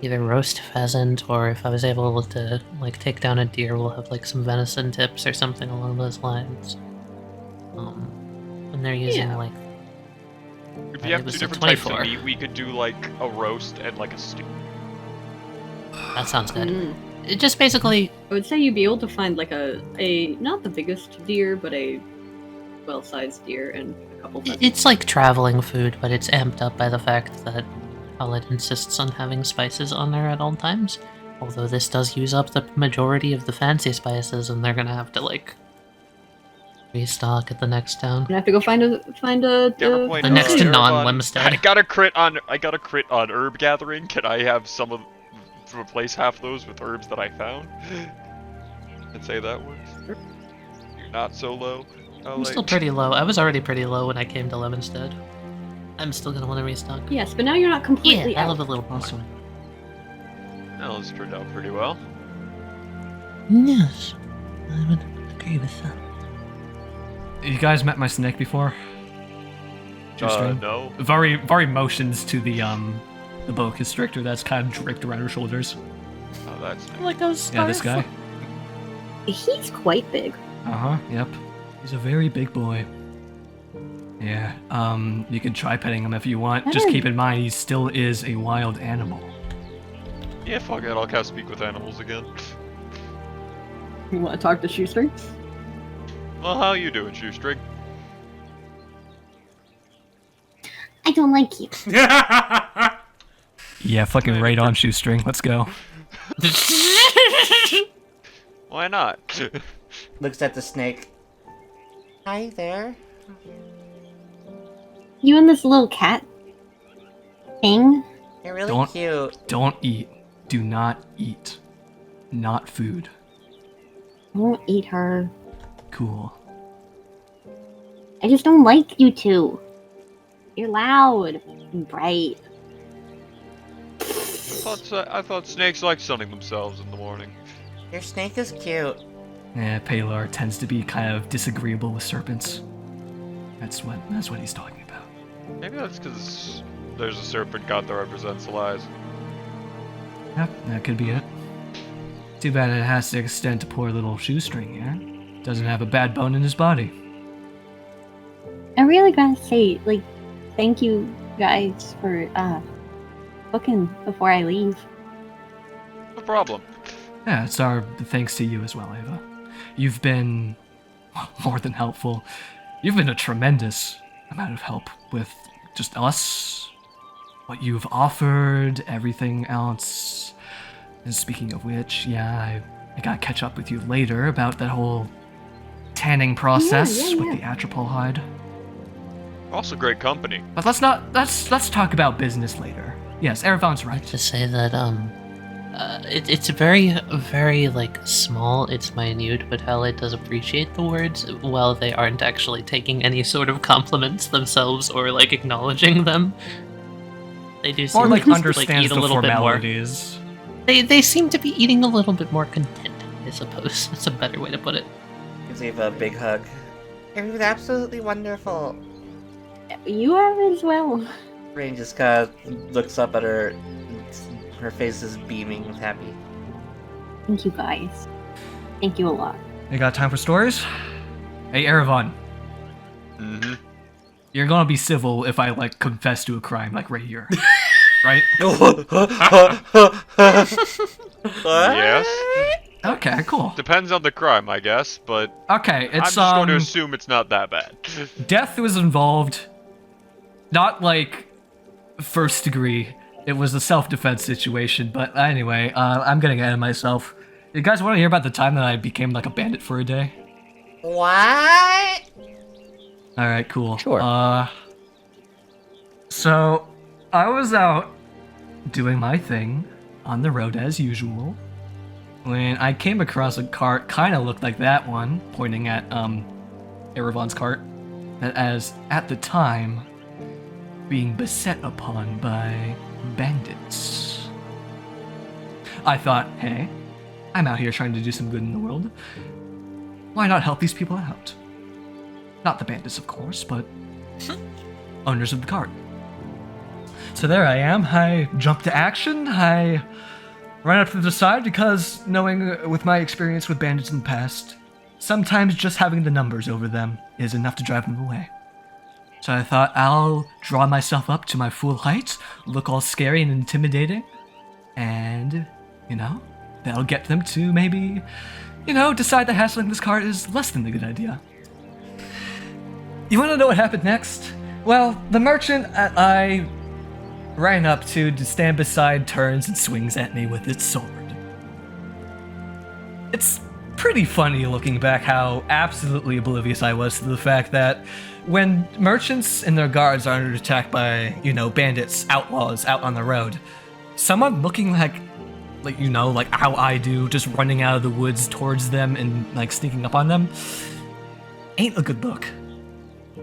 either roast pheasant, or if I was able to take down a deer, we'll have some venison tips or something along those lines. And they're using Yeah. If it you have was two a different types of 24. meat, we could do like a roast and like a stew. that sounds good. Mm. It just basically I would say you'd be able to find like a not the biggest deer, but a well-sized deer and a couple pheasants. it's like traveling food, but it's amped up by the fact that Howlite insists on having spices on there at all times. Although this does use up the majority of the fancy spices, and they're gonna have to restock at the next town. You have to go find a Counterpoint, The next to Erevan, non-Lemstead. I got a crit on herb gathering. Can I have some of replace half those with herbs that I found? And say that works. You're not so low. I'm still pretty low. I was already pretty low when I came to Lemstead. I'm still gonna want to restock. Yes, but now you're not completely Yeah, I out. love a little more. Awesome. Well, this turned out pretty well. Yes, I would agree with that. You guys met my snake before? Shoestring? No. Varry motions to the boa constrictor that's kind of draped around her shoulders. Oh, that's I like those. Yeah, this guy. He's quite big. Uh-huh, yep. He's a very big boy. Yeah, you can try petting him if you want. Just keep in mind he still is a wild animal. Yeah, fuck it. I'll cast Speak with Animals again. You want to talk to Shoestring? Well, how you doing, Shoestring? I don't like you. Yeah, fucking right on, Shoestring. Let's go. Why not? Looks at the snake. Hi there. You and this little cat thing. You're really Don't- cute. Don't eat. Do not eat. Not food. I won't eat her. Cool. I just don't like you two. You're loud and bright. I thought snakes like sunning themselves in the morning. Your snake is cute. Yeah, Palar tends to be kind of disagreeable with serpents. That's what he's talking about. Maybe that's because there's a serpent god that represents lies. Yep, that could be it. Too bad it has to extend to poor little Shoestring here. Doesn't have a bad bone in his body. I really gotta say, thank you guys for cooking before I leave. No problem. Yeah, it's our thanks to you as well, Ava. You've been more than helpful. You've been a tremendous amount of help with just us, what you've offered, everything else. And speaking of which, yeah, I gotta catch up with you later about that whole tanning process yeah. with the atropal hide. Also great company. But let's talk about business later. Yes, Erevan's right. To say that it's very small, it's minute, but Howlite does appreciate the words while they aren't actually taking any sort of compliments themselves or acknowledging them. They do seem Or to understands eat a the little bit more. formalities. They seem to be eating a little bit more content, I suppose. That's a better way to put it. Gives Eva a big hug. It was absolutely wonderful. You have as well. Reine just kind of looks up at her. Her face is beaming with happy. Thank you guys. Thank you a lot. You got time for stories? Hey, Erevan. Mm-hmm. You're gonna be civil if I confess to a crime right here, right? Yes. Okay, cool. Depends on the crime, I guess, but Okay, I'm it's just going to assume it's not that bad. death was involved. Not like first degree. It was a self-defense situation, but anyway, I'm getting ahead of myself. You guys want to hear about the time that I became like a bandit for a day? What? Sure. Alright, cool. So, I was out doing my thing on the road as usual when I came across a cart, kind of looked like that one, pointing at Erevan's cart, that as at the time being beset upon by bandits. I thought, hey, I'm out here trying to do some good in the world. Why not help these people out? Not the bandits, of course, but owners of the cart. So there I am. I jump to action. I run up to the side because, knowing with my experience with bandits in the past, sometimes just having the numbers over them is enough to drive them away. So I thought I'll draw myself up to my full height, look all scary and intimidating, and, that'll get them to maybe, decide that hassling this cart is less than a good idea. You want to know what happened next? Well, the merchant I ran up to stand beside turns and swings at me with its sword. It's pretty funny looking back how absolutely oblivious I was to the fact that when merchants and their guards are under attack by, bandits, outlaws out on the road, someone looking like how I do, just running out of the woods towards them and sneaking up on them, ain't a good look.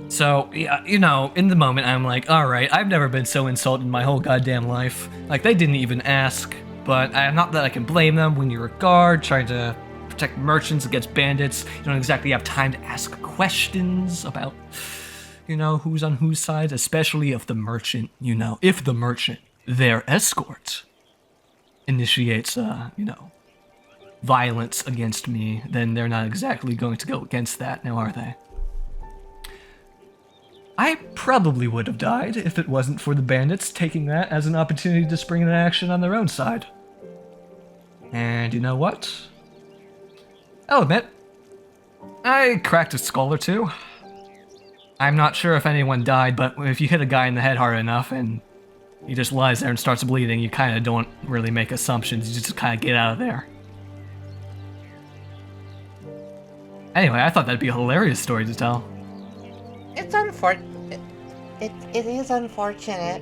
So, yeah, in the moment, I'm like, alright, I've never been so insulted in my whole goddamn life. They didn't even ask, but not that I can blame them. When you're a guard trying to protect merchants against bandits, you don't exactly have time to ask questions about, who's on whose side, especially if the merchant, their escort, initiates, violence against me, then they're not exactly going to go against that, now are they? I probably would have died if it wasn't for the bandits taking that as an opportunity to spring into action on their own side. And you know what? I'll admit, I cracked a skull or two. I'm not sure if anyone died, but if you hit a guy in the head hard enough and he just lies there and starts bleeding, you kind of don't really make assumptions, you just kind of get out of there. Anyway, I thought that'd be a hilarious story to tell. It's unfortunate. It is unfortunate.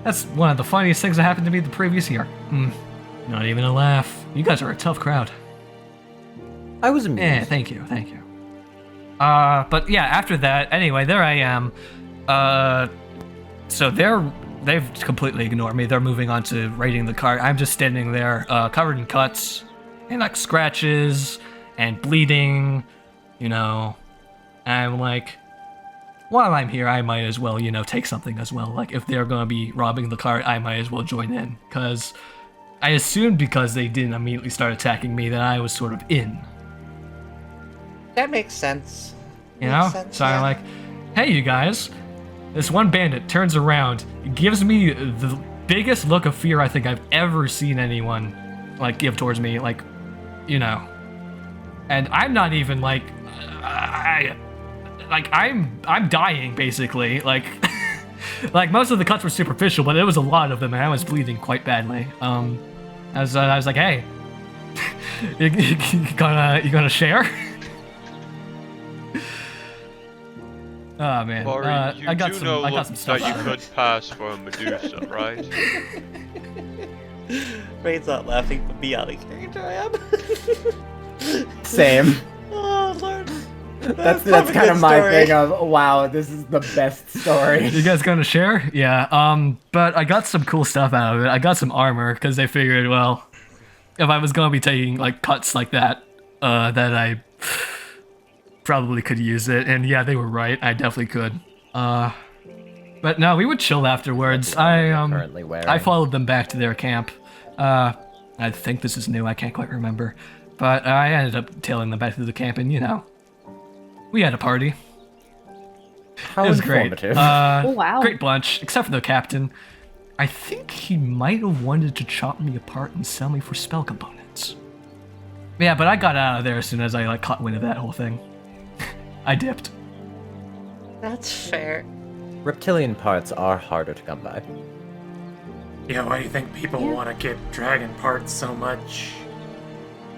That's one of the funniest things that happened to me the previous year. Not even a laugh. You guys are a tough crowd. I was amused. Yeah, thank you. But yeah, after that, anyway, there I am. So they've completely ignored me. They're moving on to raiding the cart. I'm just standing there, covered in cuts and scratches and bleeding, I'm like, while I'm here, I might as well, take something as well. If they're gonna be robbing the cart, I might as well join in. Because I assumed because they didn't immediately start attacking me that I was sort of in. That makes sense. So I'm like, hey, you guys. This one bandit turns around, gives me the biggest look of fear I think I've ever seen anyone, give towards me, And I'm not even, I'm dying, basically. Most of the cuts were superficial, but there was a lot of them, and I was bleeding quite badly. I was like, hey, you gonna share? Oh man, Varry, I got some stuff that you out of it. could pass for a Medusa, right? Raine's not laughing, but me out of character I am. Same. Oh lord. That's kind of my thing of, wow, this is the best story. You guys gonna share? Yeah, but I got some cool stuff out of it. I got some armor, because they figured, well, if I was gonna be taking, cuts like that, that I probably could use it, and yeah, they were right, I definitely could. But no, we would chill afterwards. I followed them back to their camp. I think this is new, I can't quite remember. But I ended up tailing them back to the camp, and we had a party. How it was informative. Great. Oh, wow. Great bunch, except for the captain. I think he might have wanted to chop me apart and sell me for spell components. Yeah, but I got out of there as soon as I like caught wind of that whole thing. I dipped. That's fair. Reptilian parts are harder to come by. Yeah, why do you think people want to get dragon parts so much?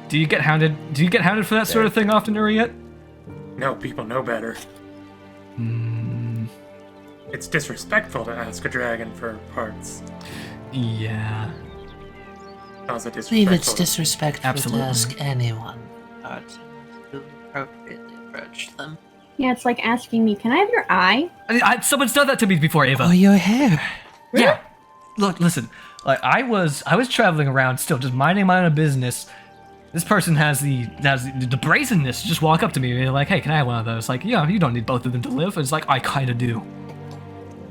Do you get hounded? Do you get hounded for that sort of thing often, Uryte? No, people know better. Hmm. It's disrespectful to ask a dragon for parts. Yeah. Also I believe it's disrespectful. disrespectful Absolutely. to ask anyone parts to appropriately approach them. Yeah, it's like asking me, can I have your eye? Someone's done that to me before, Ava. Or your hair. Yeah. Look, listen. Like I was traveling around, still just minding my own business. This person has the brazenness to just walk up to me and be like, "Hey, can I have one of those?" Like, yeah, you don't need both of them to live. It's like I kind of do.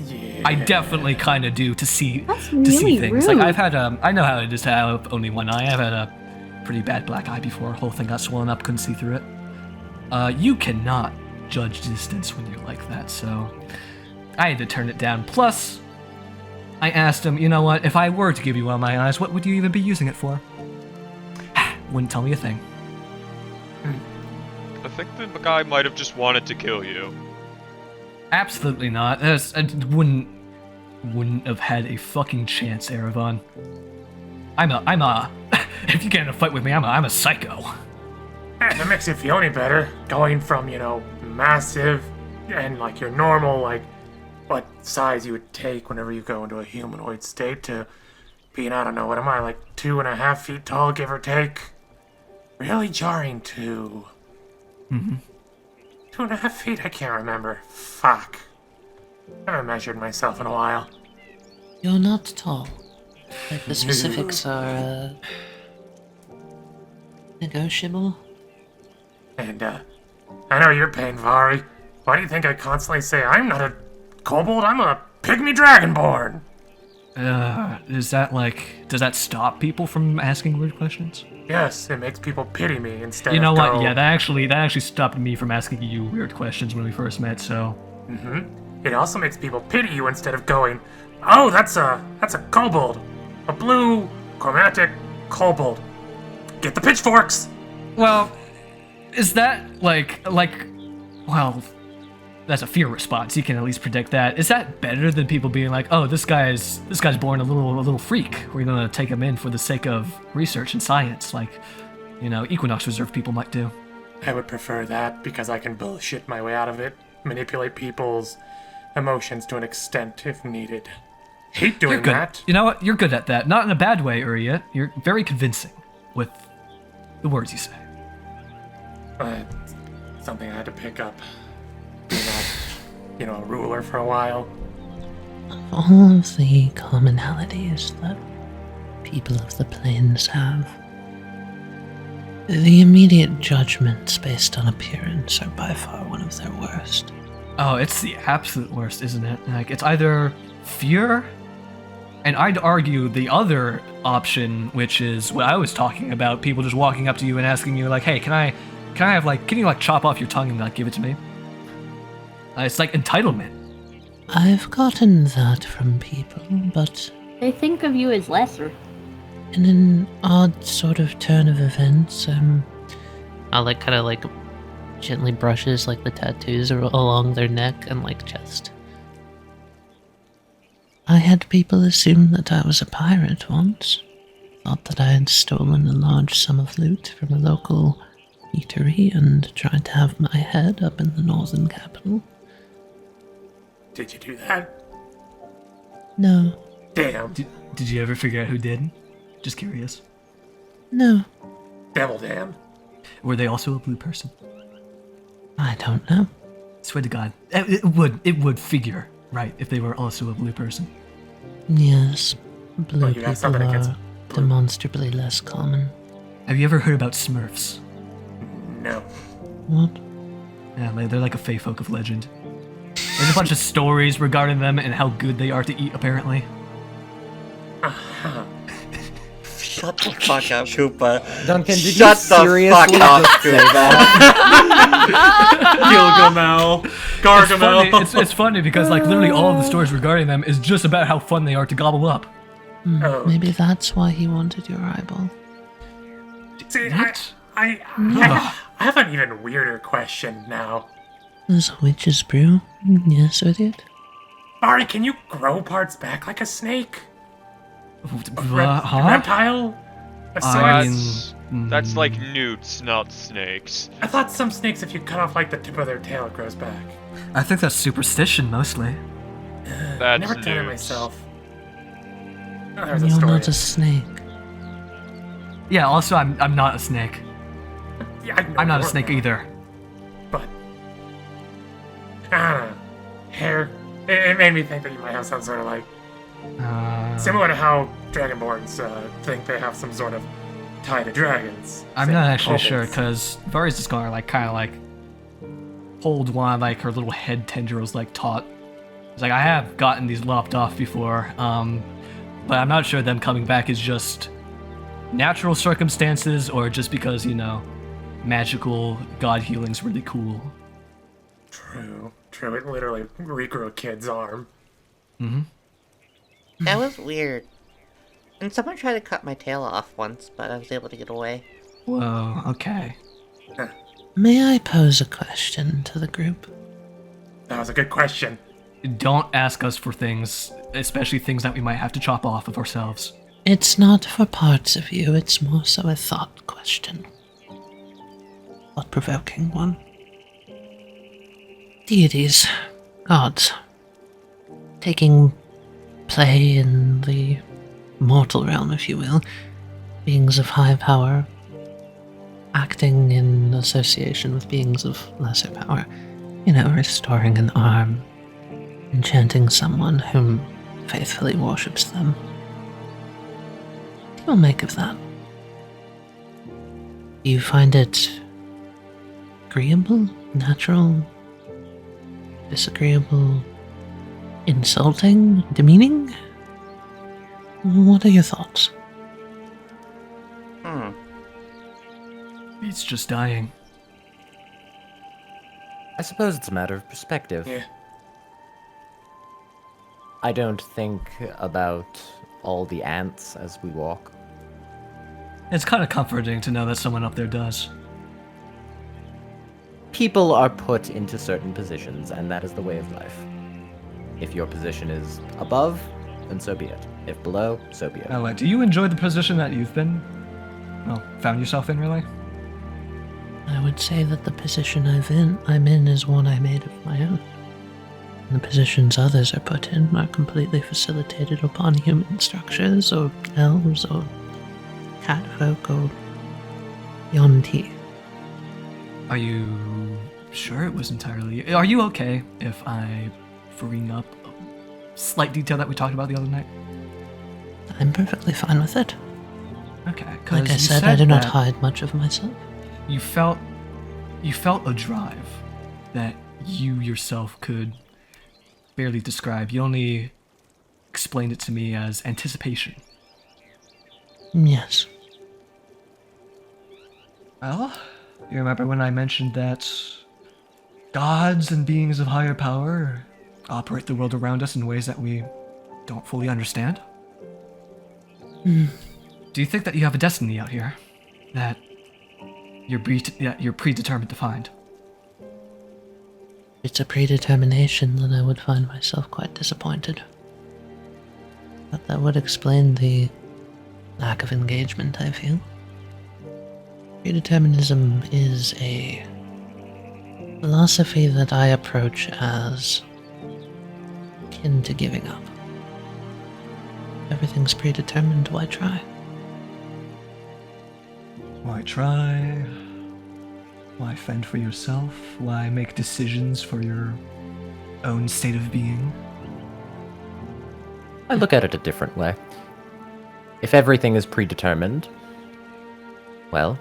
Yeah. I definitely kind of do to see That's to see really things. rude. Like I've had I know how it is to have only one eye. I've had a pretty bad black eye before. Whole thing got swollen up, couldn't see through it. You cannot judge distance when you're like that, so I had to turn it down. Plus, I asked him, you know what? If I were to give you one of my eyes, what would you even be using it for? Wouldn't tell me a thing. I think the guy might have just wanted to kill you. Absolutely not. I wouldn't have had a fucking chance, Erevan. I'm a. If you get in a fight with me, I'm a psycho. If it makes you feel any better, going from, massive and like your normal, like, what size you would take whenever you go into a humanoid state to being, I don't know, what am I, like 2.5 feet tall, give or take? Really jarring too. Mm-hmm. 2.5 feet? I can't remember. Fuck. I haven't measured myself in a while. You're not tall. Like the specifics are negotiable. And, I know your pain, Varry. Why do you think I constantly say I'm not a kobold, I'm a pygmy dragonborn? Does that stop people from asking weird questions? Yes, it makes people pity me instead You know of what? go, Yeah, that actually stopped me from asking you weird questions when we first met. So. It also makes people pity you instead of going, oh, that's a kobold. A blue, chromatic kobold. Get the pitchforks! Well, is that well, that's a fear response. You can at least predict that. Is that better than people being like, "Oh, this guy's born a little freak. We're gonna take him in for the sake of research and science," like, Equinox Reserve people might do. I would prefer that because I can bullshit my way out of it, manipulate people's emotions to an extent if needed. Hate doing You're good. that. You know what? You're good at that. Not in a bad way, Uryte. You're very convincing with the words you say. Something I had to pick up. Being a ruler for a while. All of the commonalities that people of the plains have, the immediate judgments based on appearance are by far one of their worst. Oh, it's the absolute worst, isn't it? Like, it's either fear, and I'd argue the other option, which is what I was talking about, people just walking up to you and asking you, like, hey, can you chop off your tongue and give it to me? It's like entitlement. I've gotten that from people, but They think of you as lesser. in an odd sort of turn of events, I'll kind of gently brushes the tattoos along their neck and chest. I had people assume that I was a pirate once. Thought that I had stolen a large sum of loot from a local eatery and tried to have my head up in the northern capital. Did you do that? No. Damn. Did you ever figure out who did? Just curious. No. Devil damn. Were they also a blue person? I don't know. Swear to God, it would figure right if they were also a blue person. Yes. Blue you got people something against are demonstrably less common. Have you ever heard about Smurfs? No. What? Yeah, they're like a fey folk of legend. There's a bunch of stories regarding them and how good they are to eat, apparently. Shut the fuck up, Koopa. Duncan, did Shut you the seriously fuck up, just say that? Gilgamel. Gargamel. It's funny because literally all of the stories regarding them is just about how fun they are to gobble up. Oh. Maybe that's why he wanted your eyeball. See, What? I I have an even weirder question now. There's a witch's brew. Yes, idiot. Varry, can you grow parts back like a snake? Huh? Reptile? That's like newts, not snakes. I thought some snakes, if you cut off like the tip of their tail, it grows back. I think that's superstition mostly. I never done it newts. myself. Oh, there's a You're story. not a snake. Yeah, also, I'm not a snake. Yeah, I know I'm not a you're snake not, either. But I don't know. Hair. It made me think that you might have some sort of like similar to how Dragonborns think they have some sort of tie to dragons. I'm Say, not actually kobolds. sure, because Varys is gonna kind of hold one of her little head tendrils taut. It's I have gotten these lopped off before, but I'm not sure them coming back is just natural circumstances or just because, magical god healing's really cool. True. It literally regrew a kid's arm. That was weird. And someone tried to cut my tail off once, but I was able to get away. Whoa, okay. May I pose a question to the group? That was a good question. Don't ask us for things, especially things that we might have to chop off of ourselves. It's not for parts of you, it's more so a thought question. Thought-provoking one. Deities, gods, taking play in the mortal realm, if you will, beings of high power, acting in association with beings of lesser power, restoring an arm, enchanting someone whom faithfully worships them. What do you make of that? Do you find it agreeable, natural, disagreeable, insulting, demeaning? What are your thoughts? He's just dying. I suppose it's a matter of perspective. Yeah. I don't think about all the ants as we walk. It's kind of comforting to know that someone up there does. People are put into certain positions, and that is the way of life. If your position is above, then so be it. If below, so be it. Oh, do you enjoy the position that you've found yourself in, really? I would say that the position I'm in is one I made of my own. And the positions others are put in are completely facilitated upon human structures, or elves, or catfolk, or Yonti. Are you sure it was entirely... Are you okay if I bring up a slight detail that we talked about the other night? I'm perfectly fine with it. Okay, because Like I said, I do not hide much of myself. You felt a drive that you yourself could barely describe. You only explained it to me as anticipation. Yes. Well, you remember when I mentioned that gods and beings of higher power operate the world around us in ways that we don't fully understand? Do you think that you have a destiny out here that you're predetermined to find? If it's a predetermination, then I would find myself quite disappointed. But that would explain the lack of engagement I feel. Predeterminism is a philosophy that I approach as akin to giving up. Everything's predetermined, why try? Why try? Why fend for yourself? Why make decisions for your own state of being? I look at it a different way. If everything is predetermined, well,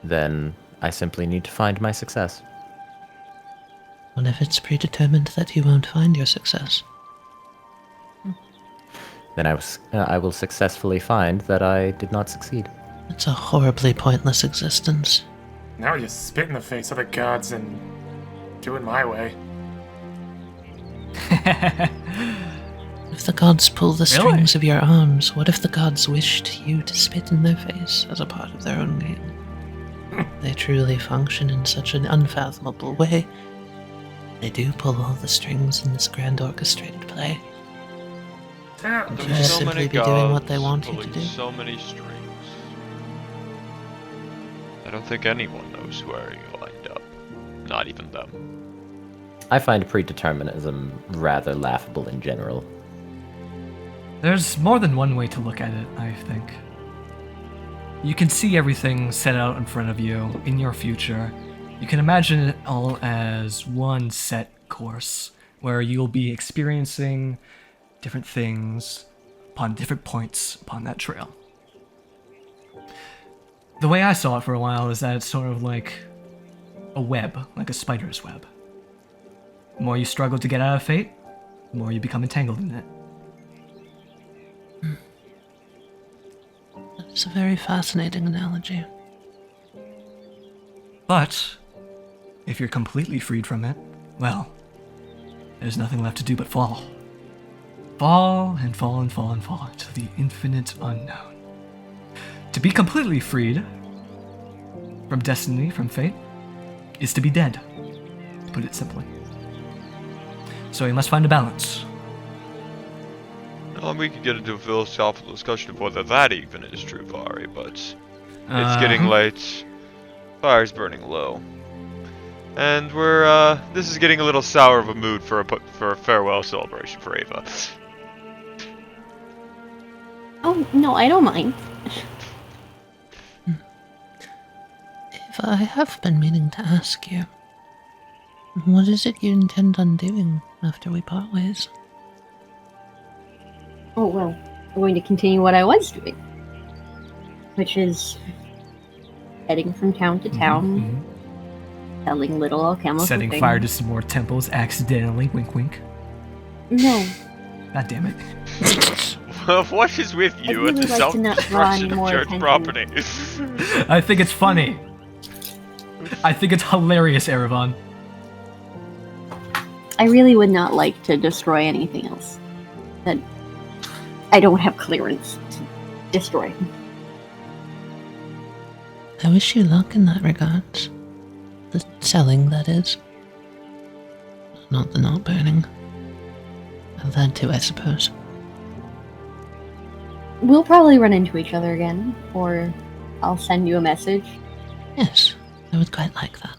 then I simply need to find my success. What if it's predetermined that you won't find your success? Then I will successfully find that I did not succeed. It's a horribly pointless existence. Now you spit in the face of the gods and do it my way. If the gods pull the strings of your arms, what if the gods wished you to spit in their face as a part of their own game? they truly function in such an unfathomable way. They do pull all the strings in this grand orchestrated play. Yeah, You There's should so simply many be doing what gods they want you to pulling do. so many strings. I don't think anyone knows where you lined up. Not even them. I find predeterminism rather laughable in general. There's more than one way to look at it, I think. You can see everything set out in front of you in your future. You can imagine it all as one set course, where you'll be experiencing different things upon different points upon that trail. The way I saw it for a while is that it's sort of like a web, like a spider's web. The more you struggle to get out of fate, the more you become entangled in it. It's a very fascinating analogy. But if you're completely freed from it, well, there's nothing left to do but fall. Fall and fall and fall and fall into the infinite unknown. To be completely freed from destiny, from fate, is to be dead, to put it simply. So you must find a balance. We could get into a philosophical discussion of whether that even is true, Varry, but it's getting late. Fire's burning low. And this is getting a little sour of a mood for a farewell celebration for Ava. Oh, no, I don't mind. Eva, I have been meaning to ask you. What is it you intend on doing after we part ways? Oh, well, I'm going to continue what I was doing. Which is heading from town to town, selling little alchemical Setting things. fire to some more temples accidentally, wink wink. No. God damn it. What is with I'd you really and the like to not draw any self-destruction of more church attention. property? I think it's funny. I think it's hilarious, Erevan. I really would not like to destroy anything else that I don't have clearance to destroy. I wish you luck in that regard. The selling, that is. Not the not burning. And that too, I suppose. We'll probably run into each other again, or I'll send you a message. Yes, I would quite like that.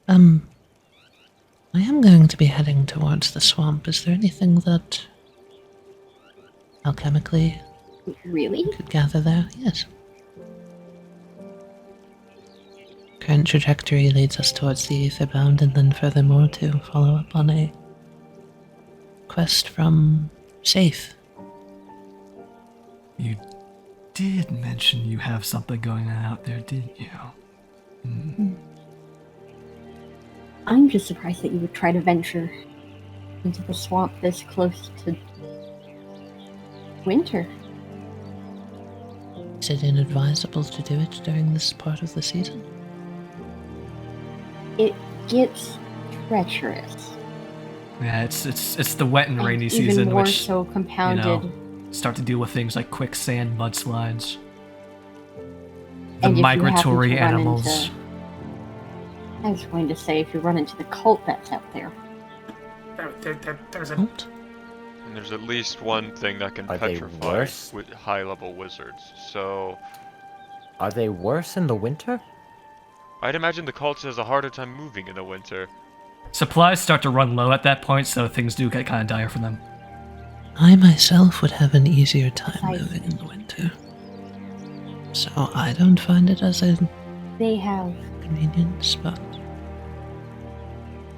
I am going to be heading towards the swamp. Is there anything that alchemically Really? could gather there? Yes. Current trajectory leads us towards the Aether Bound, and then furthermore to follow up on a quest from Safe. You did mention you have something going on out there, didn't you? I'm just surprised that you would try to venture into the swamp this close to winter. Is it inadvisable to do it during this part of the season? It gets treacherous. Yeah, it's the wet and rainy And season, even more which so compounded. Start to deal with things like quicksand, mudslides, the And if you migratory happen to run animals. into- I was going to say, if you run into the cult that's out there. There's a... Cult? And there's at least one thing that can Are they petrify worse? with high-level wizards. So Are they worse in the winter? I'd imagine the cult has a harder time moving in the winter. Supplies start to run low at that point, so things do get kind of dire for them. I myself would have an easier time Precisely. moving in the winter. So I don't find it as a They have. convenience, but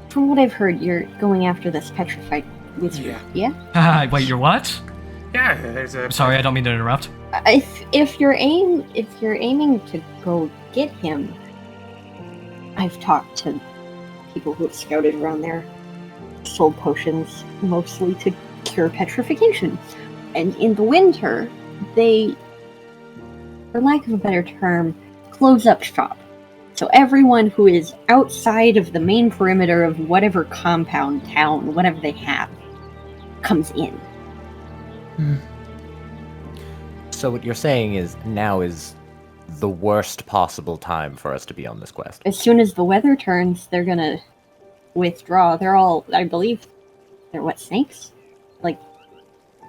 From what I've heard, you're going after this petrified wizard. Yeah? Wait, you're what? Yeah, there's a... Sorry, I don't mean to interrupt. If you're aiming to go get him, I've talked to people who have scouted around there, sold potions mostly to cure petrification, and in the winter they, for lack of a better term, close up shop. So everyone who is outside of the main perimeter of whatever compound, town, whatever they have, comes in. So what you're saying is now is the worst possible time for us to be on this quest. As soon as the weather turns, they're gonna withdraw. They're all, I believe, they're what, snakes?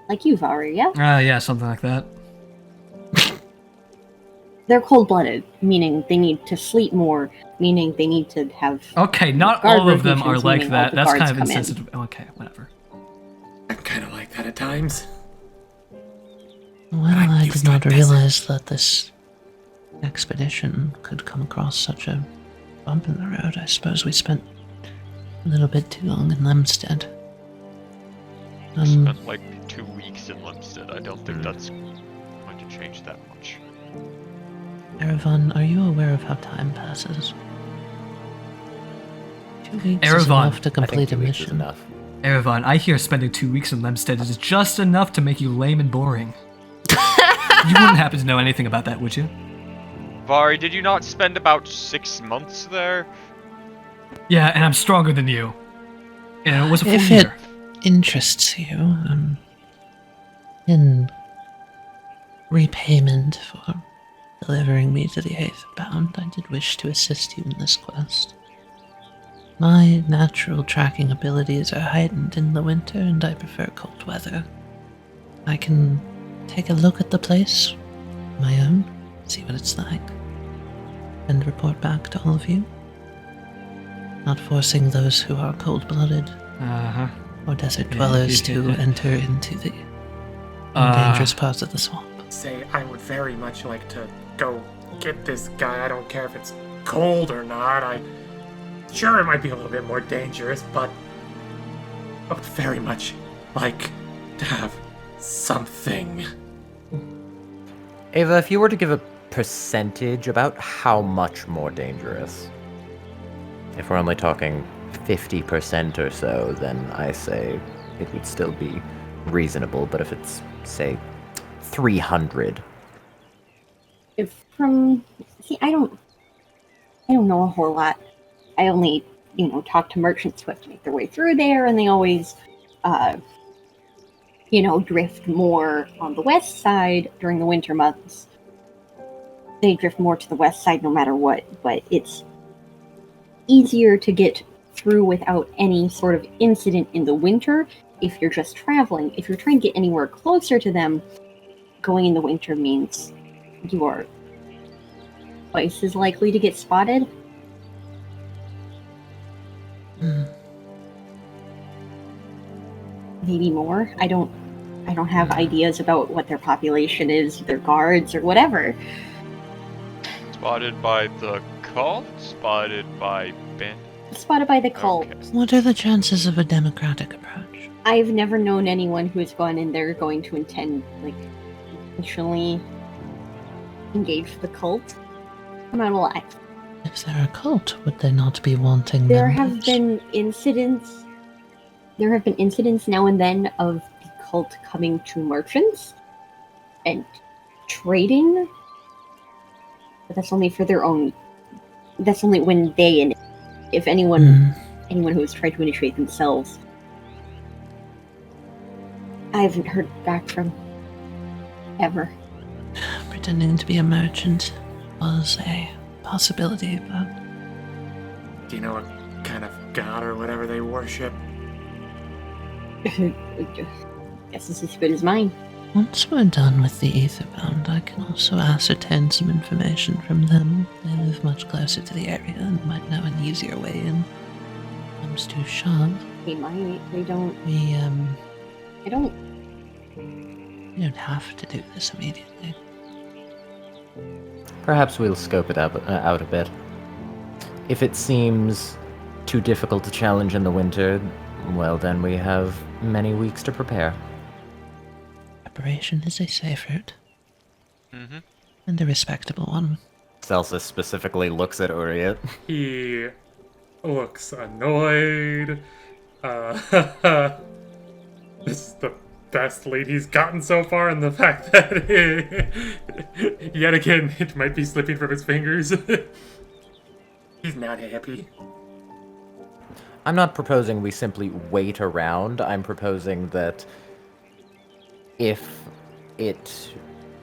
Like you, Varry, yeah? Yeah, something like that. They're cold-blooded, meaning they need to sleep more, meaning they need to have... Okay, not guard all of them are rotations, like meaning all that. the That's guards kind of come in. insensitive. Okay, whatever. I'm kind of like that at times. Well, I'm I used did to not it, realize that this expedition could come across such a bump in the road. I suppose we spent a little bit too long in Lemstead. Spent like 2 weeks in Lemstead. I don't think that's going to change that much. Erevan, are you aware of how time passes? 2 weeks is Erevan, enough to I think complete 2 a weeks is mission. enough. Erevan, I hear spending 2 weeks in Lemstead is just enough to make you lame and boring. You wouldn't happen to know anything about that, would you? Varry, did you not spend about 6 months there? Yeah, and I'm stronger than you. And it was a full If year. it interests you, in repayment for delivering me to the Aether Bound, I did wish to assist you in this quest. My natural tracking abilities are heightened in the winter, and I prefer cold weather. I can take a look at the place, my own, see what it's like, and report back to all of you. Not forcing those who are cold-blooded Uh-huh. or desert dwellers to enter into the dangerous parts of the swamp. Say, I would very much like to go get this guy. I don't care if it's cold or not. Sure, it might be a little bit more dangerous, but I would very much like to have something. Ava, if you were to give a percentage about how much more dangerous, if we're only talking 50% or so, then I say it would still be reasonable. But if it's, say, 300, I don't know a whole lot. I only, talk to merchants who have to make their way through there, and they always, drift more on the west side during the winter months. They drift more to the west side no matter what, but it's easier to get through without any sort of incident in the winter if you're just traveling. If you're trying to get anywhere closer to them, going in the winter means you are twice as likely to get spotted. Maybe more. I don't have ideas about what their population is, their guards, or whatever. Spotted by the cult? Spotted by bandits? Spotted by the cult. Okay. What are the chances of a democratic approach? I've never known anyone who has gone in there going to intend, intentionally engage the cult. I'm not gonna lie. If they're a cult, would they not be wanting There members? have been incidents now and then of the cult coming to merchants and trading, but that's only for their own. That's only when they, if anyone who has tried to initiate themselves, I haven't heard back from ever. Pretending to be a merchant was a possibility, but Do you know what kind of god or whatever they worship? Guess it's as good as mine. once we're done with the Aether Bound, I can also ascertain some information from them. They live much closer to the area and might know an easier way in. Comes to shove. They might. They don't. I don't. We don't have to do this immediately. perhaps we'll scope it out a bit. If it seems too difficult to challenge in the winter, well, then we have many weeks to prepare. Preparation is a safe route. Mm-hmm. And a respectable one. Celsus specifically looks at Uryte. He looks annoyed. This is the best lead he's gotten so far, and the fact that yet again it might be slipping from his fingers. He's not happy. I'm not proposing we simply wait around. I'm proposing that if it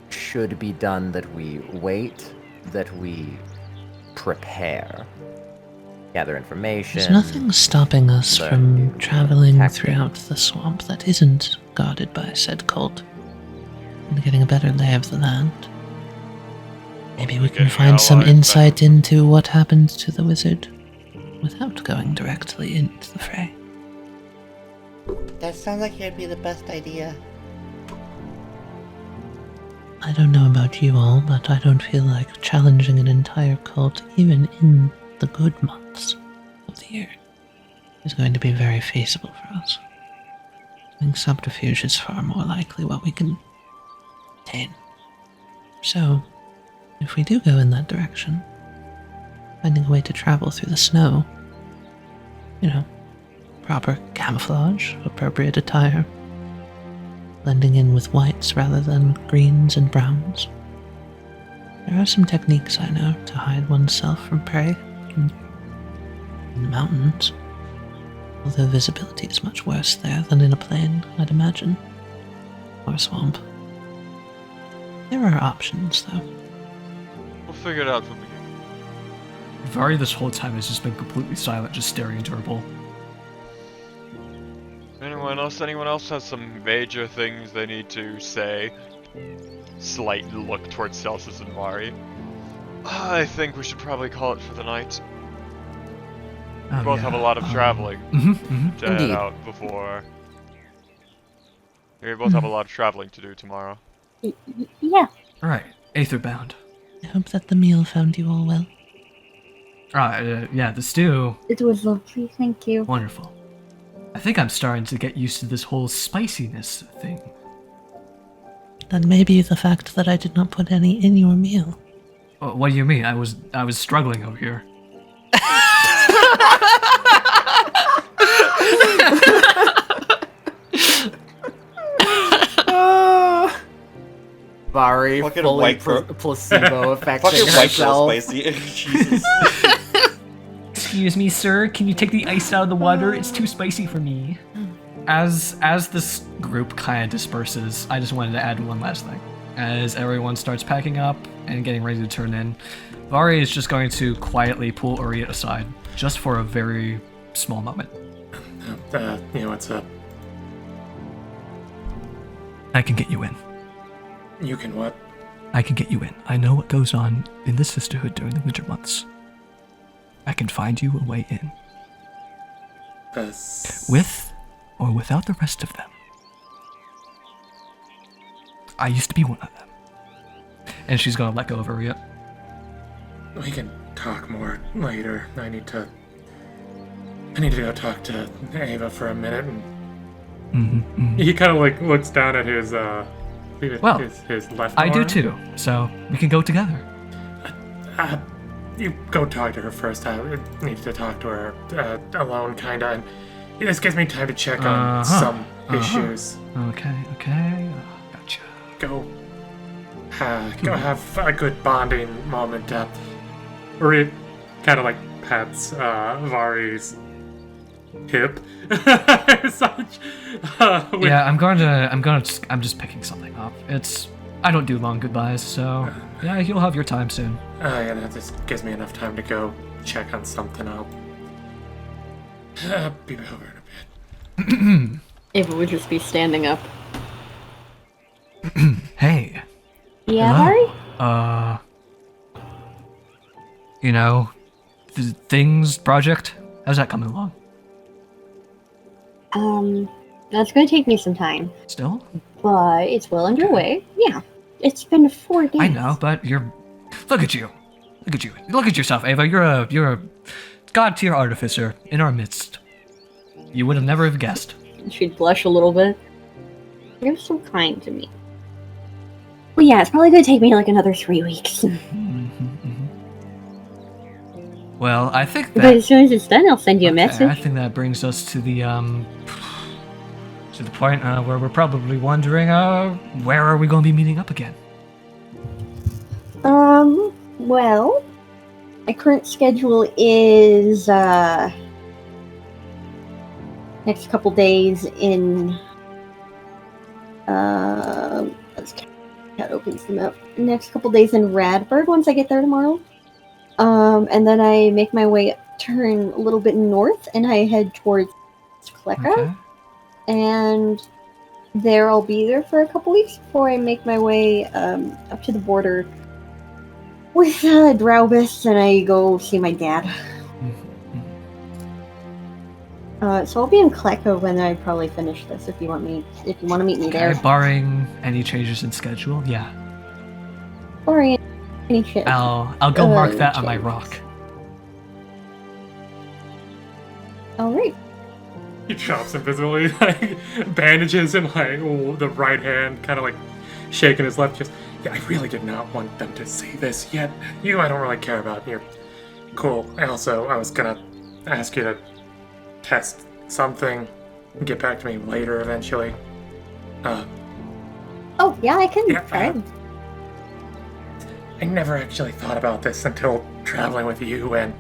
should be done that we wait, that we prepare? Gather information. There's nothing stopping us learn from new traveling tactics. throughout the swamp that isn't guarded by said cult, and getting a better lay of the land. Maybe we can find some insight into what happened to the wizard without going directly into the fray. That sounds like it'd be the best idea. I don't know about you all, but I don't feel like challenging an entire cult, even in the good months of the year, is going to be very feasible for us. I think subterfuge is far more likely what we can attain. So, if we do go in that direction, finding a way to travel through the snow, proper camouflage, appropriate attire, blending in with whites rather than greens and browns. There are some techniques I know to hide oneself from prey in the mountains, although visibility is much worse there than in a plain, I'd imagine, or a swamp. There are options, though. We'll figure it out when we get. Varry this whole time has just been completely silent, just staring into her bowl. Anyone else has some major things they need to say? Slight look towards Celsus and Varry. I think we should probably call it for the night. We both have a lot of traveling to head Indeed. out before. We both have a lot of traveling to do tomorrow. Yeah. Alright, Aether Bound. I hope that the meal found you all well. Yeah, the stew. It was lovely, thank you. Wonderful. I think I'm starting to get used to this whole spiciness thing. That may be the fact that I did not put any in your meal. What do you mean? I was struggling over here. Varry Fucking fully white girl. placebo affecting Fucking white girl herself. spicy. Jesus. Excuse me, sir. Can you take the ice out of the water? It's too spicy for me. As this group kind of disperses, I just wanted to add one last thing. As everyone starts packing up and getting ready to turn in, Varry is just going to quietly pull Uryte aside, just for a very small moment. What's up? I can get you in. You can what? I can get you in. I know what goes on in the Sisterhood during the winter months. I can find you a way in. With or without the rest of them. I used to be one of them. And she's gonna let go of Uryte. We can talk more later. I need to go talk to Ava for a minute. And he kind of looks down at his his left I do arm. too, so we can go together. You go talk to her first. I need to talk to her alone, kinda. And this gives me time to check on some issues. Okay. Gotcha. Go have a good bonding moment. Uryte kind of pats Varry's hip. Such. Yeah, I'm just picking something up. I don't do long goodbyes, so yeah, you'll have your time soon. Yeah, that just gives me enough time to go check on something. I'll be over in a bit. Ava would just be standing up. Hey. Yeah, Hello? Harry? The Things project, how's that coming along? That's gonna take me some time, Still? but it's well underway. Yeah. It's been 4 days. I know, but look at you. Look at yourself, Ava. You're a god-tier artificer in our midst. You would have never have guessed. She'd blush a little bit. You're so kind to me. Well, yeah, it's probably gonna take me another 3 weeks. Well, I think that... But as soon as it's done, I'll send you a message. I think that brings us to the point where we're probably wondering, where are we going to be meeting up again? Well, my current schedule is, next couple days in, that opens the map. Next couple days in Radburg once I get there tomorrow. And then I make my way, turn a little bit north, and I head towards Kleka. Okay. And there I'll be there for a couple weeks before I make my way up to the border with Draubus, and I go see my dad. So I'll be in Kleka when I probably finish this. If you want to meet me there. Barring any changes in schedule, yeah. Or any shit. I'll go mark that on my changes. rock. All right. He chops him visibly, like bandages him, like the right hand, kind of like shaking his left chest. Yeah, I really did not want them to see this yet. You, I don't really care about. You're cool. I was gonna ask you to test something and get back to me later eventually. Oh yeah, I can try. I never actually thought about this until traveling with you and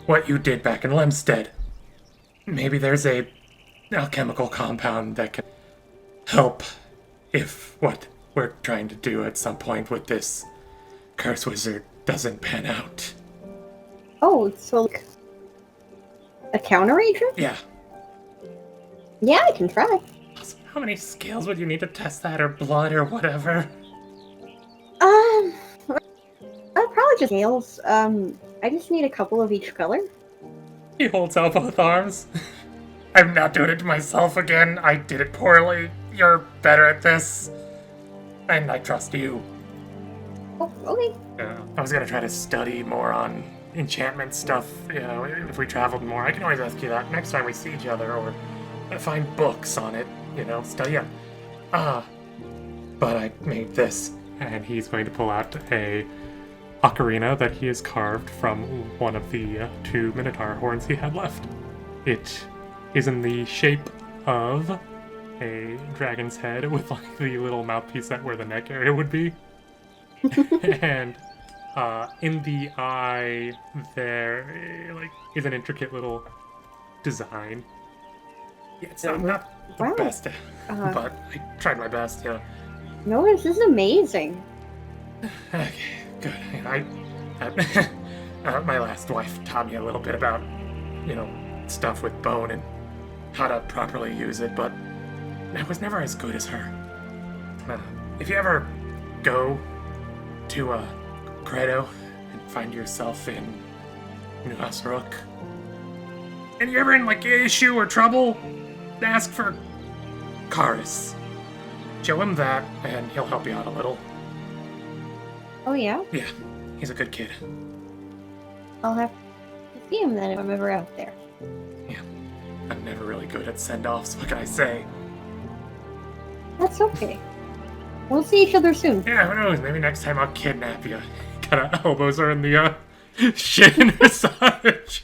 what you did back in Lemstead. Maybe there's a alchemical compound that can help if what we're trying to do at some point with this curse wizard doesn't pan out. Oh, so like a counter agent? Yeah. Yeah, I can try. How many scales would you need to test that, or blood, or whatever? Probably just scales. I just need a couple of each color. He holds out both arms. I'm not doing it to myself again. I did it poorly. You're better at this. And I trust you. Oh, okay. I was gonna try to study more on enchantment stuff, if we traveled more. I can always ask you that next time we see each other, or find books on it, study on. But I made this. And he's going to pull out a ocarina that he has carved from one of the 2 minotaur horns he had left. It is in the shape of a dragon's head with like the little mouthpiece that where the neck area would be. And in the eye there is an intricate little design. Yeah, it's not the best, but I tried my best, No, this is amazing. Okay, good. My last wife taught me a little bit about, stuff with bone and how to properly use it, but I was never as good as her. If you ever go to Credo and find yourself in New Rook, and you're ever in issue or trouble, ask for Karis. Show him that, and he'll help you out a little. Oh yeah? Yeah, he's a good kid. I'll have to see him then if I'm ever out there. Yeah, I'm never really good at send-offs, what can I say? That's okay. We'll see each other soon. Yeah, who knows, maybe next time I'll kidnap you. Kinda elbows her in the, shin massage.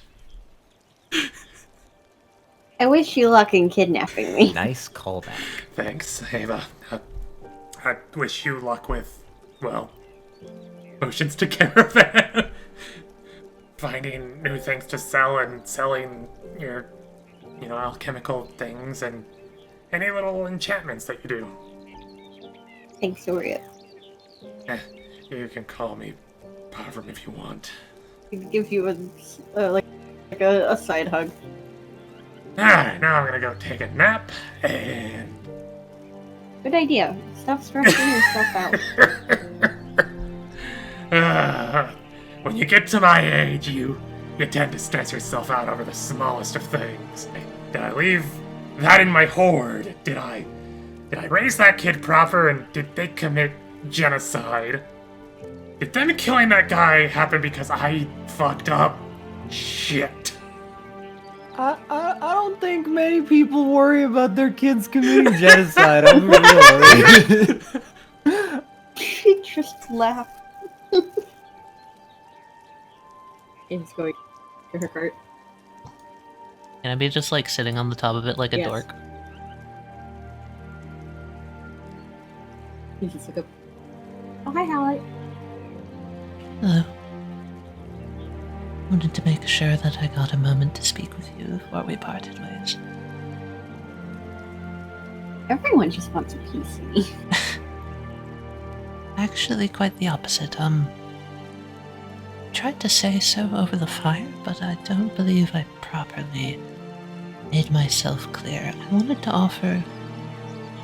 I wish you luck in kidnapping me. Nice callback. Thanks, Ava. I wish you luck with, motions to Caravan. Finding new things to sell and selling your, alchemical things and any little enchantments that you do. Thanks, Uryte. You can call me Pavram if you want. I can give you a side hug. Alright, now I'm gonna go take a nap, and... Good idea. Stop stressing yourself out. When you get to my age, you tend to stress yourself out over the smallest of things. Did I leave that in my hoard? Did I raise that kid proper, and did they commit genocide? Did them killing that guy happen because I fucked up? Shit. I don't think many people worry about their kids committing genocide. I'm really. She just laughed. It's going to her cart. Can I be just sitting on the top of it like a Yes. dork? You just look up. Oh, hi, Howlite. Hello. Wanted to make sure that I got a moment to speak with you before we parted ways. Everyone just wants a PC. actually quite the opposite. Tried to say so over the fire, but I don't believe I properly made myself clear. I wanted to offer,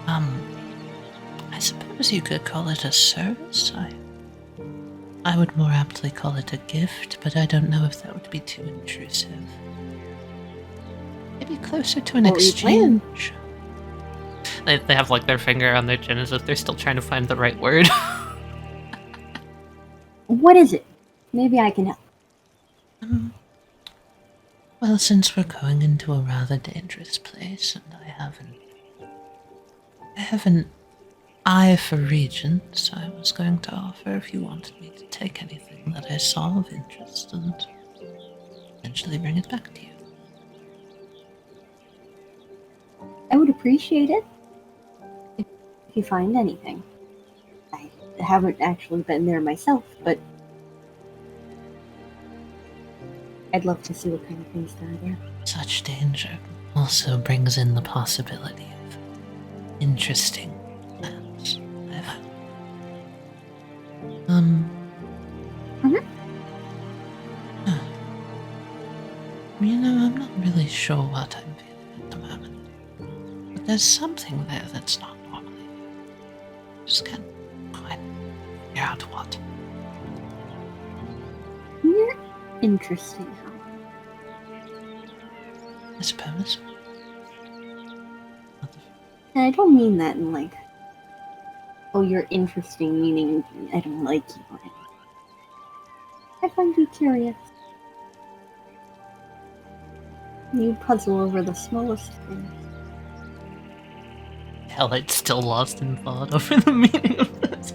I suppose you could call it a service. I would more aptly call it a gift, but I don't know if that would be too intrusive. Maybe closer to an What were you planning? exchange. They have like their finger on their chin as if they're still trying to find the right word. What is it? Maybe I can help. Well, since we're going into a rather dangerous place, and I have an eye for regents, I was going to offer if you wanted me to take anything that I saw of interest and eventually bring it back to you. I would appreciate it if you find anything. I haven't actually been there myself, but I'd love to see what kind of things there are there. Such danger also brings in the possibility of interesting plans. You know, I'm not really sure what I'm feeling at the moment. But there's something there that's not normal. Just can't quite figure out what. You're interesting, huh? I suppose. And I don't mean that in like, oh, you're interesting, meaning I don't like you or anything. I find you curious. You puzzle over the smallest things. Howlite's still lost in thought over the meaning of this.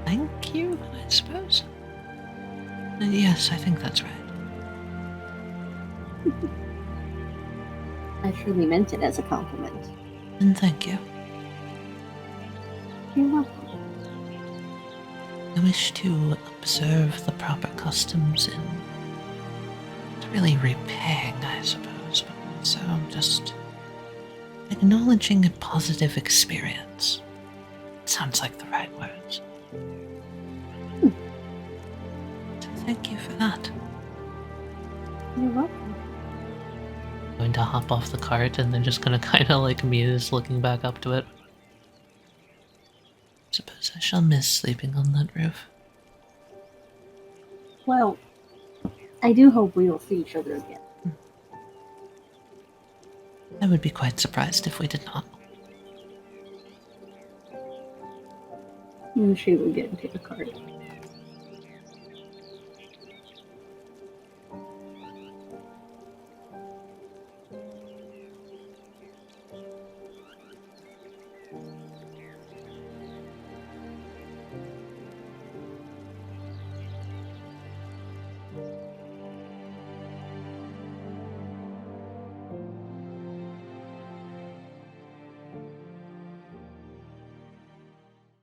Thank you, I suppose. Yes, I think that's right. I truly meant it as a compliment. And thank you. You're welcome. I wish to observe the proper customs in not really repaying, I suppose, but also just acknowledging a positive experience. Sounds like the right words. So thank you for that. You're welcome. Going to hop off the cart and then just gonna kind of like muse looking back up to it. Suppose I shall miss sleeping on that roof. Well, I do hope we will see each other again. I would be quite surprised if we did not. And she will get into the cart.